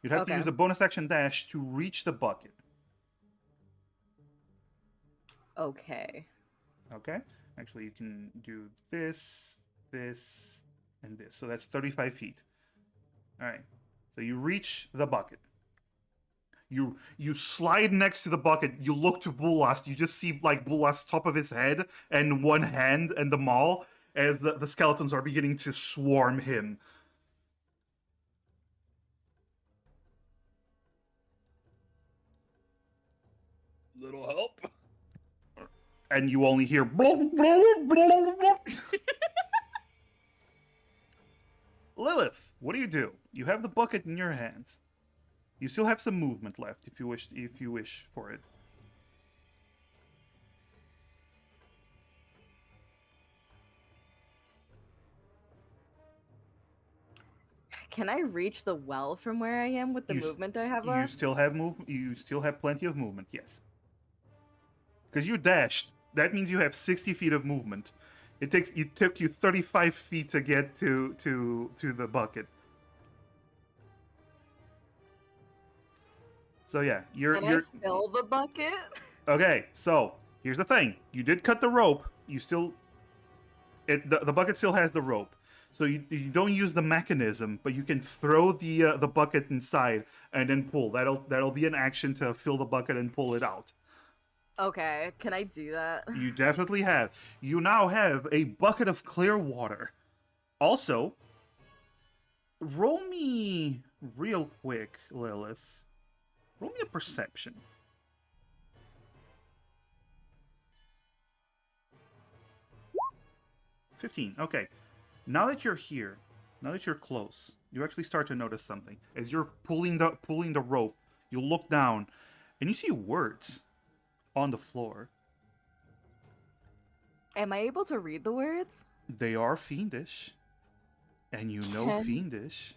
You'd have to Okay. use a bonus action dash to reach the bucket. Okay. Okay, actually you can do this, this, and this. So that's 35 feet. All right, so you reach the bucket. You slide next to the bucket. You look to Bulast. You just see like Bulast's top of his head and one hand and the maul as the skeletons are beginning to swarm him. Little help. And you only hear. Lilith, what do you do? You have the bucket in your hands. You still have some movement left if you wish for it. Can I reach the well from where I am with the You s- movement I have You left? still have You still have plenty of movement. Yes. Because you dashed. That means you have 60 feet of movement. It took you 35 feet to get to the bucket. So yeah, Can I fill the bucket? okay. So here's the thing: you did cut the rope. You still, the bucket still has the rope. So you don't use the mechanism, but you can throw the bucket inside and then pull. That'll be an action to fill the bucket and pull it out. Okay, can I do that? You definitely have. You now have a bucket of clear water. Also, roll me real quick, Lilith. Roll me a perception. 15. Okay. Now that you're here, now that you're close, you actually start to notice something. As you're pulling the rope, you look down and you see words on the floor. Am I able to read the words? They are Fiendish. And you know Can- Fiendish.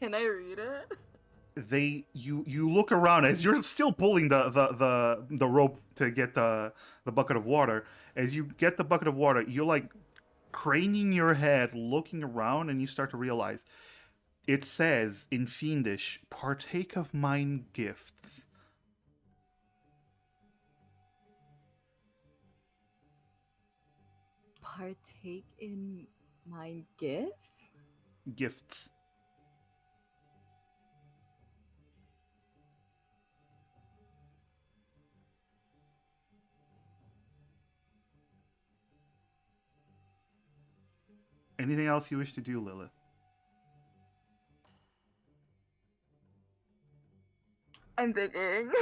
Can I read it? You look around as you're still pulling the rope to get the bucket of water. As you get the bucket of water, you're like craning your head, looking around, and you start to realize it says in Fiendish, "Partake of mine gifts." Partake in my gifts? Gifts. Anything else you wish to do, Lilith? I'm thinking.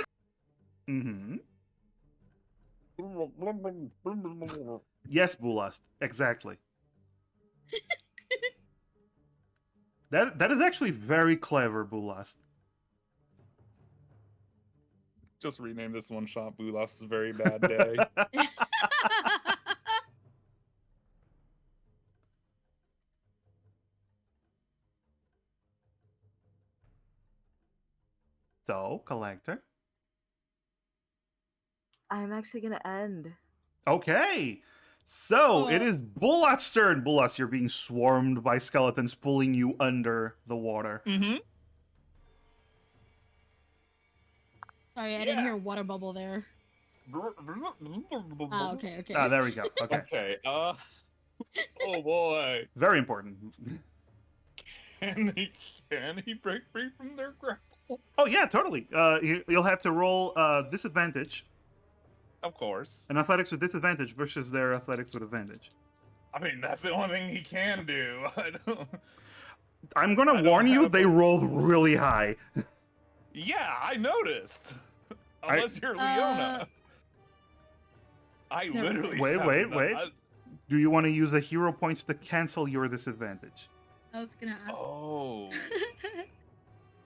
Mm-hmm. Yes, Bulast. Exactly. That is actually very clever, Bulast. Just rename this one shot Bulas's very bad day. So, Collector. I'm actually gonna end. Okay. So, it Oh. is Bulast's turn. Bulast, you're being swarmed by skeletons pulling you under the water. Mm-hmm. Sorry, I didn't hear a water bubble there. Oh, okay. Ah, there we go. Okay. Okay. Oh boy. Very important. Can he break free from their grapple? Oh, yeah, totally. You'll have to roll disadvantage. Of course. An athletics with disadvantage versus their athletics with advantage. I mean, that's the only thing he can do. I'm I gonna don't warn you, have they a- rolled really high. Yeah, I noticed. Unless you're Leona. I Never literally. Wait, have wait, no- wait. Do you want to use a hero point to cancel your disadvantage? I was gonna ask. Oh.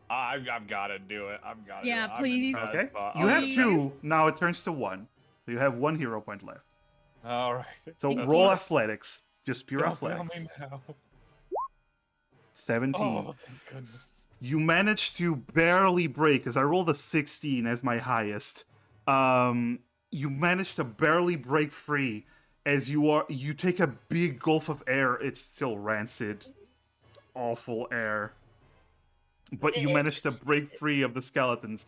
I've got to do it. I've got to. Yeah, do it. please. I'm in a bad Okay. spot. You have Please. 2. Now it turns to 1. So you have 1 hero point left. All right. So Thank roll you. athletics. Just pure Don't fail athletics. me now. 17. Oh, thank goodness. You managed to barely break, because I rolled a 16 as my highest. You managed to barely break free as you take a big gulp of air. It's still rancid, awful air. But you managed to break free of the skeletons.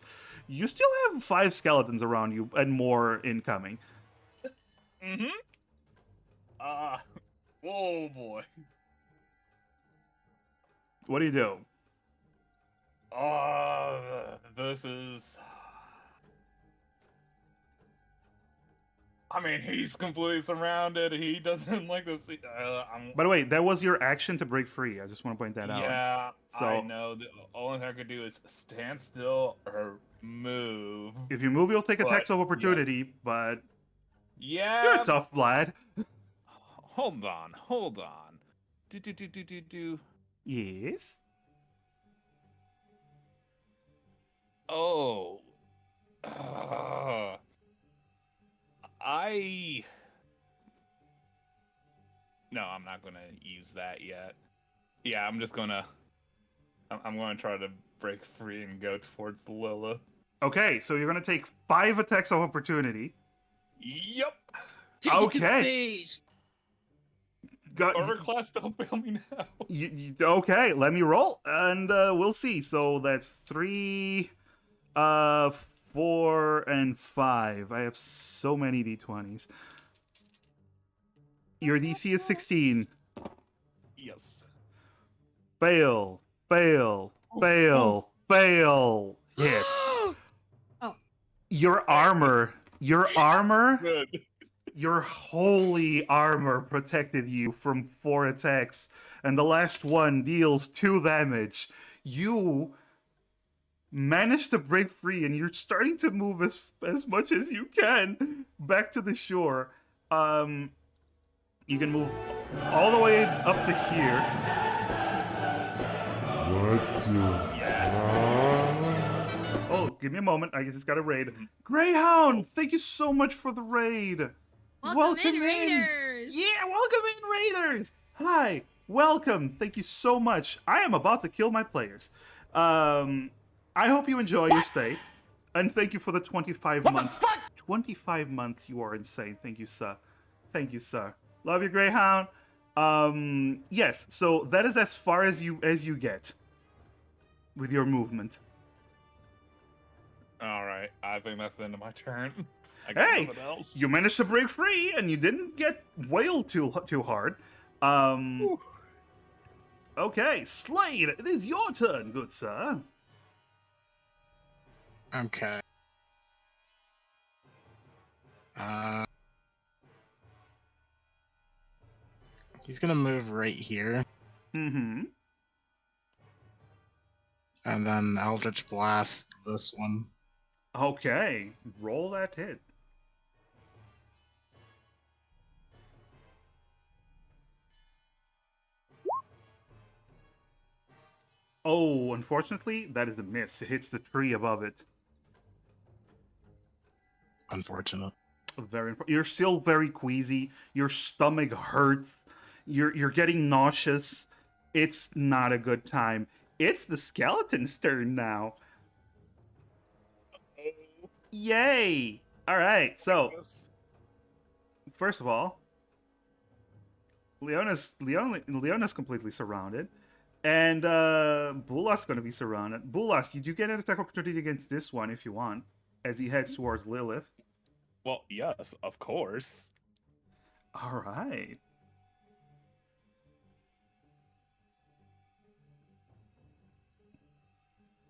You still have 5 skeletons around you and more incoming. Mm-hmm. Oh boy. What do you do? This is. I mean, he's completely surrounded. He doesn't like this. By the way, that was your action to break free. I just want to point that out. Yeah, So- I know. The only thing I could do is stand still or move. If you move, you'll take But, attacks of opportunity, but Yeah. you're a tough lad. Hold on. Do. Yes. Oh. No, I'm not gonna use that yet. Yeah, I'm just gonna. I'm gonna try to break free and go towards Lilith. Okay, so you're gonna take 5 attacks of opportunity. Yep. Okay. Armor class, don't fail me now. Okay, let me roll, and we'll see. So that's 3, 4, and 5. I have so many d20s. Your DC is 16. Yes. Fail, fail, fail, fail. Hit. Oh. Your armor, Good. your holy armor protected you from 4 attacks, and the last one deals 2 damage. You managed to break free, and you're starting to move as much as you can back to the shore. You can move all the way up to here. Oh, give me a moment. I just got a raid. Greyhound, thank you so much for the raid. Welcome in, Raiders! Yeah, welcome in, Raiders. Hi, welcome. Thank you so much. I am about to kill my players. I hope you enjoy your stay, and thank you for the 25 months. 25 months. You are insane. Thank you, sir. Thank you, sir. Love you, Greyhound. Yes. So that is as far as you get with your movement. All right. I think that's the end of my turn. I got Hey, nothing else. you managed to break free, and you didn't get whaled too hard. Okay, Slade, it is your turn, good sir. Okay. He's gonna move right here, Mm-hmm. and then Eldritch Blast this one. Okay, roll that hit. Oh, unfortunately, that is a miss. It hits the tree above it. Unfortunate. You're still very queasy. Your stomach hurts. You're getting nauseous. It's not a good time. It's the skeleton's turn now. Yay! All right. So first of all, Leona's completely surrounded, and Bulas going to be surrounded. Bulas, you do get an attack opportunity against this one if you want, as he heads towards Lilith. Well, yes, of course. All right.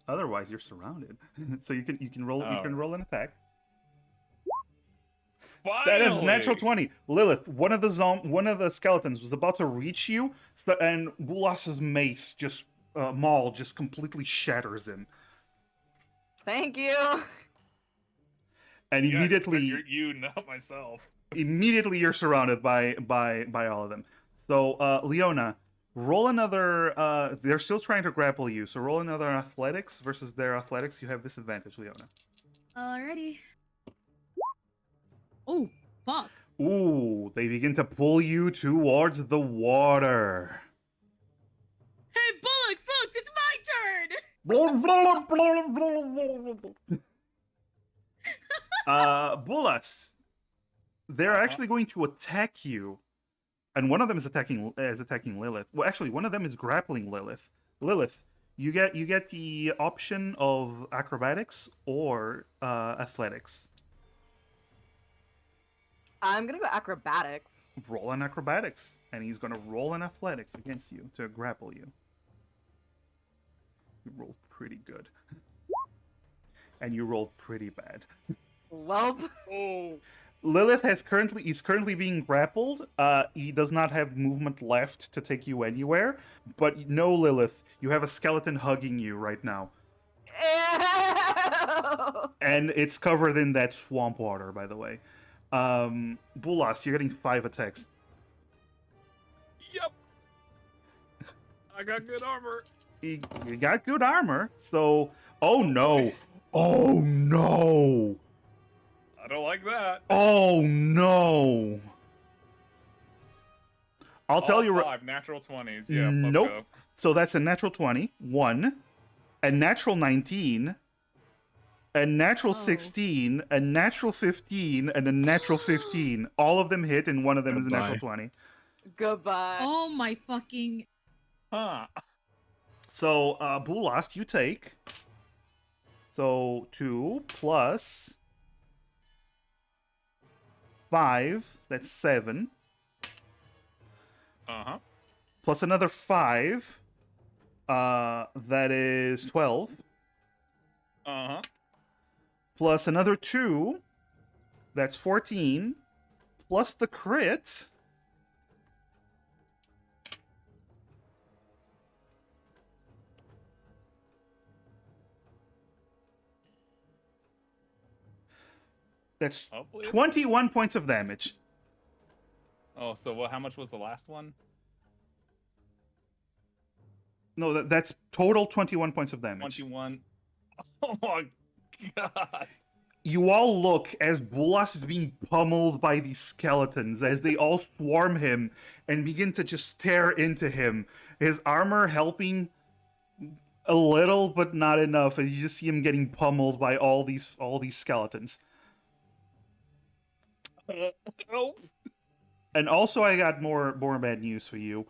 Otherwise, you're surrounded, so you can roll an attack. That is natural 20. Lilith, one of the skeletons was about to reach you, and Bulas's mace maul just completely shatters him. Thank you. And Yeah, immediately, you, not myself. Immediately, you're surrounded by all of them. So, Leona, roll another. They're still trying to grapple you, so roll another athletics versus their athletics. You have disadvantage, Leona. Alrighty. Oh, fuck. Ooh, they begin to pull you towards the water. Hey, Bullock, look, it's my turn! Bullets. They're actually going to attack you, and one of them is attacking Lilith. Well, actually, one of them is grappling Lilith. Lilith, you get the option of acrobatics or athletics. I'm gonna go acrobatics. Roll an acrobatics, and he's gonna roll an athletics against you to grapple you. You rolled pretty good, and you rolled pretty bad. Well, Lilith is currently being grappled. He does not have movement left to take you anywhere. But no, Lilith, you have a skeleton hugging you right now, ew. and it's covered in that swamp water, by the way. Bulas, you're getting 5 attacks. Yep. I got good armor. You got good armor, so oh no, oh no, I don't like that. oh no. I'll tell you. 5 natural 20s. Yeah. Let's Nope. go. So that's a natural 20, 1, a natural 19, a natural 16, a natural 15, and a natural 15. All of them hit, and one of them is a natural Goodbye. 20. Goodbye. Oh my fucking. Huh. So, Bulast, you take. So 2 plus 5, that's 7. Uh-huh. Plus another 5, that is 12. Uh-huh. Plus another 2, that's 14. Plus the crit. That's Hopefully it's- 21 points of damage. Oh, so how much was the last one? No, that's total 21 points of damage. 21. Oh my god. You all look as Bulas is being pummeled by these skeletons as they all swarm him and begin to just tear into him. His armor helping a little, but not enough, as you just see him getting pummeled by all these skeletons. Oh. And also, I got more bad news for you.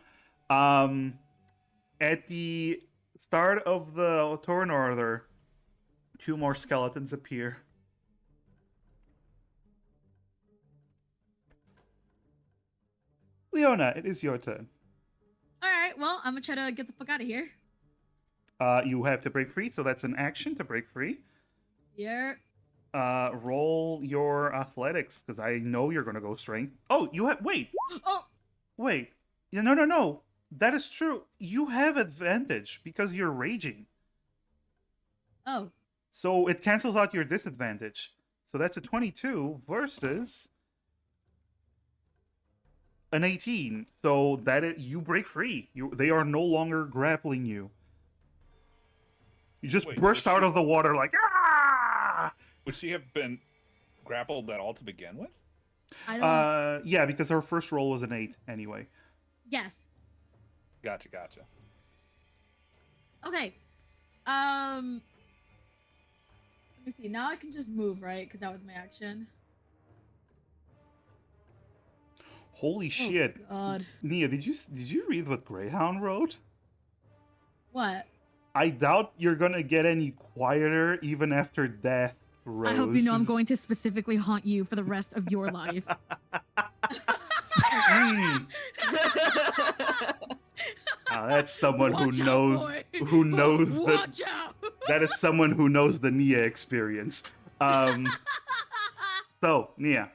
At the start of the turn order, 2 more skeletons appear. Leona, it is your turn. All right, well, I'm gonna try to get the fuck out of here. You have to break free, so that's an action to break free. Yeah. Roll your athletics, because I know you're gonna go strength. Oh, you have. Wait. Oh. Wait. Yeah, no. That is true. You have advantage because you're raging. Oh. So it cancels out your disadvantage. So that's a 22 versus an 18. So you break free. They are no longer grappling you. You just Wait, burst does out she- of the water like, ah! Would she have been grappled at all to begin with? I don't. Yeah, because her first roll was an 8 anyway. Yes. Gotcha. Okay. Let me see. Now I can just move, right? Because that was my action. Holy shit. Oh, God. Nia, did you read what Greyhound wrote? What? I doubt you're gonna get any quieter even after death, Rose. I hope you know I'm going to specifically haunt you for the rest of your life. Mm. That's someone Watch who out, knows boy. who knows Watch out. that is someone who knows the Nia experience. So Nia,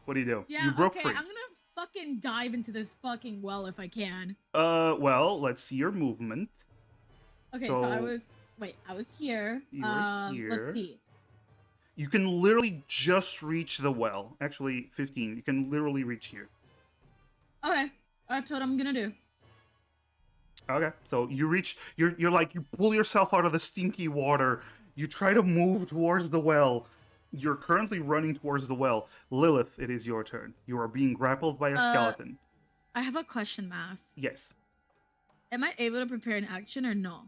what do you do? Yeah, You broke okay, free. I'm gonna fucking dive into this fucking well if I can. Well, let's see your movement. Okay, so I So- was here. You were here. Let's see. You can literally just reach the well. Actually, 15. You can literally reach here. Okay, that's what I'm gonna do. Okay, so you reach. You're like you pull yourself out of the stinky water. You try to move towards the well. You're currently running towards the well. Lilith, it is your turn. You are being grappled by a skeleton. I have a question, Mass. Yes. Am I able to prepare an action or no?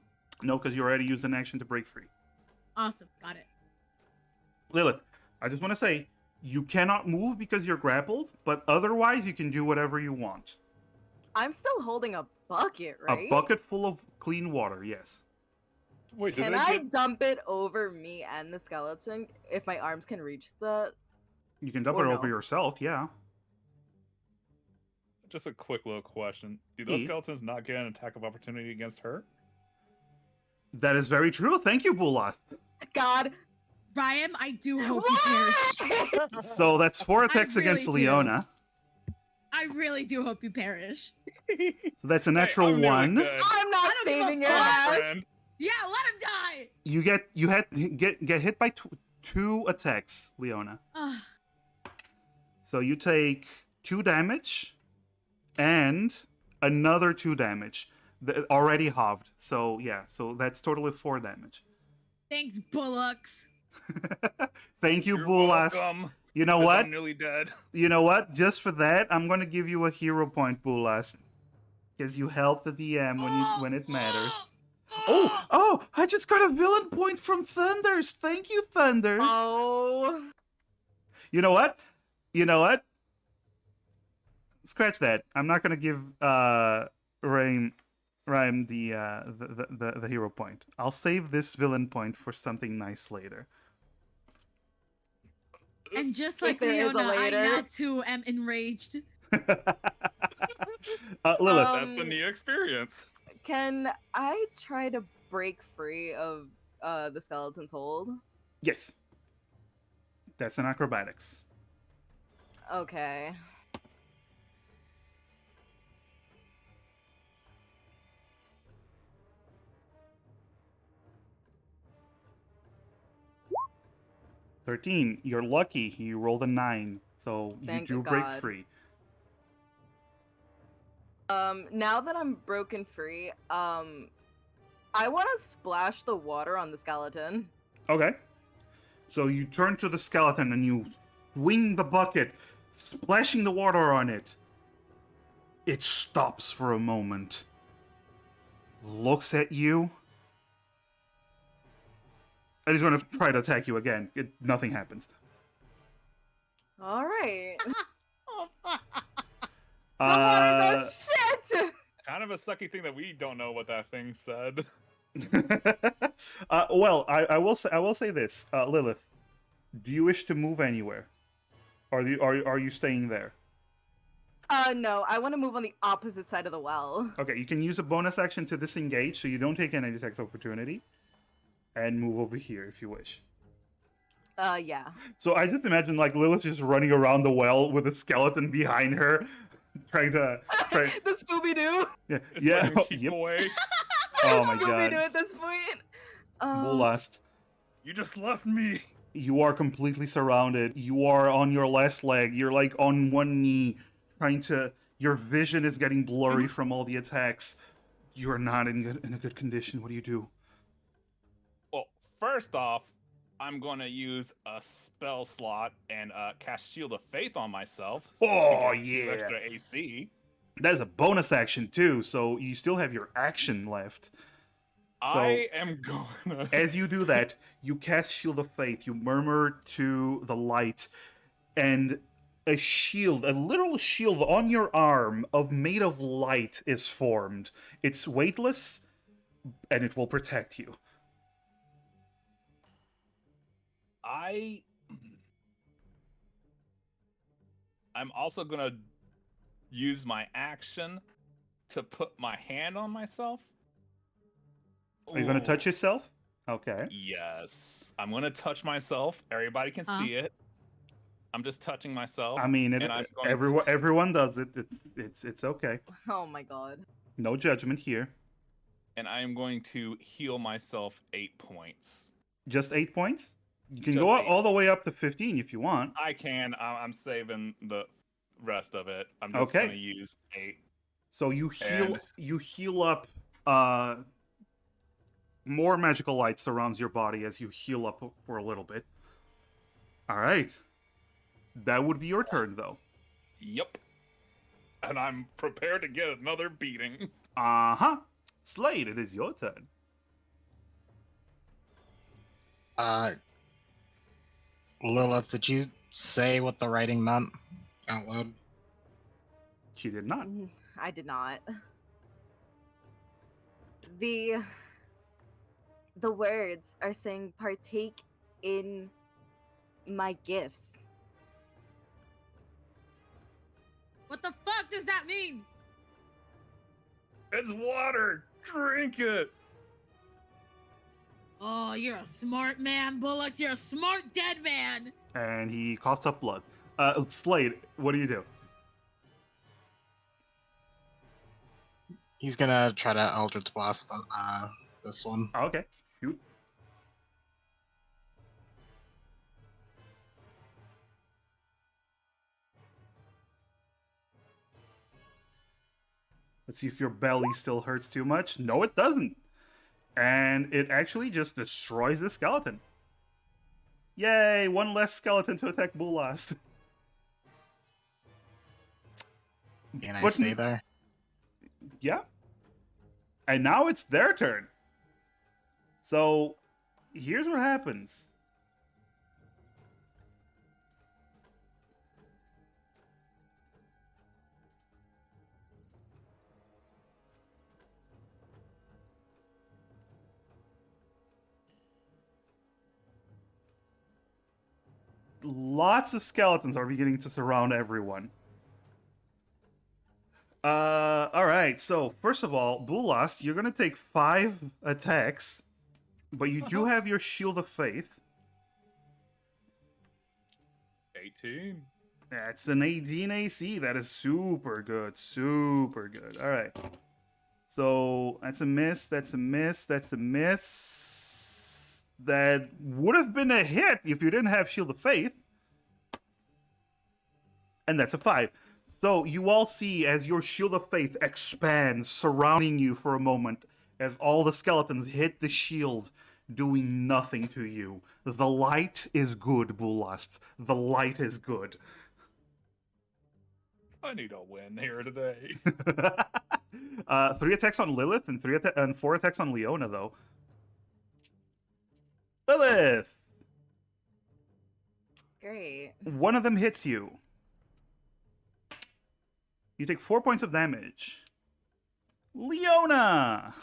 No, because you already used an action to break free. Awesome, got it. Lilith, I just want to say you cannot move because you're grappled, but otherwise you can do whatever you want. I'm still holding a bucket, right? A bucket full of clean water. Yes. Wait, did Can they I get- dump it over me and the skeleton if my arms can reach the? You can dump Or it over no. yourself. Yeah. Just a quick little question. Do those E? skeletons not get an attack of opportunity against her? That is very true. Thank you, Bulath. God. Ryan, I do hope you perish. What? So that's 4 attacks really against do. Leona. I really do hope you perish. So that's a Hey, natural I'm nearly 1. dead. I'm not I don't give a saving your fuck. ass. Friend. Yeah, let him die. You get hit by 2 attacks, Leona. Ugh. So you take 2 damage and another 2 damage. Already halved. So yeah, so that's totally 4 damage. Thanks, bullocks. Thank you, You're Bulas. welcome, You know 'cause what? I'm nearly dead. You know what? Just for that, I'm gonna give you a hero point, Bulas. Because you helped the DM when it matters. Oh! I just got a villain point from Thunders. Thank you, Thunders. Oh. You know what? scratch that. I'm not gonna give Rhyme the hero point. I'll save this villain point for something nice later. And just If like there is a Leona, I later. now too am enraged. Lilith. That's the new experience. Can I try to break free of the skeleton's hold? Yes. That's an acrobatics. Okay. $13. You're lucky. You rolled a 9, so you Thank do break God. free. Now that I'm broken free, I want to splash the water on the skeleton. Okay. So you turn to the skeleton and you swing the bucket, splashing the water on it. It stops for a moment, looks at you, and he's going to try to attack you again. Nothing happens. All right. Oh, fuck. The water does shit. Kind of a sucky thing that we don't know what that thing said. Well, I will say this, Lilith. Do you wish to move anywhere? Are you staying there? No, I want to move on the opposite side of the well. Okay, you can use a bonus action to disengage, so you don't take any attacks of opportunity, and move over here if you wish. Yeah. So I just imagine like Lilith just running around the well with a skeleton behind her, trying to. The Scooby Doo. Yeah, It's yeah. letting keep Yep. away. Oh my Scooby Doo god. at this point. Bulast, You just left me. you are completely surrounded. You are on your last leg. You're like on one knee, trying to. Your vision is getting blurry from all the attacks. You are not in a good condition. What do you do? Well, first off, I'm going to use a spell slot and cast Shield of Faith on myself. Oh, to get 2 yeah. extra AC. That is a bonus action too, so you still have your action left. So, I am going to... as you do that, you cast Shield of Faith. You murmur to the light, and a shield, a literal shield on your arm made of light is formed. It's weightless, and it will protect you. I'm also going to use my action to put my hand on myself. Are you going to Ooh. touch yourself? Okay. Yes. I'm going to touch myself. Everybody can see it. I'm just touching myself. I mean, and I'm going everyone does it. It's okay. Oh my god. No judgment here. And I am going to heal myself 8 points. Just 8 points? You can Just go 8. all the way up to 15 if you want. I can. I'm saving the rest of it. I'm just going to use 8. So you heal up. More magical light surrounds your body as you heal up for a little bit. All right. That would be your turn, though. Yep. And I'm prepared to get another beating. Uh-huh. Slade, it is your turn. Lilith, did you say what the writing meant out loud? She did not. I did not. The words are saying partake in my gifts. What the fuck does that mean? It's water. Drink it. Oh, you're a smart man, Bullocks. You're a smart dead man. And he coughs up blood. Slade, what do you do? He's gonna try to Eldritch Blast this one. Okay. Shoot. Let's see if your belly still hurts too much. No, it doesn't. And it actually just destroys the skeleton. Yay! One less skeleton to attack Bulast. Can I But- stay there? Yeah. And now it's their turn. So, here's what happens. lots of skeletons are beginning to surround everyone. All right. So first of all, Bulas, you're gonna take 5 attacks, but you do have your Shield of Faith. 18. That's an 18 AC. That is super good. Super good. All right. So that's a miss. That's a miss. That's a miss. That would have been a hit if you didn't have Shield of Faith. And that's a 5. So you all see as your Shield of Faith expands, surrounding you for a moment, as all the skeletons hit the shield, doing nothing to you. The light is good, Bulast. The light is good. I need a win here today. 3 attacks on Lilith and 4 attacks on Leona, though. Lilith! Great. One of them hits you. You take 4 points of damage. Leona!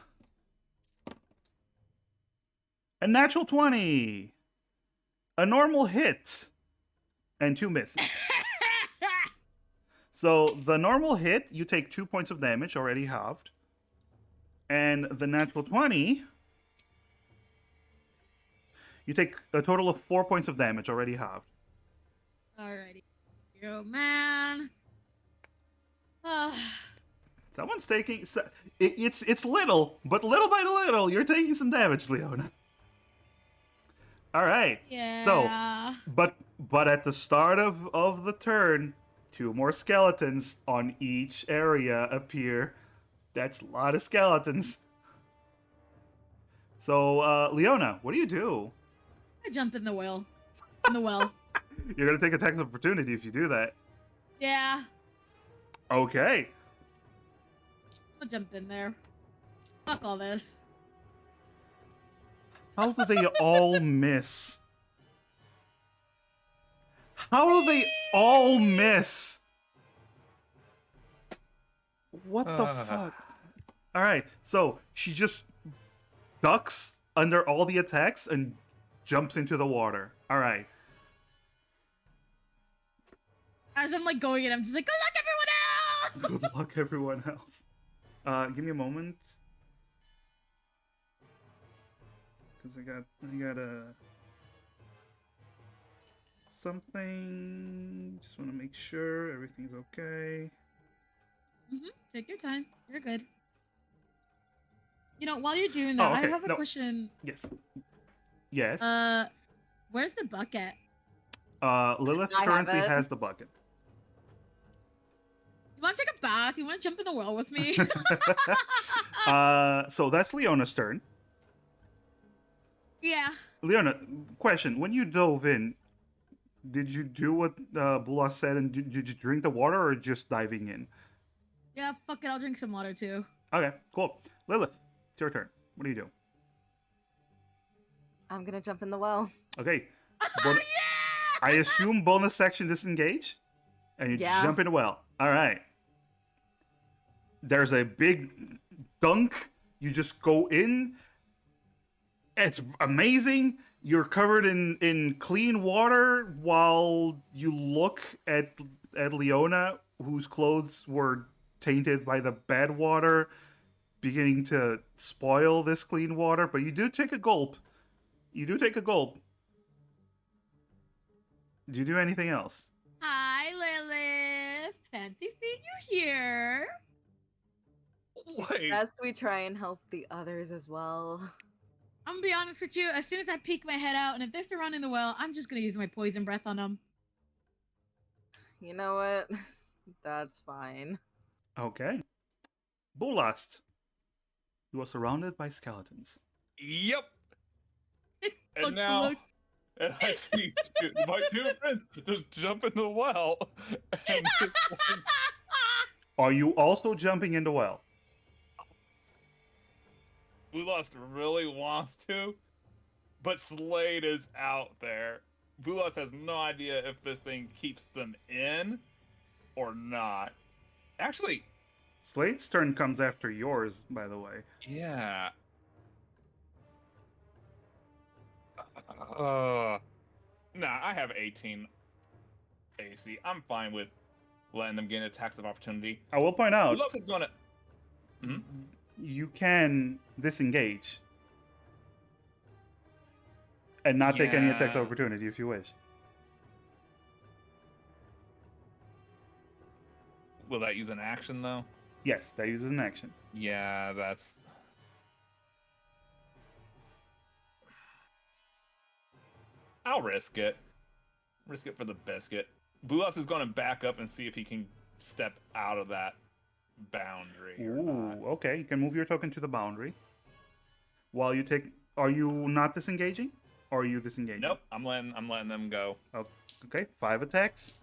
A natural 20. A normal hit. And 2 misses. So the normal hit, you take 2 points of damage, already halved. And the natural 20, you take a total of 4 points of damage, already halved. Alrighty. Yo, man. Someone's taking... It's little, but little by little, you're taking some damage, Leona. All right. Yeah. So, but at the start of the turn, 2 more skeletons on each area appear. That's a lot of skeletons. So, Leona, what do you do? I jump in the well. In the well. You're gonna take a tax opportunity if you do that. Yeah. Okay. I'll jump in there. Fuck all this. How do they all miss? How do they all miss? What the fuck? All right, so she just ducks under all the attacks and jumps into the water. All right. As I'm like going in, I'm just like, good luck, everyone else! Good luck, everyone else. Give me a moment. Because I got something. Just want to make sure everything's okay. Take your time. You're good. You know, while you're doing that, okay. I have a question. Yes. Yes. Where's the bucket? Lilith I have currently it. has the bucket. You want to take a bath? You want to jump in the well with me? So that's Leona's turn. Yeah. Leona, question: when you dove in, did you do what Bula said, and did you drink the water, or just diving in? Yeah, fuck it. I'll drink some water too. Okay, cool. Lilith, it's your turn. What do you do? I'm gonna jump in the well. Okay. Yeah! I assume bonus action disengage, and you Yeah. jump in the well. All right. There's a big dunk. You just go in. It's amazing. You're covered in clean water while you look at Leona, whose clothes were tainted by the bad water, beginning to spoil this clean water. But you do take a gulp. You do take a gulp. Do you do anything else? Hi, Lilith. Fancy seeing you here. Wait. Best we try and help the others as well. I'm gonna be honest with you. As soon as I peek my head out, and if they're surrounding the well, I'm just gonna use my poison breath on them. You know what? That's fine. Okay. Bolast. You are surrounded by skeletons. Yep. Look, And now, look. and I see my 2 friends just jump in the well. And just like, Are you also jumping in the well? Bulas really wants to, but Slade is out there. Bulas has no idea if this thing keeps them in or not. Actually, Slade's turn comes after yours, by the way. yeah. Nah, I have 18 AC. I'm fine with letting them gain attacks of opportunity. I will point out, Who else is gonna? Mhm. you can disengage and not take any attacks of Yeah. opportunity if you wish. Will that use an action though? Yes, that uses an action. Yeah, that's. I'll risk it. Risk it for the biscuit. Bulas is going to back up and see if he can step out of that boundary or not. Ooh, okay. You can move your token to the boundary. While you take, are you not disengaging, or are you disengaging? Nope, I'm letting them go. Oh, okay, 5 attacks.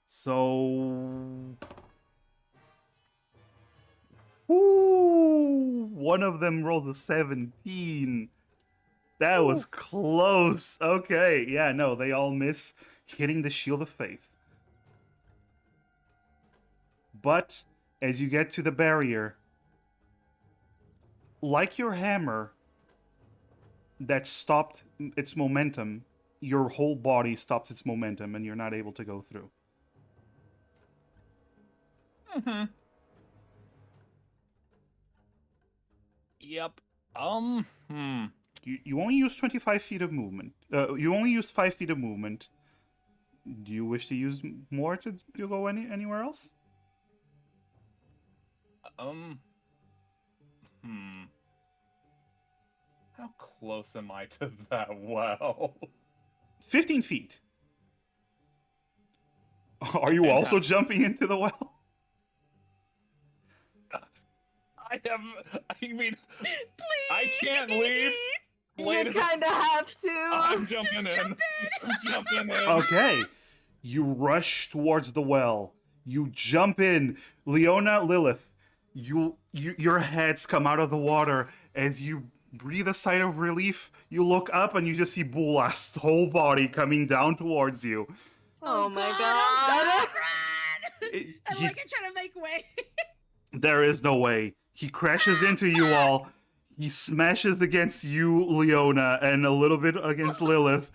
So, ooh, one of them rolled a 17. That was close. Okay, yeah, no, they all miss hitting the Shield of Faith. But as you get to the barrier, like your hammer that stopped its momentum, your whole body stops its momentum and you're not able to go through. Mm-hmm. Yep. You only use 25 feet of movement. You only use 5 feet of movement. Do you wish to use more to go anywhere else? How close am I to that well? 15 feet. Are you also jumping into the well? I mean, Please, I can't leave. You Ladies- kind of have to. I'm jumping Just in. jump I'm jumping in. Okay. You rush towards the well. You jump in. Leona, Lilith, your heads come out of the water as you breathe a sigh of relief. You look up and you just see Bulas's whole body coming down towards you. Oh my God, god. run! I'm He- like, I'm trying to make way. There is no way. He crashes into you all. He smashes against you, Leona, and a little bit against Lilith.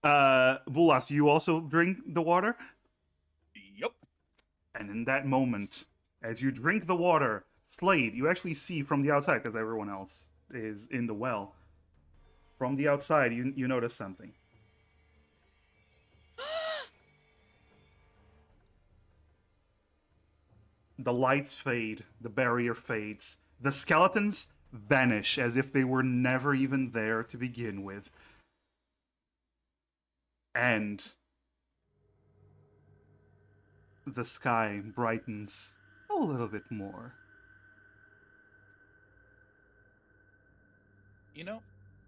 Bulas, you also drink the water? Yup. And in that moment, as you drink the water, Slade, you actually see from the outside, because everyone else is in the well. From the outside, you notice something. The lights fade, the barrier fades, the skeletons vanish as if they were never even there to begin with. And the sky brightens a little bit more. You know,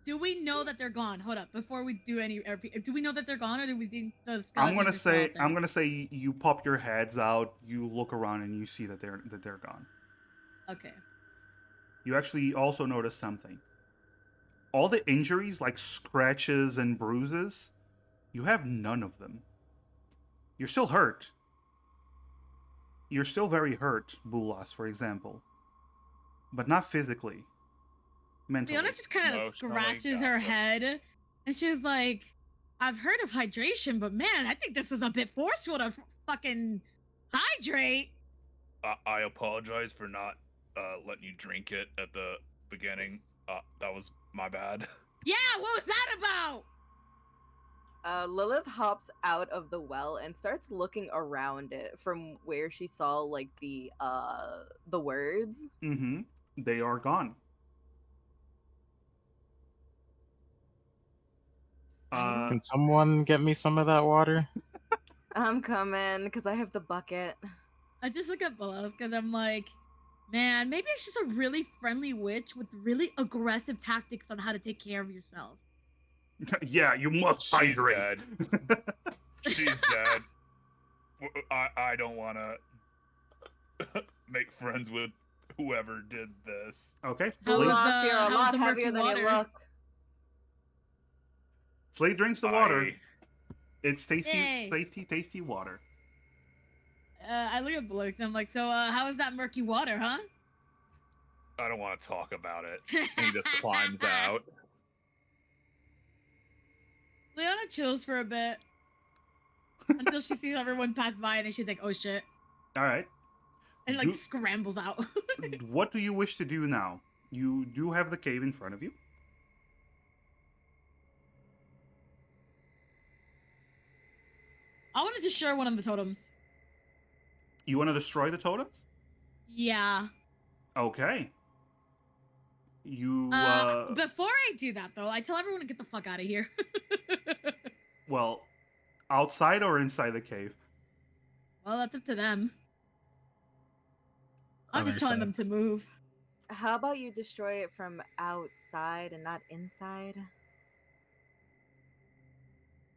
Do we know that they're gone? Hold up, before we do any, do we know that they're gone, or do we think the skeletons I'm are still out there? I'm gonna say you pop your heads out, you look around, and you see that they're gone. Okay. You actually also notice something. All the injuries, like scratches and bruises, you have none of them. You're still hurt. You're still very hurt, Bulas, for example. But not physically. Mentally. Leona just kind of Emotionally, scratches her gotcha. head, and she's like, I've heard of hydration, but man, I think this is a bit forceful to fucking hydrate. I apologize for not letting you drink it at the beginning. That was my bad. Yeah, what was that about? Lilith hops out of the well and starts looking around it from where she saw like the words. Mm-hmm. They are gone. Can someone get me some of that water? I'm coming because I have the bucket. I just look at Belos because I'm like, man, maybe it's just a really friendly witch with really aggressive tactics on how to take care of yourself. Yeah, you must She's hydrate. She's dead. I don't want to make friends with whoever did this. Okay. How Slade, was Lost, you're a how's lot the heavier murky than you water? look. Slade drinks the water. I- It's tasty, Yay. tasty water. I look at Belos and I'm like, so how is that murky water, huh? I don't want to talk about it. He just climbs out. Leona chills for a bit until she sees everyone pass by, and then she's like, "Oh shit!" All right. and like scrambles out. What do you wish to do now? You do have the cave in front of you. I want to destroy one of the totems. You want to destroy the totems? Yeah. Okay. You Before I do that, though, I tell everyone to get the fuck out of here. well, outside or inside the cave? Well, that's up to them. I'm Other just telling side. them to move. How about you destroy it from outside and not inside?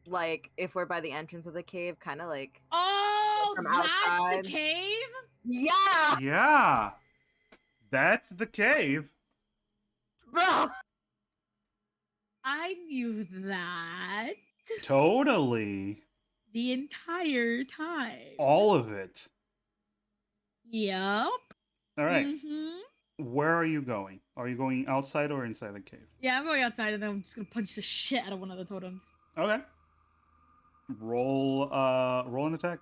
Like, if we're by the entrance of the cave, kind of like Oh, from that's outside. the cave? Yeah, Yeah. That's the cave. bro. I knew that Totally. the entire time. All of it. Yep. All right. Mm-hmm. Where are you going? Are you going outside or inside the cave? Yeah, I'm going outside, and then I'm just gonna punch the shit out of one of the totems. Okay. Roll an attack.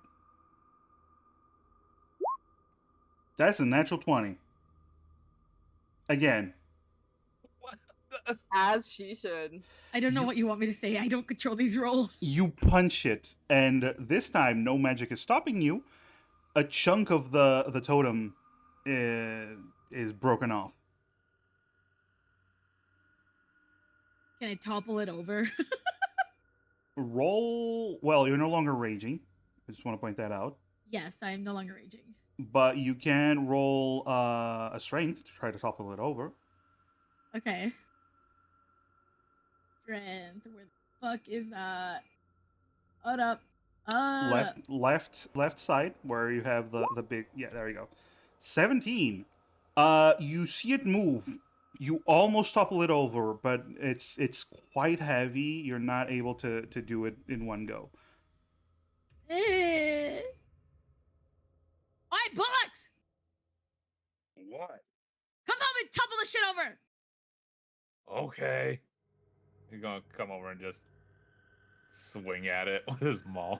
That's a natural 20. Again. What? As she should. I don't know You- what you want me to say. I don't control these rolls. You punch it, and this time no magic is stopping you. A chunk of the totem is broken off. Can I topple it over? Roll. Well, you're no longer raging. I just want to point that out. Yes, I am no longer raging. But you can roll a strength to try to topple it over. Okay. Strength. Where the fuck is that? Hold up. Left side where you have the big. Yeah, there you go. 17. You see it move. You almost topple it over, but it's quite heavy. You're not able to do it in one go. Alright, bullocks! What? Come help me topple the shit over! Okay. He's gonna come over and just swing at it with his maul.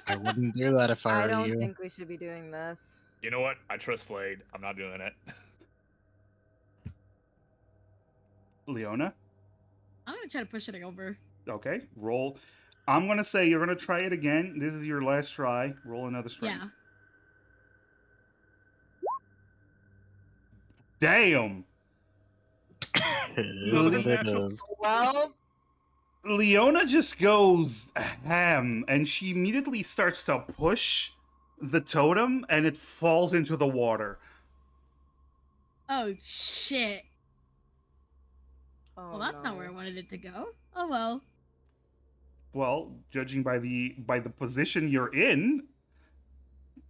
I wouldn't do that if I I were don't you. think we should be doing this. You know what? I trust Slade. I'm not doing it. Leona, I'm gonna try to push it over. okay, roll. I'm gonna say you're gonna try it again. This is your last try. Roll another strength. Yeah. Damn. It is Another what it natural is. Well, Leona just goes ham, and she immediately starts to push the totem, and it falls into the water. Oh shit. oh, Well, that's not no. where I wanted it to go. Oh well. Well, judging by the position you're in,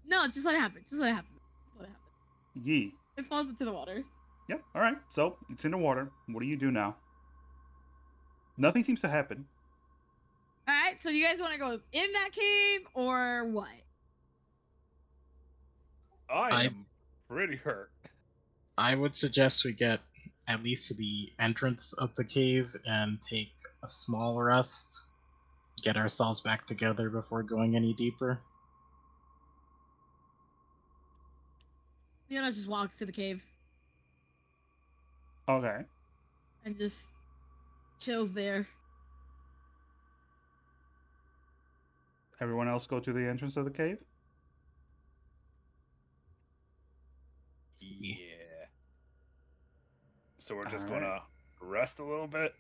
No, just let it happen. Just let it happen. Just let it happen. yee. It falls into the water. Yep. All right. So it's in the water. What do you do now? Nothing seems to happen. Alright, so you guys want to go in that cave or what? I am pretty hurt. I would suggest we get at least to the entrance of the cave and take a small rest, get ourselves back together before going any deeper. Leona just walks to the cave Okay. and just chills there. Everyone else go to the entrance of the cave. Yeah. So we're just Alright. gonna rest a little bit.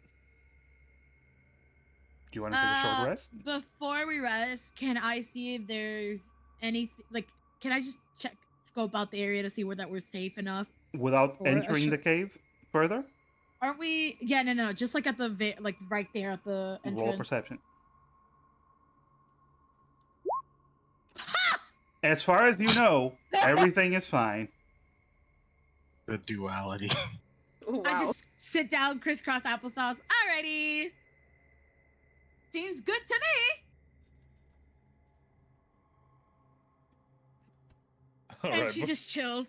Do you want to take a short rest? Before we rest, can I see if there's anything like? Can I just scope out the area to see that we're safe enough? Without or a entering the short- cave further? Aren't we? Yeah, no, just like at the like right there at the entrance. Roll perception. As far as you know, everything is fine. The duality. Wow. I just sit down, crisscross applesauce. Alrighty. Seems good to me. And Alright, she just chills.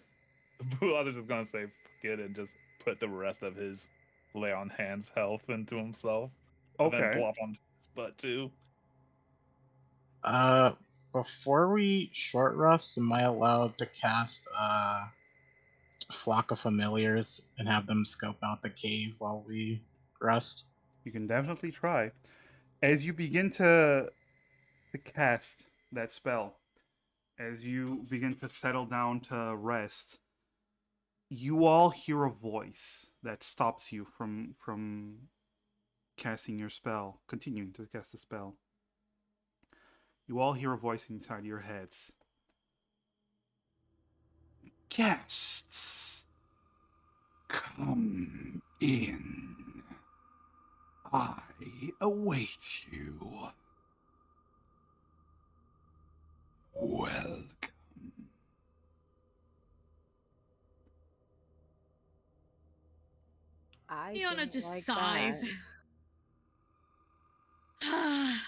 Bulas is just gonna say fuck it and just put the rest of his lay on hands health into himself. And then Okay. plop onto his butt too. Before we short rest, am I allowed to cast Flock of Familiars and have them scope out the cave while we rest? You can definitely try. As you begin to cast that spell, as you begin to settle down to rest, you all hear a voice that stops you from casting your spell, continuing to cast the spell. You all hear a voice inside your heads. Guests, come in. I await you. Welcome. I Fiona don't just like sighs. that.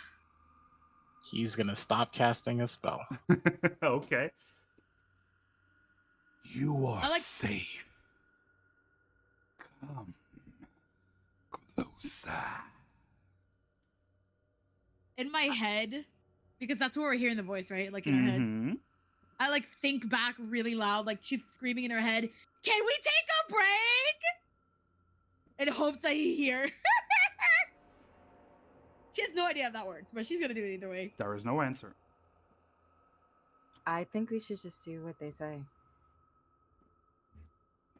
He's gonna stop casting a spell. Okay. You are I like- safe. Come closer. In my head, because that's where we're hearing the voice, right? Like in our heads. Mm-hmm. I like think back really loud, like she's screaming in her head, "Can we take a break?" In hopes that he hear. She has no idea if that works, but she's gonna do it either way. There is no answer. I think we should just do what they say.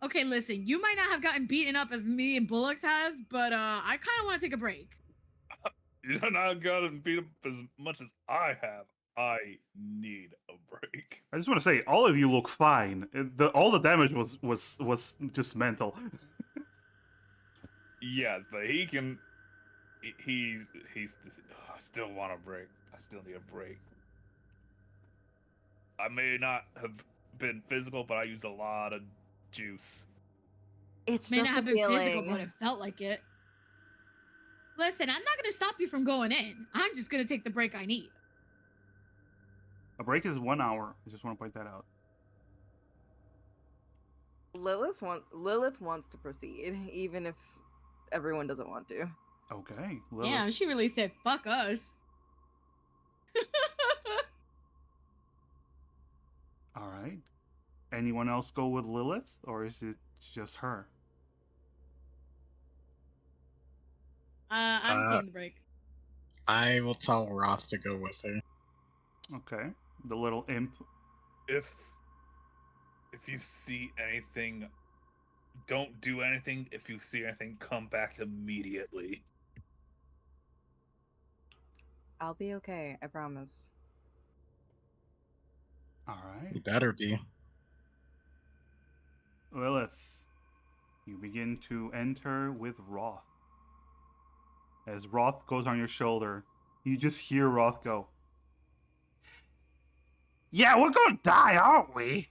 Okay, listen, you might not have gotten beaten up as me and Bullocks has, but I kind of want to take a break. You're not gonna beat up as much as I have. I need a break. I just want to say, all of you look fine. All the damage was just mental. Yes, but he can. He's. I still want a break. I still need a break. I may not have been physical, but I used a lot of juice. It's May just not a have been feeling. physical, but it felt like it. Listen, I'm not gonna stop you from going in. I'm just gonna take the break I need. A break is 1 hour. I just want to point that out. Lilith wants to proceed, even if everyone doesn't want to. Okay. Lilith. Yeah, she really said, "Fuck us." All right. Anyone else go with Lilith, or is it just her? I'm Uh, taking the break. I will tell Roth to go with her. Okay. The little imp. If you see anything, don't do anything. If you see anything, come back immediately. I'll be okay, I promise. All right. You better be. Lilith, you begin to enter with Roth. As Roth goes on your shoulder, you just hear Roth go, "Yeah, we're gonna die, aren't we?"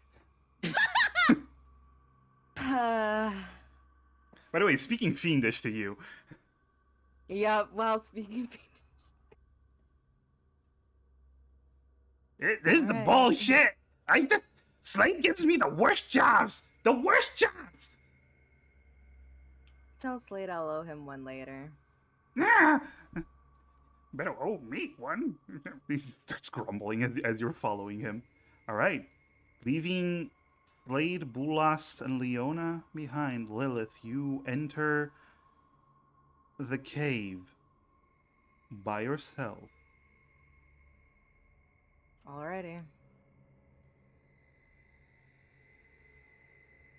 By the way, speaking Fiendish to you. Yeah, well, speaking of This is Alright. bullshit. Slade gives me the worst jobs. The worst jobs. tell Slade I'll owe him one later. Yeah. Better owe me one. He starts grumbling as you're following him. All right. Leaving Slade, Bulas, and Leona behind, Lilith, you enter the cave by yourself. Alrighty.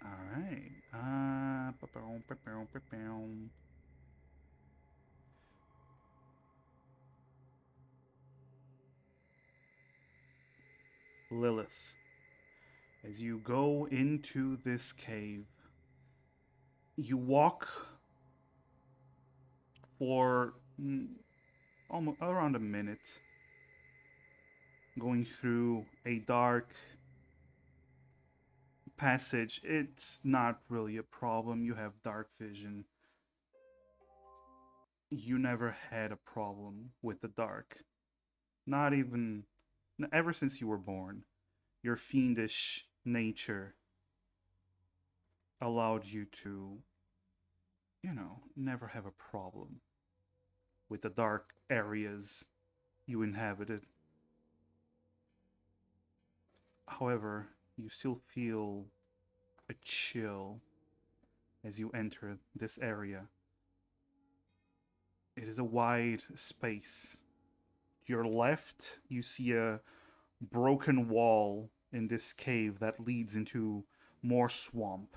All right. Lilith, as you go into this cave, you walk for almost around a minute, going through a dark passage. It's not really a problem. You have dark vision. You never had a problem with the dark. Not even ever since you were born. Your fiendish nature allowed you to, never have a problem with the dark areas you inhabited. However, you still feel a chill as you enter this area. It is a wide space. To your left, you see a broken wall in this cave that leads into more swamp.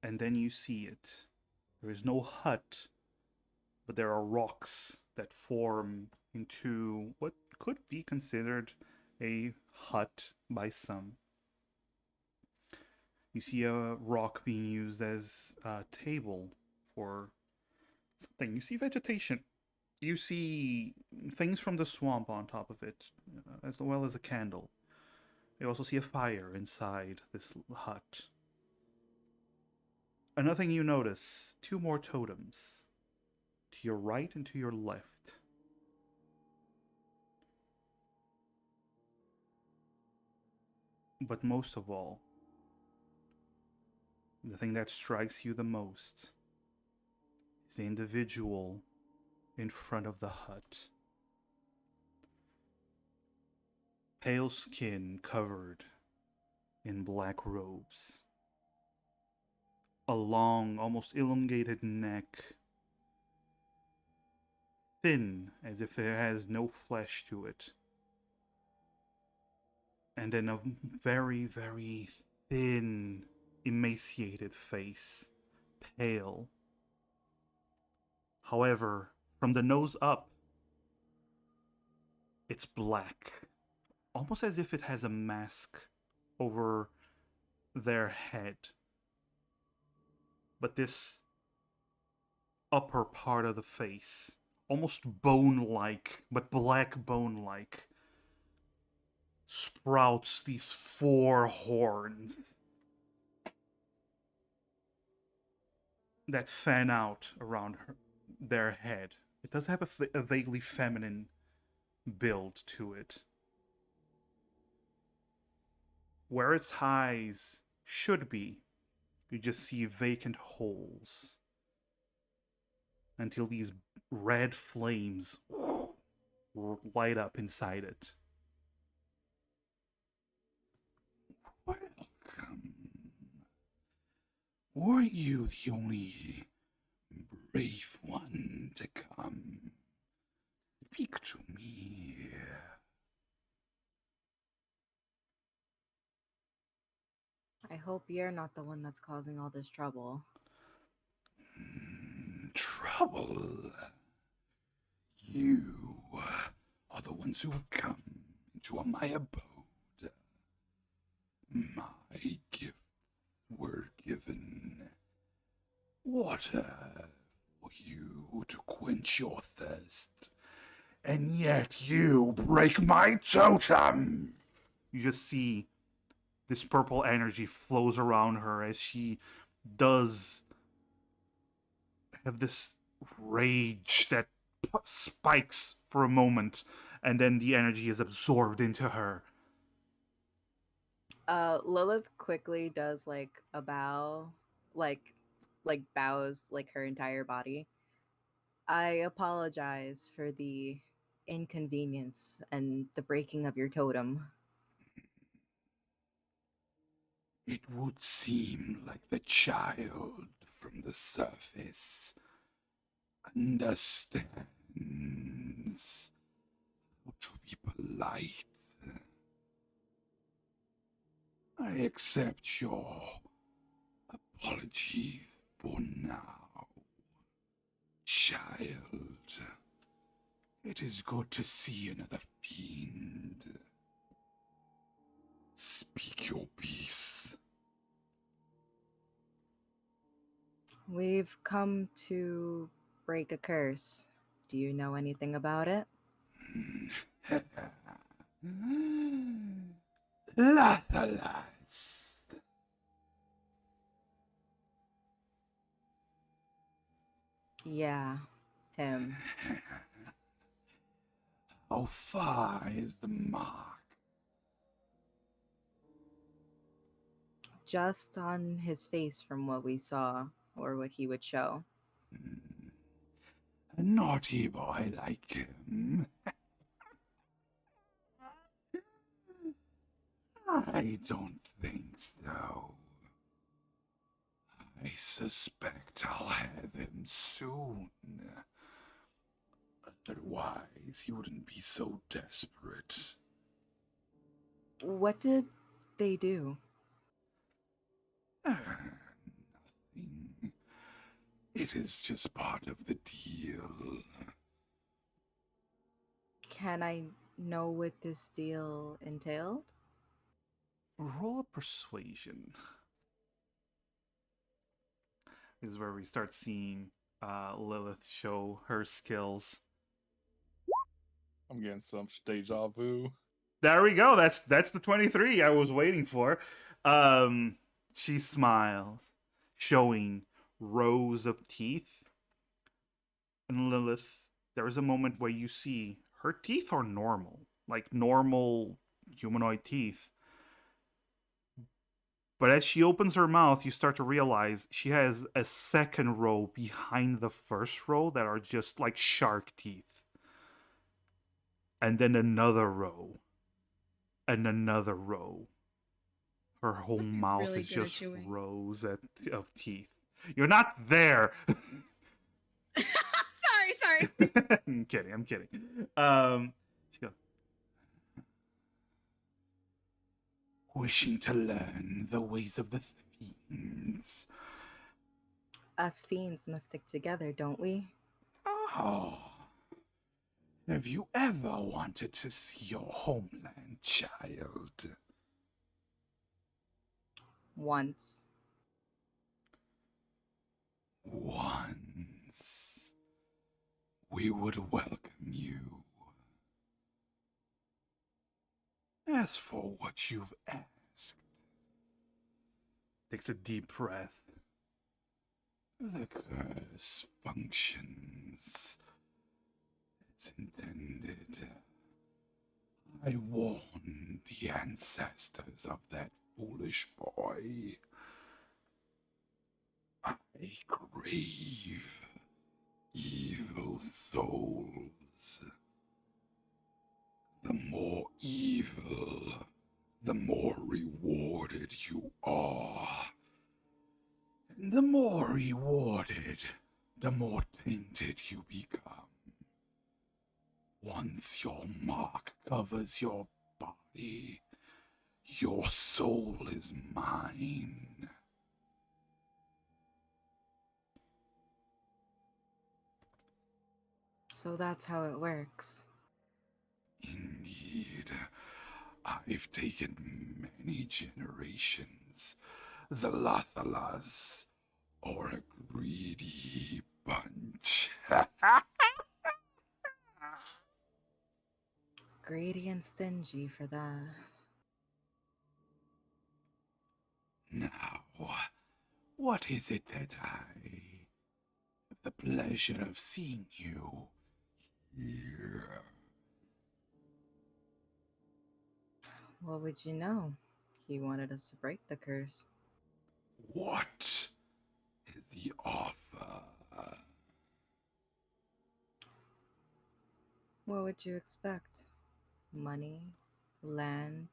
And then you see it. There is no hut, but there are rocks that form into what could be considered a hut by some. You see a rock being used as a table for something. You see vegetation. You see things from the swamp on top of it, as well as a candle. You also see a fire inside this hut. Another thing you notice, two more totems. To your right and to your left. But most of all, the thing that strikes you the most is the individual in front of the hut. Pale skin covered in black robes. A long, almost elongated neck. Thin, as if it has no flesh to it. And then a very, very thin, emaciated face. Pale. However, from the nose up, it's black. Almost as if it has a mask over their head. But this upper part of the face, almost bone-like, but black bone-like, sprouts these 4 horns that fan out around their head. It does have a vaguely feminine build to it. Where its eyes should be, you just see vacant holes until these red flames light up inside it. Welcome. Were you the only brave one to come? Speak to me. I hope you're not the one that's causing all this trouble. Trouble. You are the ones who come into my abode. My gifts were given. Water for you to quench your thirst. And yet you break my totem! You just see this purple energy flows around her as she does have this rage that spikes for a moment, and then the energy is absorbed into her. Lilith quickly does like a bow, like bows like her entire body. I apologize for the inconvenience and the breaking of your totem. It would seem like the child from the surface understands how to be polite. I accept your apologies for now, child. It is good to see another fiend. Speak your peace. We've come to break a curse. Do you know anything about it? Lathalas. Yeah, him. How far is the mark? Just on his face from what we saw. or what he would show. A naughty boy like him. I don't think so. I suspect I'll have him soon. Otherwise, he wouldn't be so desperate. What did they do? Nothing. It is just part of the deal. Can I know what this deal entailed? Roll a persuasion. This is where we start seeing Lilith show her skills. I'm getting some deja vu. There we go. That's the 23 I was waiting for. She smiles, showing rows of teeth. And Lilith, there is a moment where you see her teeth are normal, like normal humanoid teeth. But as she opens her mouth, you start to realize she has a second row behind the first row that are just like shark teeth. And then another row. And another row. Her whole Must be mouth really is good at just chewing. rows of teeth. You're not there. sorry. I'm kidding. She goes, Wishing to learn the ways of the fiends. Us fiends must stick together, don't we? Oh. Have you ever wanted to see your homeland, child? Once. Once. We would welcome you. As for what you've asked, takes a deep breath. the curse functions as intended. I warned the ancestors of that foolish boy. I crave evil souls. The more evil, the more rewarded you are. And the more rewarded, the more tainted you become. Once your mark covers your body, your soul is mine. So that's how it works. Indeed, I've taken many generations. The Lathalas are a greedy bunch. Greedy and stingy for that. Now, what is it that I have the pleasure of seeing you here? What would you know? He wanted us to break the curse. What is the offer? What would you expect? Money, land,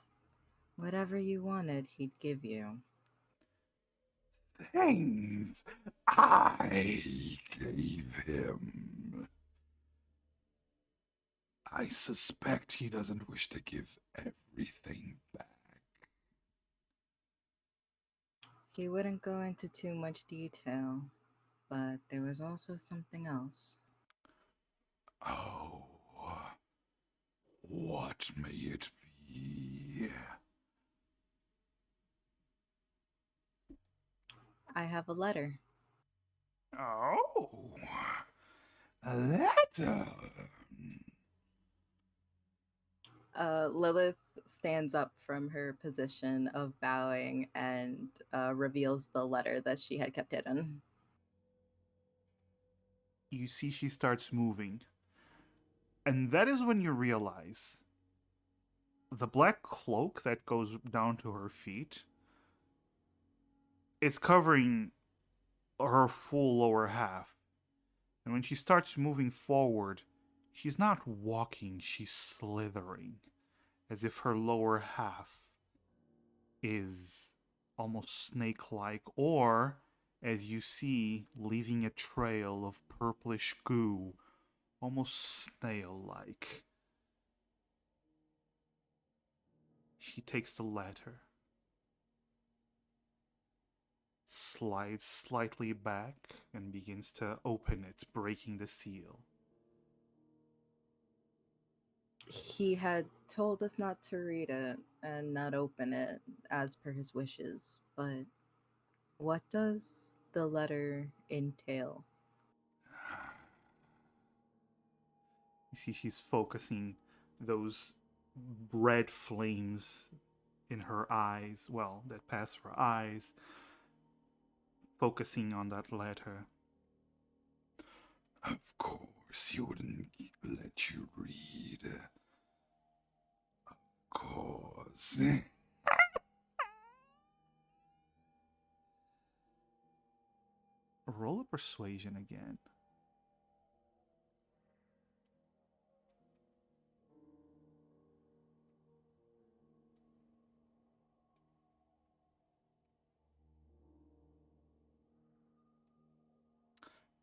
whatever you wanted, he'd give you. Things I gave him. I suspect he doesn't wish to give everything back. He wouldn't go into too much detail, but there was also something else. Oh, what may it be? I have a letter. Oh, a letter. Lilith stands up from her position of bowing and reveals the letter that she had kept hidden. You see she starts moving. And that is when you realize the black cloak that goes down to her feet is covering her full lower half. And when she starts moving forward, she's not walking, she's slithering, as if her lower half is almost snake like, or as you see, leaving a trail of purplish goo, almost snail like. She takes the letter, slides slightly back, and begins to open it, breaking the seal. He had told us not to read it and not open it as per his wishes, but what does the letter entail? You see, she's focusing those red flames in her eyes, well, that pass her eyes, focusing on that letter. Of course, he wouldn't let you read. Of course. Roll a persuasion again.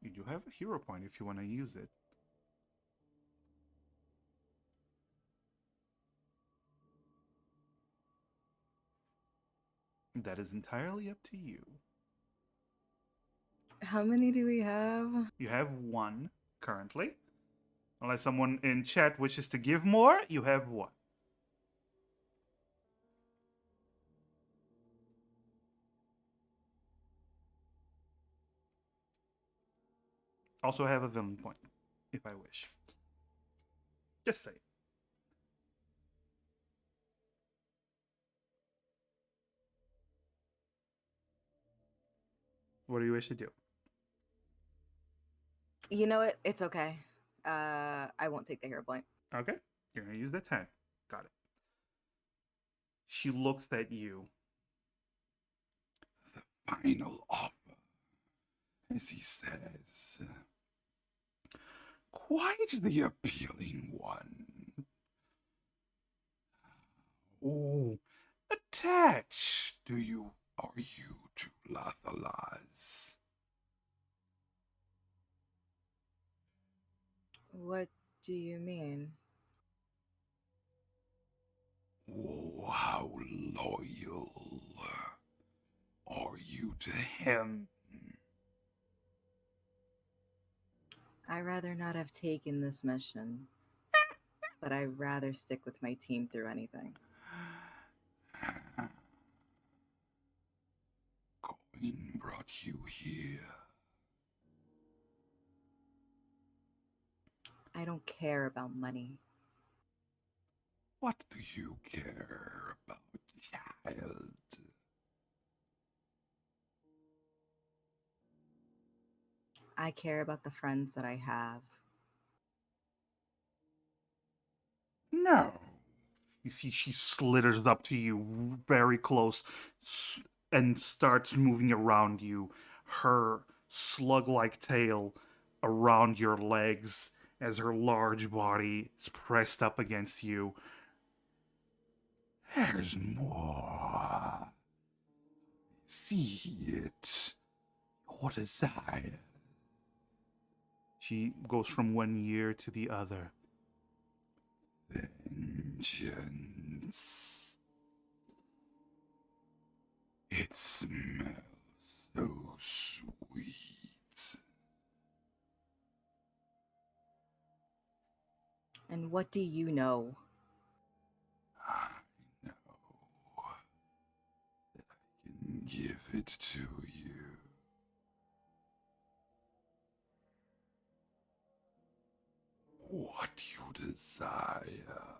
You do have a hero point if you want to use it. That is entirely up to you. How many do we have? You have one currently. Unless someone in chat wishes to give more, you have one. Also have a villain point, if I wish. Just say. What do you wish to do? You know what? It's okay. I won't take the hero point. Okay, you're gonna use that 10. Got it. She looks at you. The final offer, as he says. Quite the appealing one. Oh, attached are you to Lathalas? What do you mean? Oh, how loyal are you to him? I'd rather not have taken this mission, but I'd rather stick with my team through anything. Coin brought you here. I don't care about money. What do you care about, child? I care about the friends that I have. No. You see, she slithers up to you very close and starts moving around you, her slug like tail around your legs as her large body is pressed up against you. There's more. See it. Your desire. She goes from one ear to the other. Vengeance. It smells so sweet. And what do you know? I know that I can give it to you. What you desire.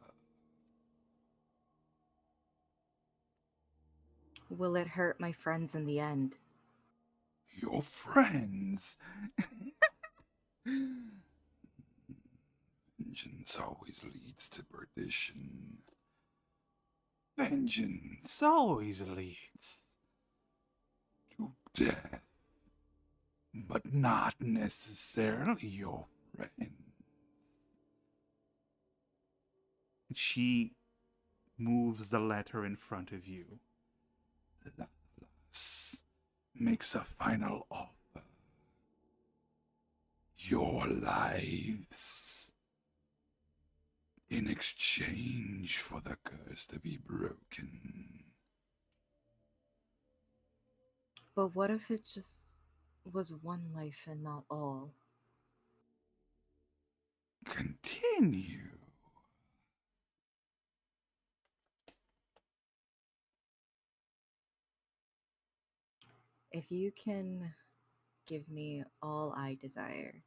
Will it hurt my friends in the end? Your friends. Vengeance always leads to perdition. Vengeance always leads to death. but not necessarily your friends. She moves the letter in front of you. Lalas makes a final offer. Your lives in exchange for the curse to be broken. But what if it just was one life and not all? Continue. If you can give me all I desire,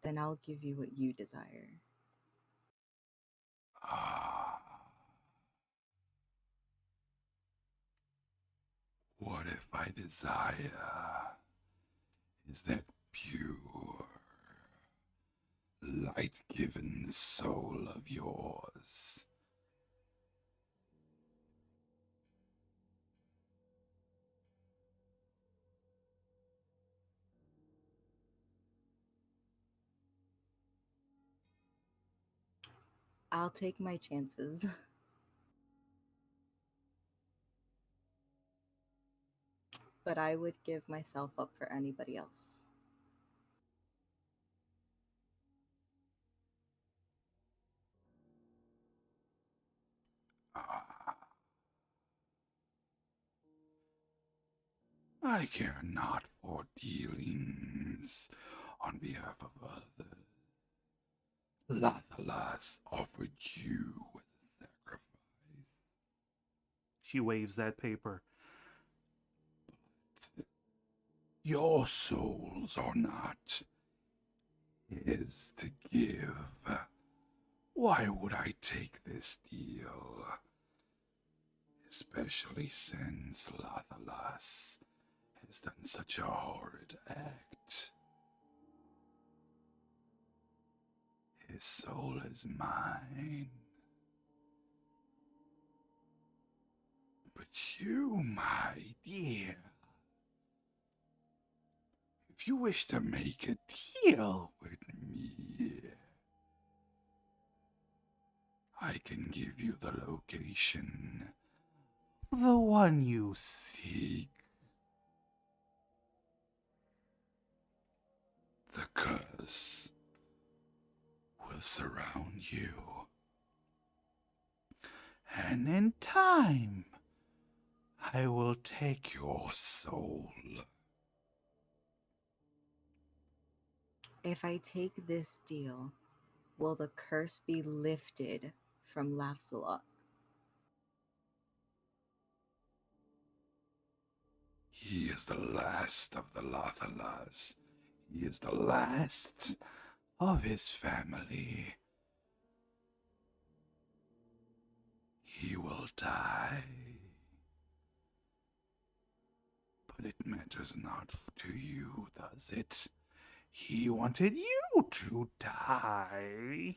then I'll give you what you desire. Ah. What if my desire is that pure, light-given soul of yours? I'll take my chances. But I would give myself up for anybody else. Ah. I care not for dealings on behalf of others. Lathalas offered you as a sacrifice. She waves that paper. Your souls are not his to give. Why would I take this deal? Especially since Lathalas has done such a horrid act. His soul is mine. But you, my dear, if you wish to make a deal with me, I can give you the location, the one you seek. The curse will surround you. And in time, I will take your soul. If I take this deal, will the curse be lifted from Lafsalot? He is the last of the Lathalas. He is the last of his family. He will die. But it matters not to you, does it? He wanted you to die.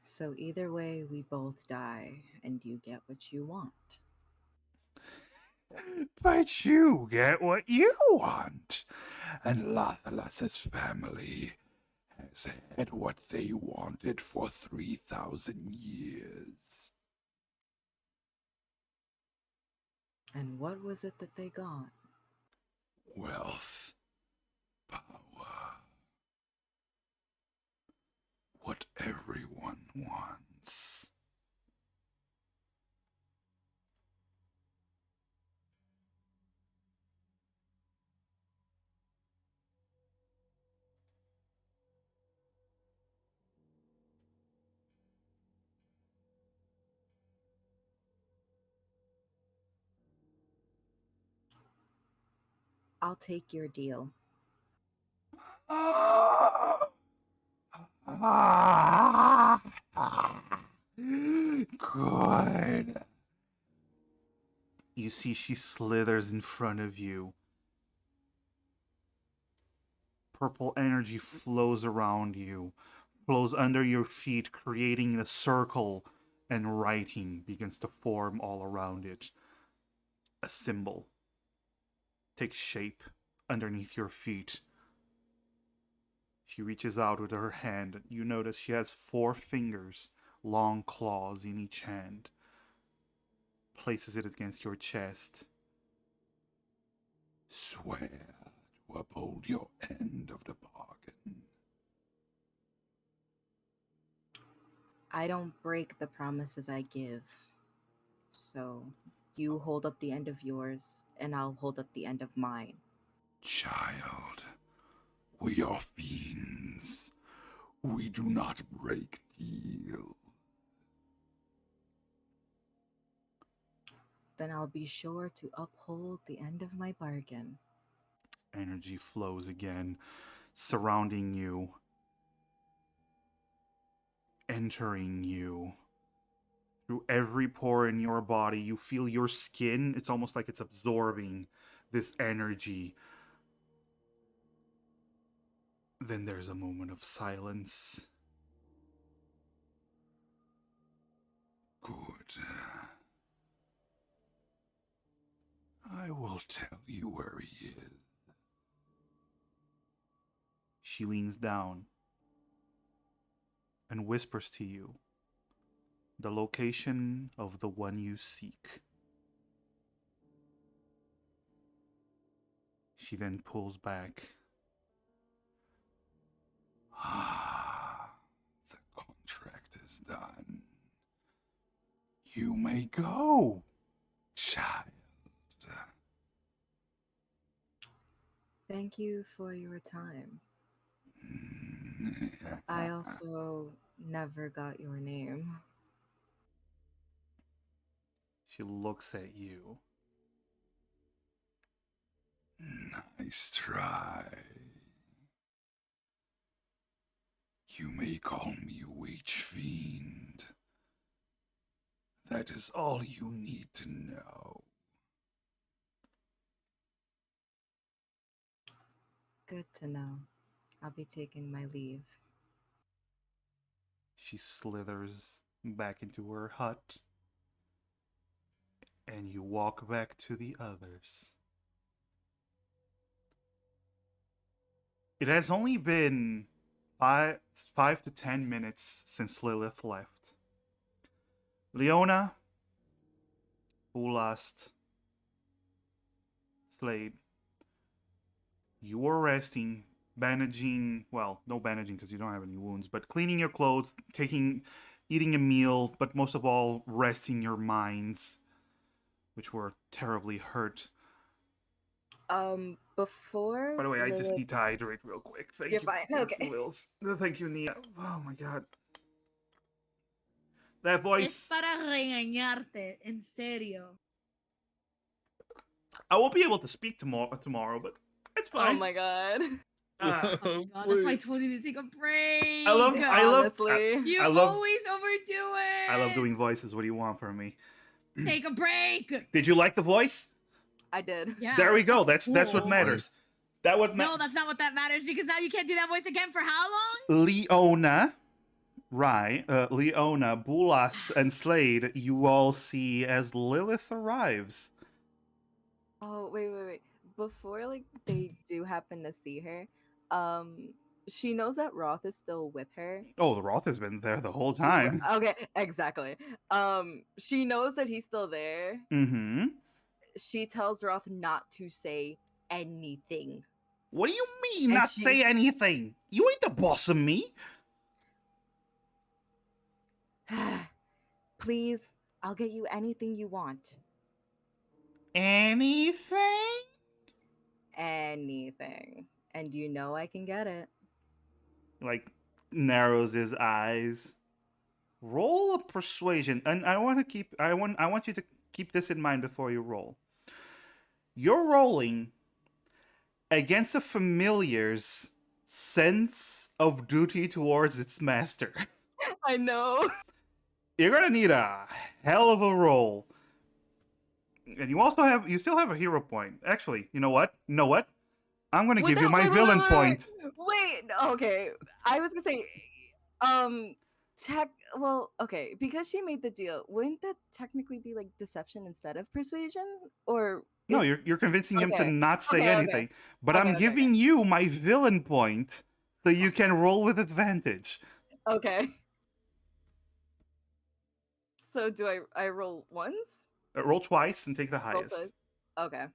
So either way, we both die, and you get what you want. But you get what you want. And Lathalas' family has had what they wanted for 3,000 years. And what was it that they got? Wealth, power, what everyone wants. I'll take your deal. Good. You see she slithers in front of you. Purple energy flows around you, flows under your feet, creating a circle, and writing begins to form all around it. A symbol. takes shape underneath your feet. She reaches out with her hand. You notice she has 4 fingers, long claws in each hand. Places it against your chest. Swear to uphold your end of the bargain. I don't break the promises I give. So you hold up the end of yours, and I'll hold up the end of mine. Child, we are fiends. We do not break deals. Then I'll be sure to uphold the end of my bargain. Energy flows again, surrounding you, entering you. Through every pore in your body, you feel your skin. It's almost like it's absorbing this energy. Then there's a moment of silence. Good. I will tell you where he is. She leans down and whispers to you the location of the one you seek. She then pulls back. Ah, the contract is done. You may go, child. Thank you for your time. I also never got your name. She looks at you. Nice try. You may call me Witch Fiend. That is all you need to know. Good to know. I'll be taking my leave. She slithers back into her hut, and you walk back to the others. It has only been 5 to 10 minutes since Lilith left. Leona, Ulast, Slade, you were resting, bandaging, well, no bandaging because you don't have any wounds, but cleaning your clothes, eating a meal, but most of all, resting your minds, which were terribly hurt. Before. By the way, I just Lilith- need to hydrate real quick. Thank You're you. fine, Thank okay. you, Lils. Thank you, Nia. Oh my god. That Es voice. para regañarte, en serio. I won't be able to speak tomorrow, but it's fine. Oh my god. Uh, Oh my god, that's why I told you to take a break. I love. Honestly. You I love. always overdo it. I love doing voices. What do you want from me? Take a break. Did you like the voice? I did. Yeah. There we go. that's That's what cool. matters. That what No, that's not what that matters because now you can't do that voice again for how long? Leona, right? Leona, Bulas, and Slade. You all see as Lilith arrives. Oh, wait. Before like they do happen to see her, she knows that Roth is still with her. Oh, the Roth has been there the whole time. Okay, exactly. She knows that he's still there. Mm-hmm. She tells Roth not to say anything. What do you mean, And not she- say anything? You ain't the boss of me. Please, I'll get you anything you want. Anything? Anything. And you know I can get it. Like, narrows his eyes. Roll a persuasion, and I want you to keep this in mind before you roll. You're rolling against a familiar's sense of duty towards its master. I know. You're gonna need a hell of a roll. And you still have a hero point. Actually, you know what? I'm gonna give you my villain point. Wait, okay. I was gonna say, because she made the deal, wouldn't that technically be like deception instead of persuasion? Or No, Is- you're convincing him to okay. not say Okay, okay. anything. But I'm Okay, okay, giving you my villain point so you can roll with advantage. Okay. So do I roll once? Roll twice and take the Roll highest. twice? Okay.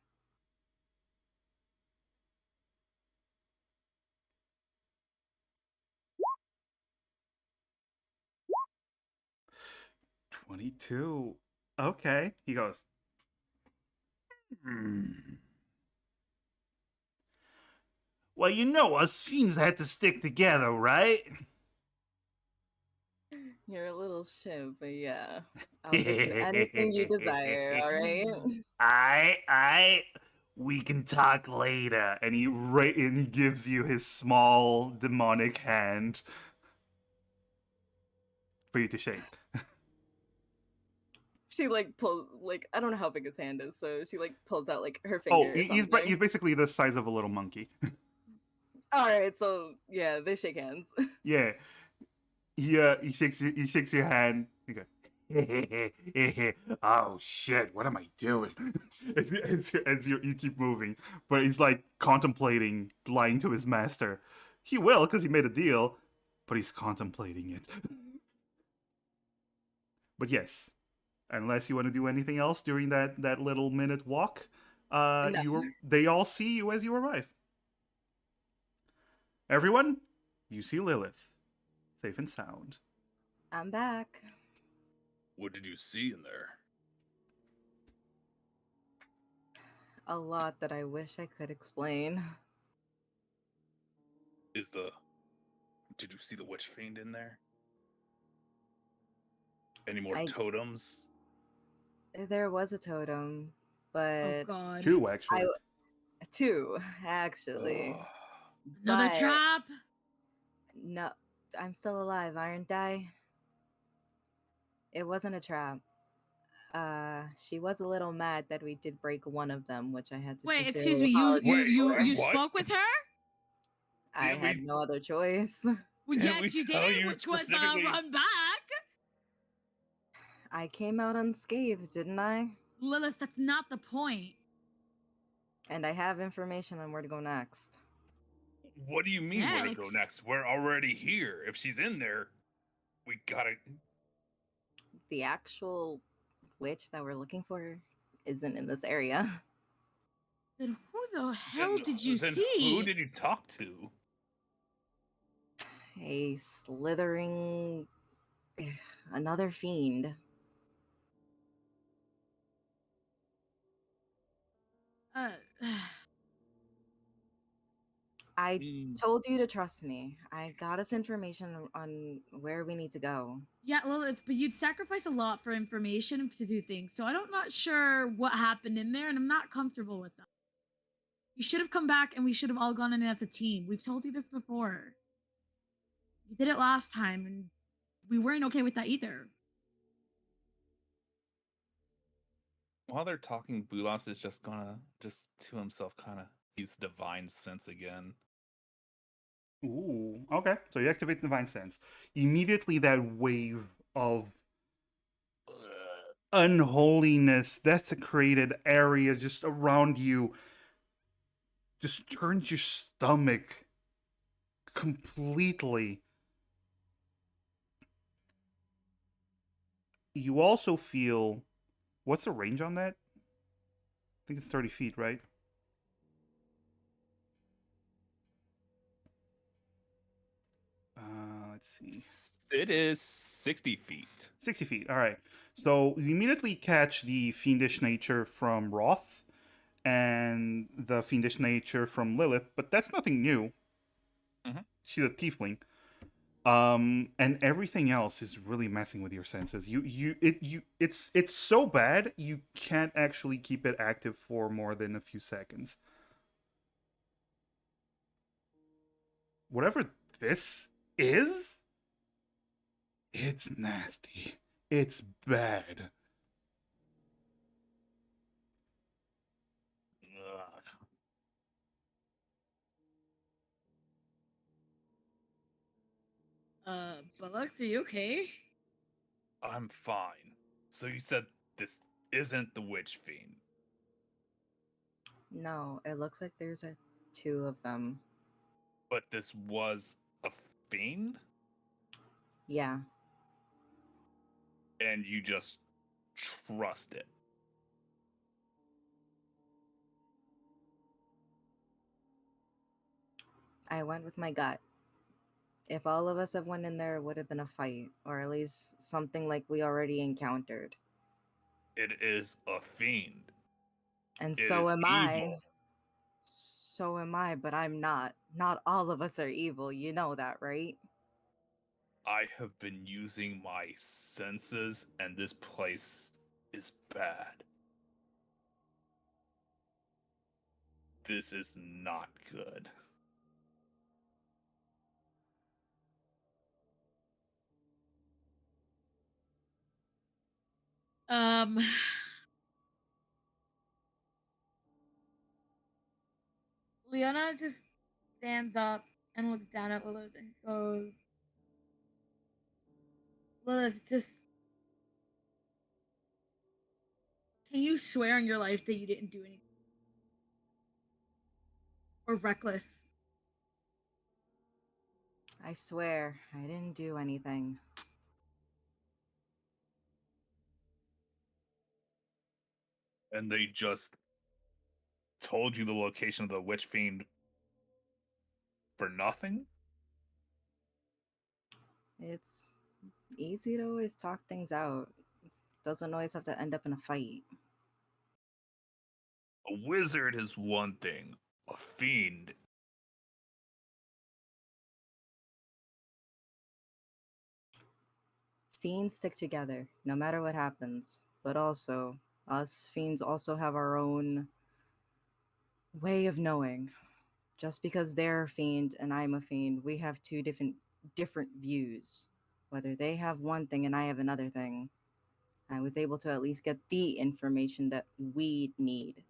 $22. Okay. He goes. Hmm. Well, you know, us fiends had to stick together, right? You're a little shit, but yeah. I'll get you anything you desire, alright? I, we can talk later. And he gives you his small demonic hand for you to shake. She like pulls like I don't know how big his hand is, so she like pulls out like her Oh, finger or he's something. basically the size of a little monkey. Alright, so yeah, they shake hands. Yeah, he shakes your hand. He goes, oh shit, what am I doing? You keep moving, but he's like contemplating lying to his master. He will because he made a deal, but he's contemplating it. But yes, unless you want to do anything else during that little minute walk, No. they all see you as you arrive. Everyone, you see Lilith, safe and sound. I'm back. What did you see in there? A lot that I wish I could explain. Did you see the witch fiend in there? Any more I- totems? There was a totem, Oh but God. Two, actually. two, actually. Ugh. Another But trap. no, I'm still alive, aren't I? It wasn't a trap. She was a little mad that we did break one of them, which I had to Wait, excuse sincerely me. You apologize you you for. you What? spoke with her? I Didn't had we- no other choice. Well, Didn't we yes, you tell did, you which was specifically- run back. I came out unscathed, didn't I? Lilith, that's not the point. And I have information on where to go next. What do you mean where to go Next. next? We're already here. If she's in there, we gotta. The actual witch that we're looking for isn't in this area. Then who the hell Then- did you then see? Who did you talk to? A slithering. Another fiend. Uh, I Mm, told you to trust me. I got us information on where we need to go. yeah, Lilith, but you'd sacrifice a lot for information to do things. So I'm not sure what happened in there, and I'm not comfortable with that. You should have come back, and we should have all gone in as a team. We've told you this before. You did it last time, and we weren't okay with that either. While they're talking, Bulas is just gonna, just to himself, kind of use divine sense again. Ooh, okay. So you activate Divine Sense. Immediately, that wave of unholiness, desecrated area just around you just turns your stomach completely. You also feel. What's the range on that? I think it's 30 feet, right? Let's see. It is 60 feet. 60 feet. All right. So you immediately catch the fiendish nature from Roth and the fiendish nature from Lilith, but that's nothing new. Mhm. She's a tiefling. And everything else is really messing with your senses. It's so bad you can't actually keep it active for more than a few seconds. Whatever this is, it's nasty. It's bad. Ugh. Alex, are you okay? I'm fine. So you said this isn't the witch fiend? No, it looks like there's two of them. But this was a fiend, Yeah, and you just trust it. I went with my gut. If all of us have went in there, it would have been a fight, or at least something like we already encountered. It is a fiend. And It so is am I. evil. So am I, but I'm not. Not all of us are evil. You know that, right? I have been using my senses, and this place is bad. This is not good. Um, Leona just stands up and looks down at Lilith and goes, Lilith, just can you swear on your life that you didn't do anything or reckless? I swear, I didn't do anything. And they just told you the location of the witch fiend for nothing? It's easy to always talk things out. Doesn't always have to end up in a fight. A wizard is one thing. A fiend. Fiends stick together, no matter what happens. But also, us fiends also have our own way of knowing. Just because they're a fiend and I'm a fiend, we have two different views. Whether they have one thing and I have another thing, I was able to at least get the information that we need.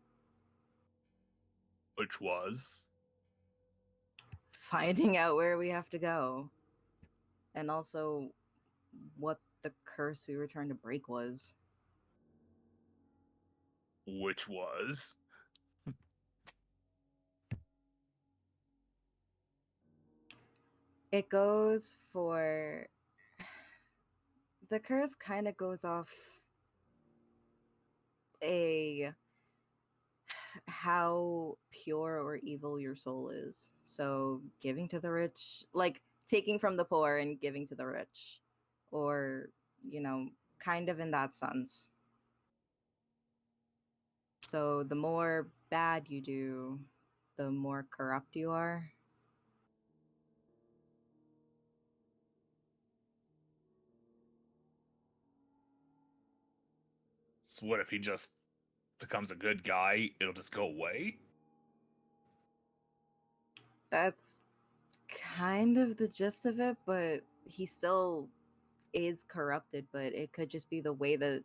Which was? Finding out where we have to go. And also what the curse we were trying to break was. Which was? It goes for. The curse kind of goes off a how pure or evil your soul is. So giving to the rich, like taking from the poor and giving to the rich, or kind of in that sense. So the more bad you do, the more corrupt you are. So what if he just becomes a good guy? It'll just go away? That's kind of the gist of it, but he still is corrupted, but it could just be the way that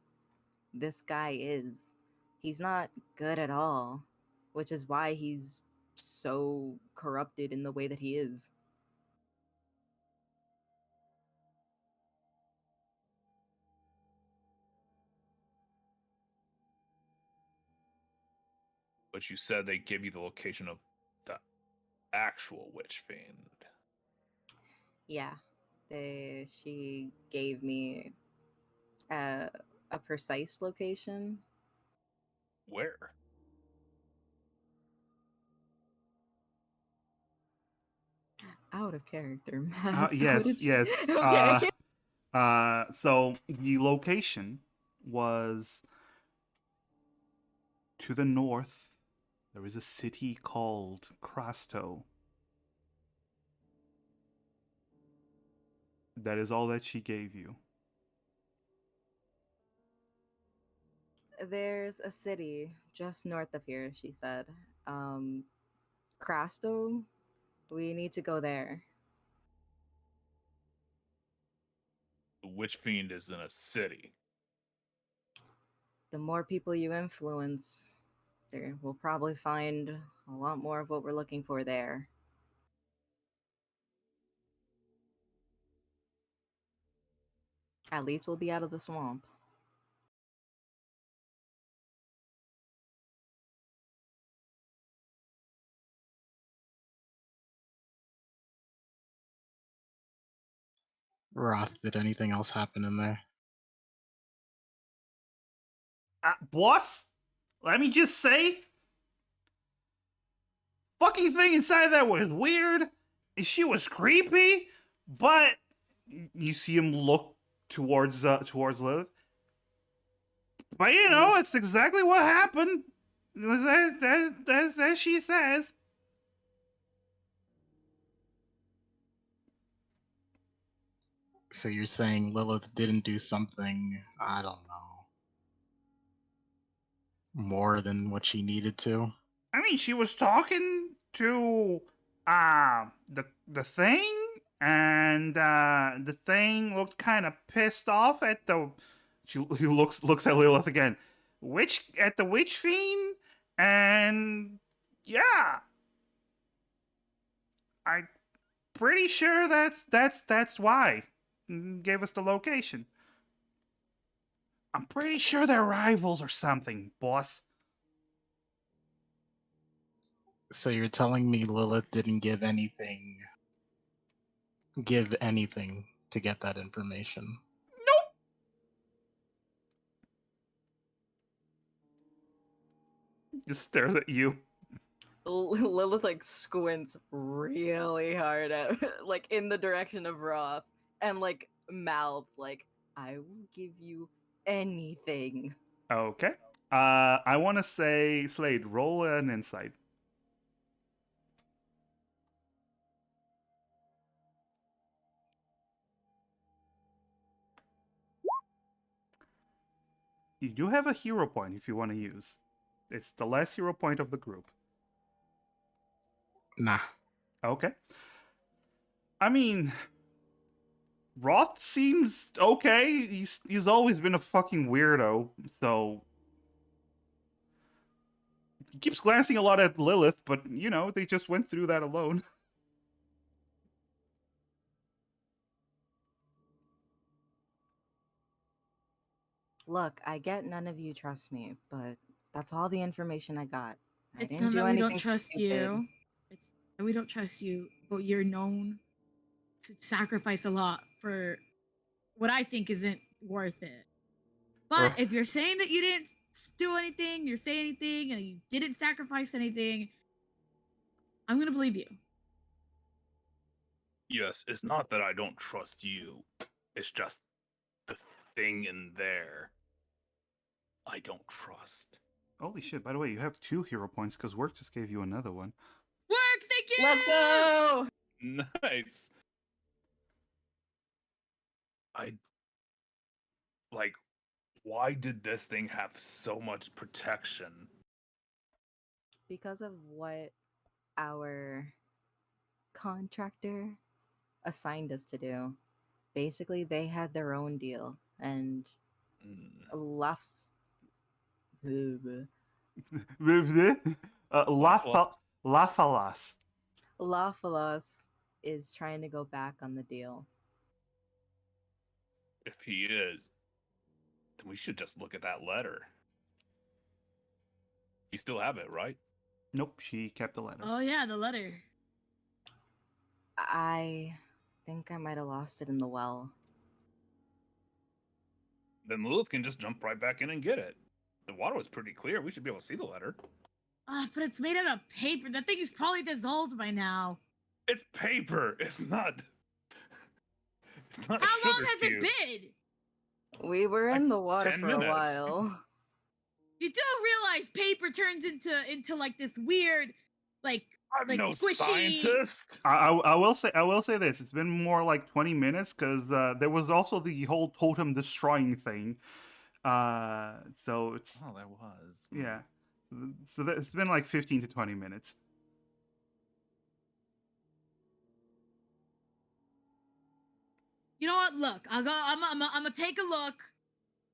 this guy is. He's not good at all, which is why he's so corrupted in the way that he is. But you said they give you the location of the actual witch fiend. Yeah. She gave me a precise location. Where? Out of character, Mass. Yes, yes. Okay. So the location was to the north. There is a city called Crasto. That is all that she gave you. There's a city just north of here, she said. Crasto. We need to go there. The witch fiend is in a city. The more people you influence, there we'll probably find a lot more of what we're looking for there. At least we'll be out of the swamp. Roth, did anything else happen in there? Boss, let me just say, fucking thing inside that was weird. And she was creepy, but you see him look towards Lilith. But you know, it's exactly what happened. As she says. So you're saying Lilith didn't do something, I don't know, more than what she needed to? I mean, she was talking to the thing, and the thing looked kind of pissed off at the. He looks at Lilith again. The witch fiend, and yeah, I'm pretty sure that's why. Gave us the location. I'm pretty sure they're rivals or something, boss. So you're telling me Lilith didn't give anything to get that information? Just stares at you. Lilith like squints really hard at like in the direction of Roth and like mouths like, I will give you anything. Okay. I want to say, Slade, roll an insight. You do have a hero point if you want to use. It's the last hero point of the group. Nah. Okay. I mean, Roth seems okay. He's always been a fucking weirdo, so he keeps glancing a lot at Lilith, but you know, they just went through that alone. Look, I get none of you trust me, but that's all the information I got. I It's didn't not do that we don't anything trust stupid. you. It's that we don't trust you, but you're known to sacrifice a lot for what I think isn't worth it. But if you're saying that you didn't do anything, you're saying anything, and you didn't sacrifice anything, I'm gonna believe you. Yes, it's not that I don't trust you. It's just the thing in there I don't trust. Holy shit, by the way, you have 2 hero points because Work just gave you another one. Work, thank you! Let's go! Nice. Why did this thing have so much protection? Because of what our contractor assigned us to do. Basically, they had their own deal, and Lafs. Lafalas. Lafalas is trying to go back on the deal. If he is, then we should just look at that letter. You still have it, right? Nope, she kept the letter. Oh yeah, the letter. I think I might have lost it in the well. Then Lilith can just jump right back in and get it. The water was pretty clear. We should be able to see the letter. But it's made out of paper. That thing is probably dissolved by now. It's paper. It's not. It's not. How long has it been? We were in the water 10 for minutes. a while. You do realize paper turns into like this weird, like I'm like no squishy. scientist. I will say this. It's been more like 20 minutes because there was also the whole totem destroying thing. So it's Oh, there was. yeah. So it's been like 15 to 20 minutes. You know what? Look, I'll go. I'm gonna take a look.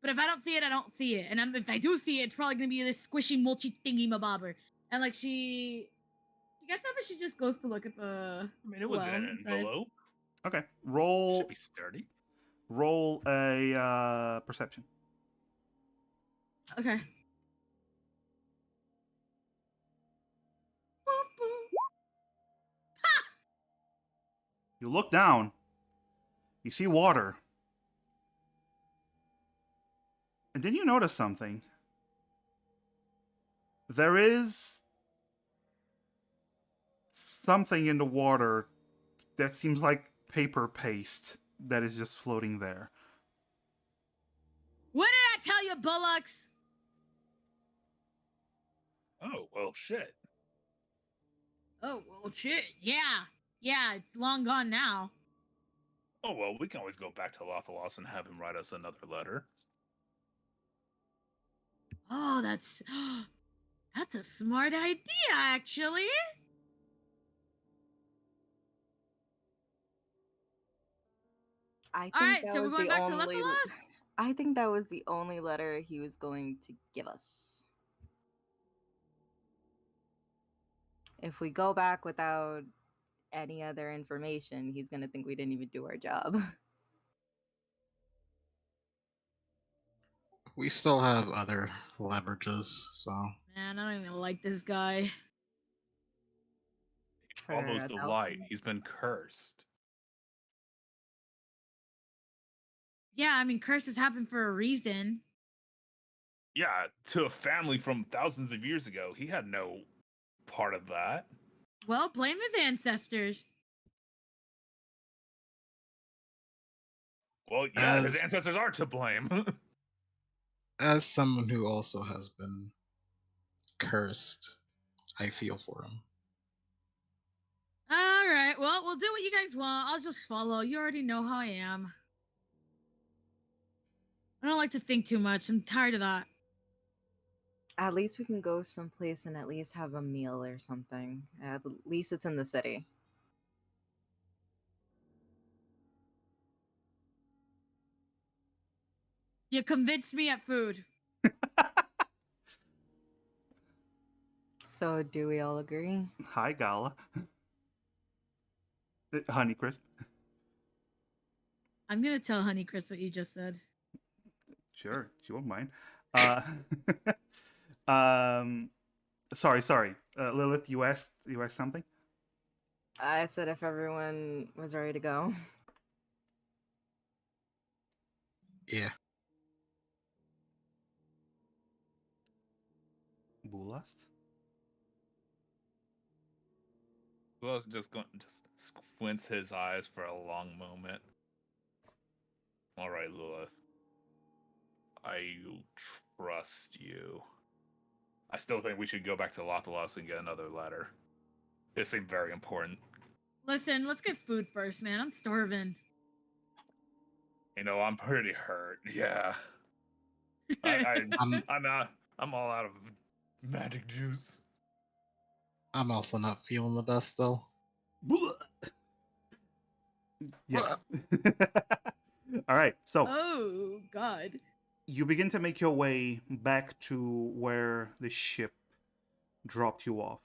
But if I don't see it, I don't see it. And if I do see it, it's probably gonna be this squishy, mulchy thingy mabobber. And like she gets up and she just goes to look at the. I mean, it was in an envelope. Okay, roll. Should be sturdy. Roll a perception. Okay. You look down. You see water. And then you notice something. There is something in the water that seems like paper paste that is just floating there. What did I tell you, bullocks? Oh, well, shit. Oh, well, shit. Yeah. Yeah, it's long gone now. Oh, well, we can always go back to Lothalos and have him write us another letter. Oh, that's a smart idea, actually. I All think right, that so we're was going the back to only. Lephalos? I think that was the only letter he was going to give us. If we go back without any other information, he's gonna think we didn't even do our job. We still have other leverages, so Man, I don't even like this guy. He For follows a the light. 1,000. He's been cursed. Yeah, I mean, curses happen for a reason. Yeah, to a family from thousands of years ago. He had no part of that. Well, blame his ancestors. Well, yeah, his as ancestors are to blame. as someone who also has been cursed, I feel for him. All right, well, we'll do what you guys want. I'll just follow. You already know how I am. I don't like to think too much. I'm tired of that. At least we can go someplace and at least have a meal or something. At least it's in the city. You convinced me at food. So, do we all agree? Hi, Gala. Honeycrisp. I'm gonna tell Honeycrisp what you just said. Sure, she won't mind. Uh, um, sorry. Lilith, you asked something? I said if everyone was ready to go. Yeah. Bulast? Lilith just squints his eyes for a long moment. All right, Lilith. I trust you. I still think we should go back to Lothalos and get another letter. It seemed very important. Listen, let's get food first, man. I'm starving. You know, I'm pretty hurt. Yeah. I'm I'm all out of magic juice. I'm also not feeling the best though. Yeah. All right, so Oh, God. you begin to make your way back to where the ship dropped you off.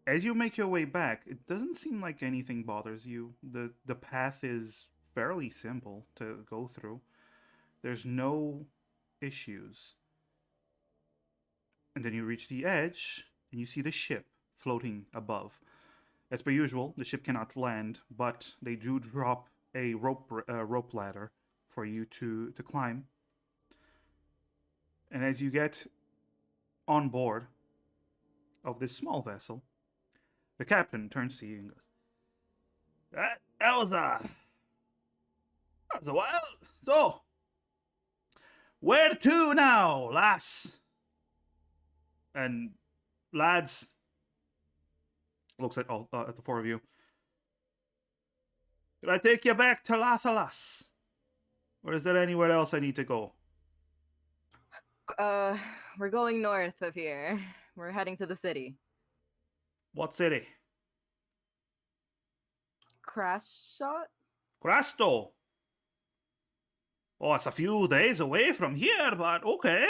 As you make your way back, it doesn't seem like anything bothers you. The path is fairly simple to go through. There's no issues. And then you reach the edge and you see the ship floating above. As per usual, the ship cannot land, but they do drop a rope ladder for you to climb. And as you get on board of this small vessel, the captain turns to you and goes, That was a while. So, where to now, lass? And lads, looks at the four of you. Can I take you back to Lathalas? Or is there anywhere else I need to go? We're going north of here. We're heading to the city. What city? Crash shot? Crasto. Oh, it's a few days away from here, but okay.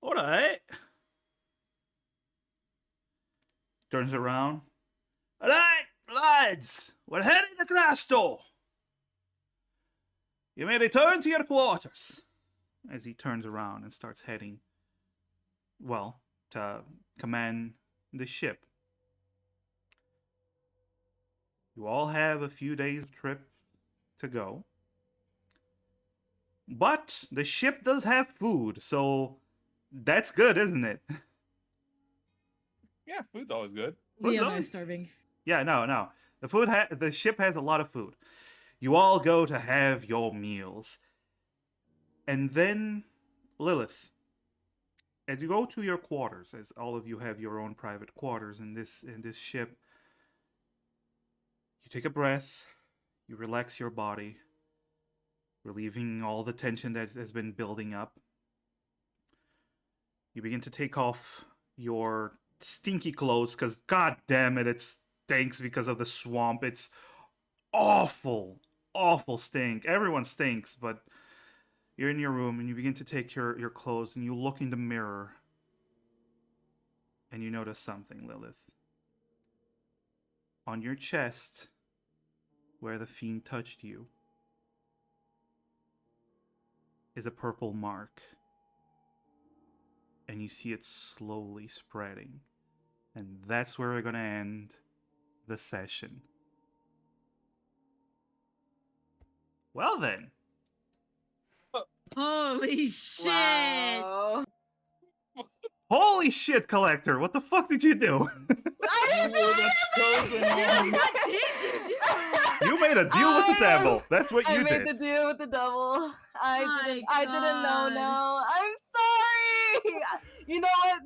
All right. Turns around. All right, lads, we're heading to Crasto. You may return to your quarters. As he turns around and starts heading, well, to command the ship. You all have a few days trip to go. But the ship does have food, so that's good, isn't it? Yeah, food's always good. Leona always- is starving. Yeah, no. The ship has a lot of food. You all go to have your meals. And then Lilith, as you go to your quarters, as all of you have your own private quarters in this ship, you take a breath, you relax your body, relieving all the tension that has been building up. You begin to take off your stinky clothes because, god damn it, it stinks because of the swamp. It's awful, awful stink. Everyone stinks, but you're in your room and you begin to take your clothes and you look in the mirror and you notice something, Lilith. On your chest, where the fiend touched you, is a purple mark. And you see it slowly spreading. And that's where we're gonna end the session. Well then. Holy shit! Wow. Holy shit, Collector! What the fuck did you do? I You were the chosen one. What did you do? You made a deal with the I- devil. That's what I you made did. the deal with the devil. I My didn't know. God. No, I'm sorry. You know what?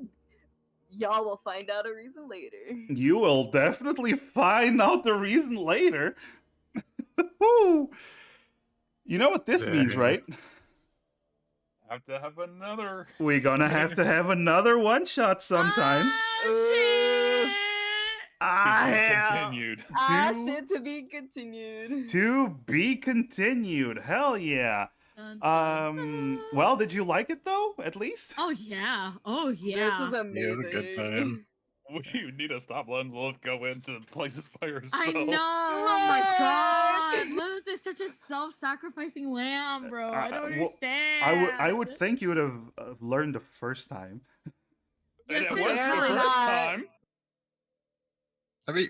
Y'all will find out a reason later. You will definitely find out the reason later. Woo. You know what this means, Yeah. right? Have to have another. We're gonna have to have another one shot sometime. Oh, shit! I have Continued. Shit to be continued. to be continued. Hell yeah. Dun, dun, dun. Well, did you like it though? At least. Oh yeah. Oh This yeah. is amazing. Yeah, it was a good time. We need to stop letting Lilith go into places by herself. I know. Oh my god. Lilith is such a self-sacrificing lamb, bro. I don't well, understand. I would think you would have learned the first time. And it Yes, worked the apparently first not. time. I mean,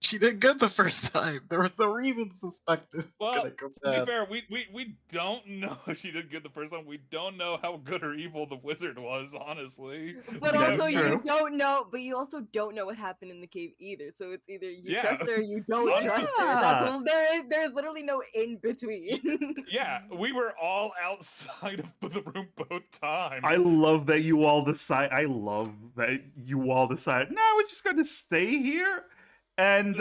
she did good the first time. There was no reason to suspect it was Well, gonna go to be bad. fair, we don't know if she did good the first time. We don't know how good or evil the wizard was, honestly. But That's also, true. you don't know. But you also don't know what happened in the cave either. So it's either you Yeah. trust her or you don't Honestly- trust her. That's there's literally no in between. Yeah, we were all outside of the room both times. I love that you all decide. I love that you all decide. No, we're just gonna stay here. And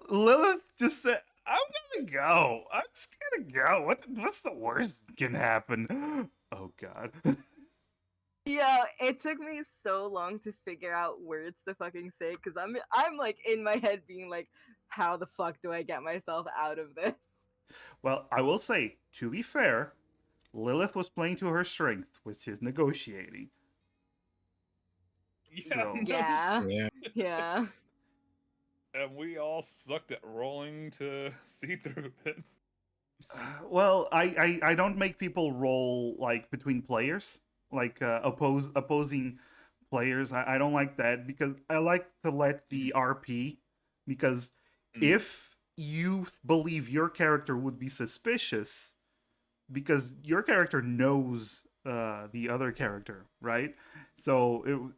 Lilith just said, "I'm gonna go. I'm just gonna go. What's the worst that can happen?" Oh God. Yeah, it took me so long to figure out words to fucking say because I'm like in my head being like, how the fuck do I get myself out of this? Well, I will say, to be fair, Lilith was playing to her strength, which is negotiating. Yeah, So- no Yeah, Yeah. yeah. And we all sucked at rolling to see through it. Well, I don't make people roll like between players, like opposing players. I don't like that because I like to let the RP, because if you believe your character would be suspicious, because your character knows the other character, right? So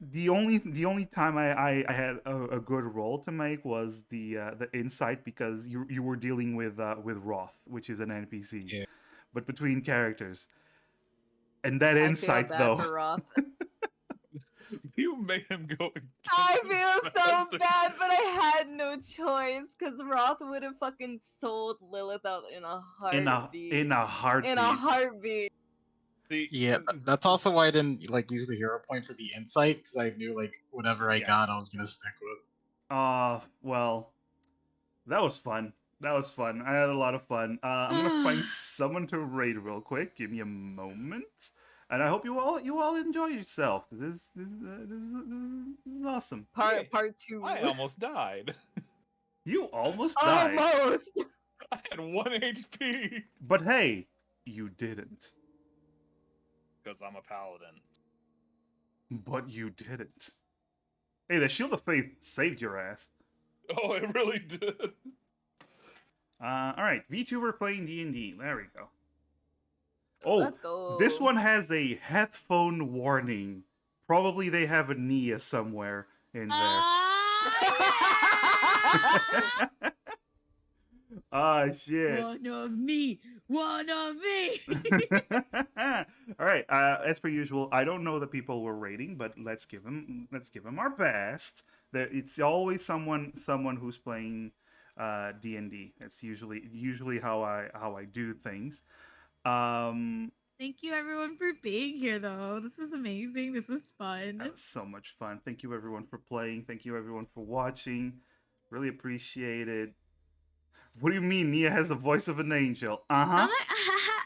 the only time I had a good roll to make was the insight, because you were dealing with Roth, which is an NPC. Yeah. But between characters, and that I insight feel bad though, for Roth. You made him go. against I his feel so master. bad, but I had no choice because Roth would have fucking sold Lilith out in a heartbeat. in a heartbeat. In a heartbeat. See, Yeah, that's also why I didn't like use the hero point for the insight, because I knew like whatever I Yeah. got, I was gonna stick with. Well, that was fun. That was fun. I had a lot of fun. I'm gonna find someone to raid real quick. Give me a moment, and I hope you all enjoy yourself. This is awesome. Yeah. Part two. I almost died. You almost died, Almost. I had 1 HP. but hey, you didn't. Because I'm a paladin. But you didn't. Hey, the Shield of Faith saved your ass. Oh, it really did. All right, VTuber playing D&D. There we go. Oh, Let's go. this one has a headphone warning. Probably they have a Nia somewhere in there. Oh shit. One of me. One of me. All right. As per usual, I don't know the people we're rating, but let's give them our best. It's always someone who's playing D&D. It's usually how I do things. Thank you everyone for being here though. This was amazing. This was fun. That was so much fun. Thank you everyone for playing. Thank you everyone for watching. Really appreciate it. What do you mean Nia has the voice of an angel? Uh-huh.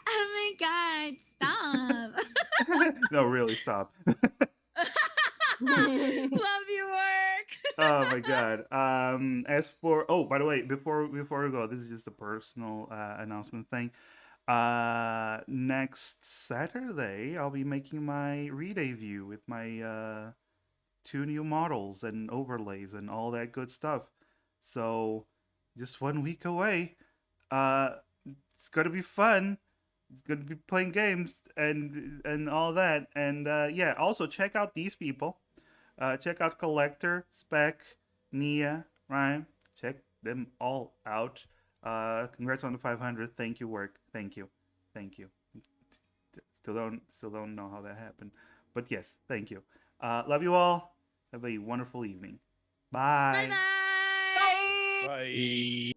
Oh my god, stop. No, really, stop. Love your work. Oh my god. As for by the way, before we go, this is just a personal announcement thing. Next Saturday I'll be making my re-debut with my 2 new models and overlays and all that good stuff. So just 1 week away. It's gonna be fun. It's gonna be playing games and all that. And yeah, also check out these people. Check out Collector, Spec, Nia, Ryan. Check them all out. Congrats on the 500. Thank you, work. Thank you. Still don't know how that happened, but yes, thank you. Love you all. Have a wonderful evening. Bye. Bye bye. Bye.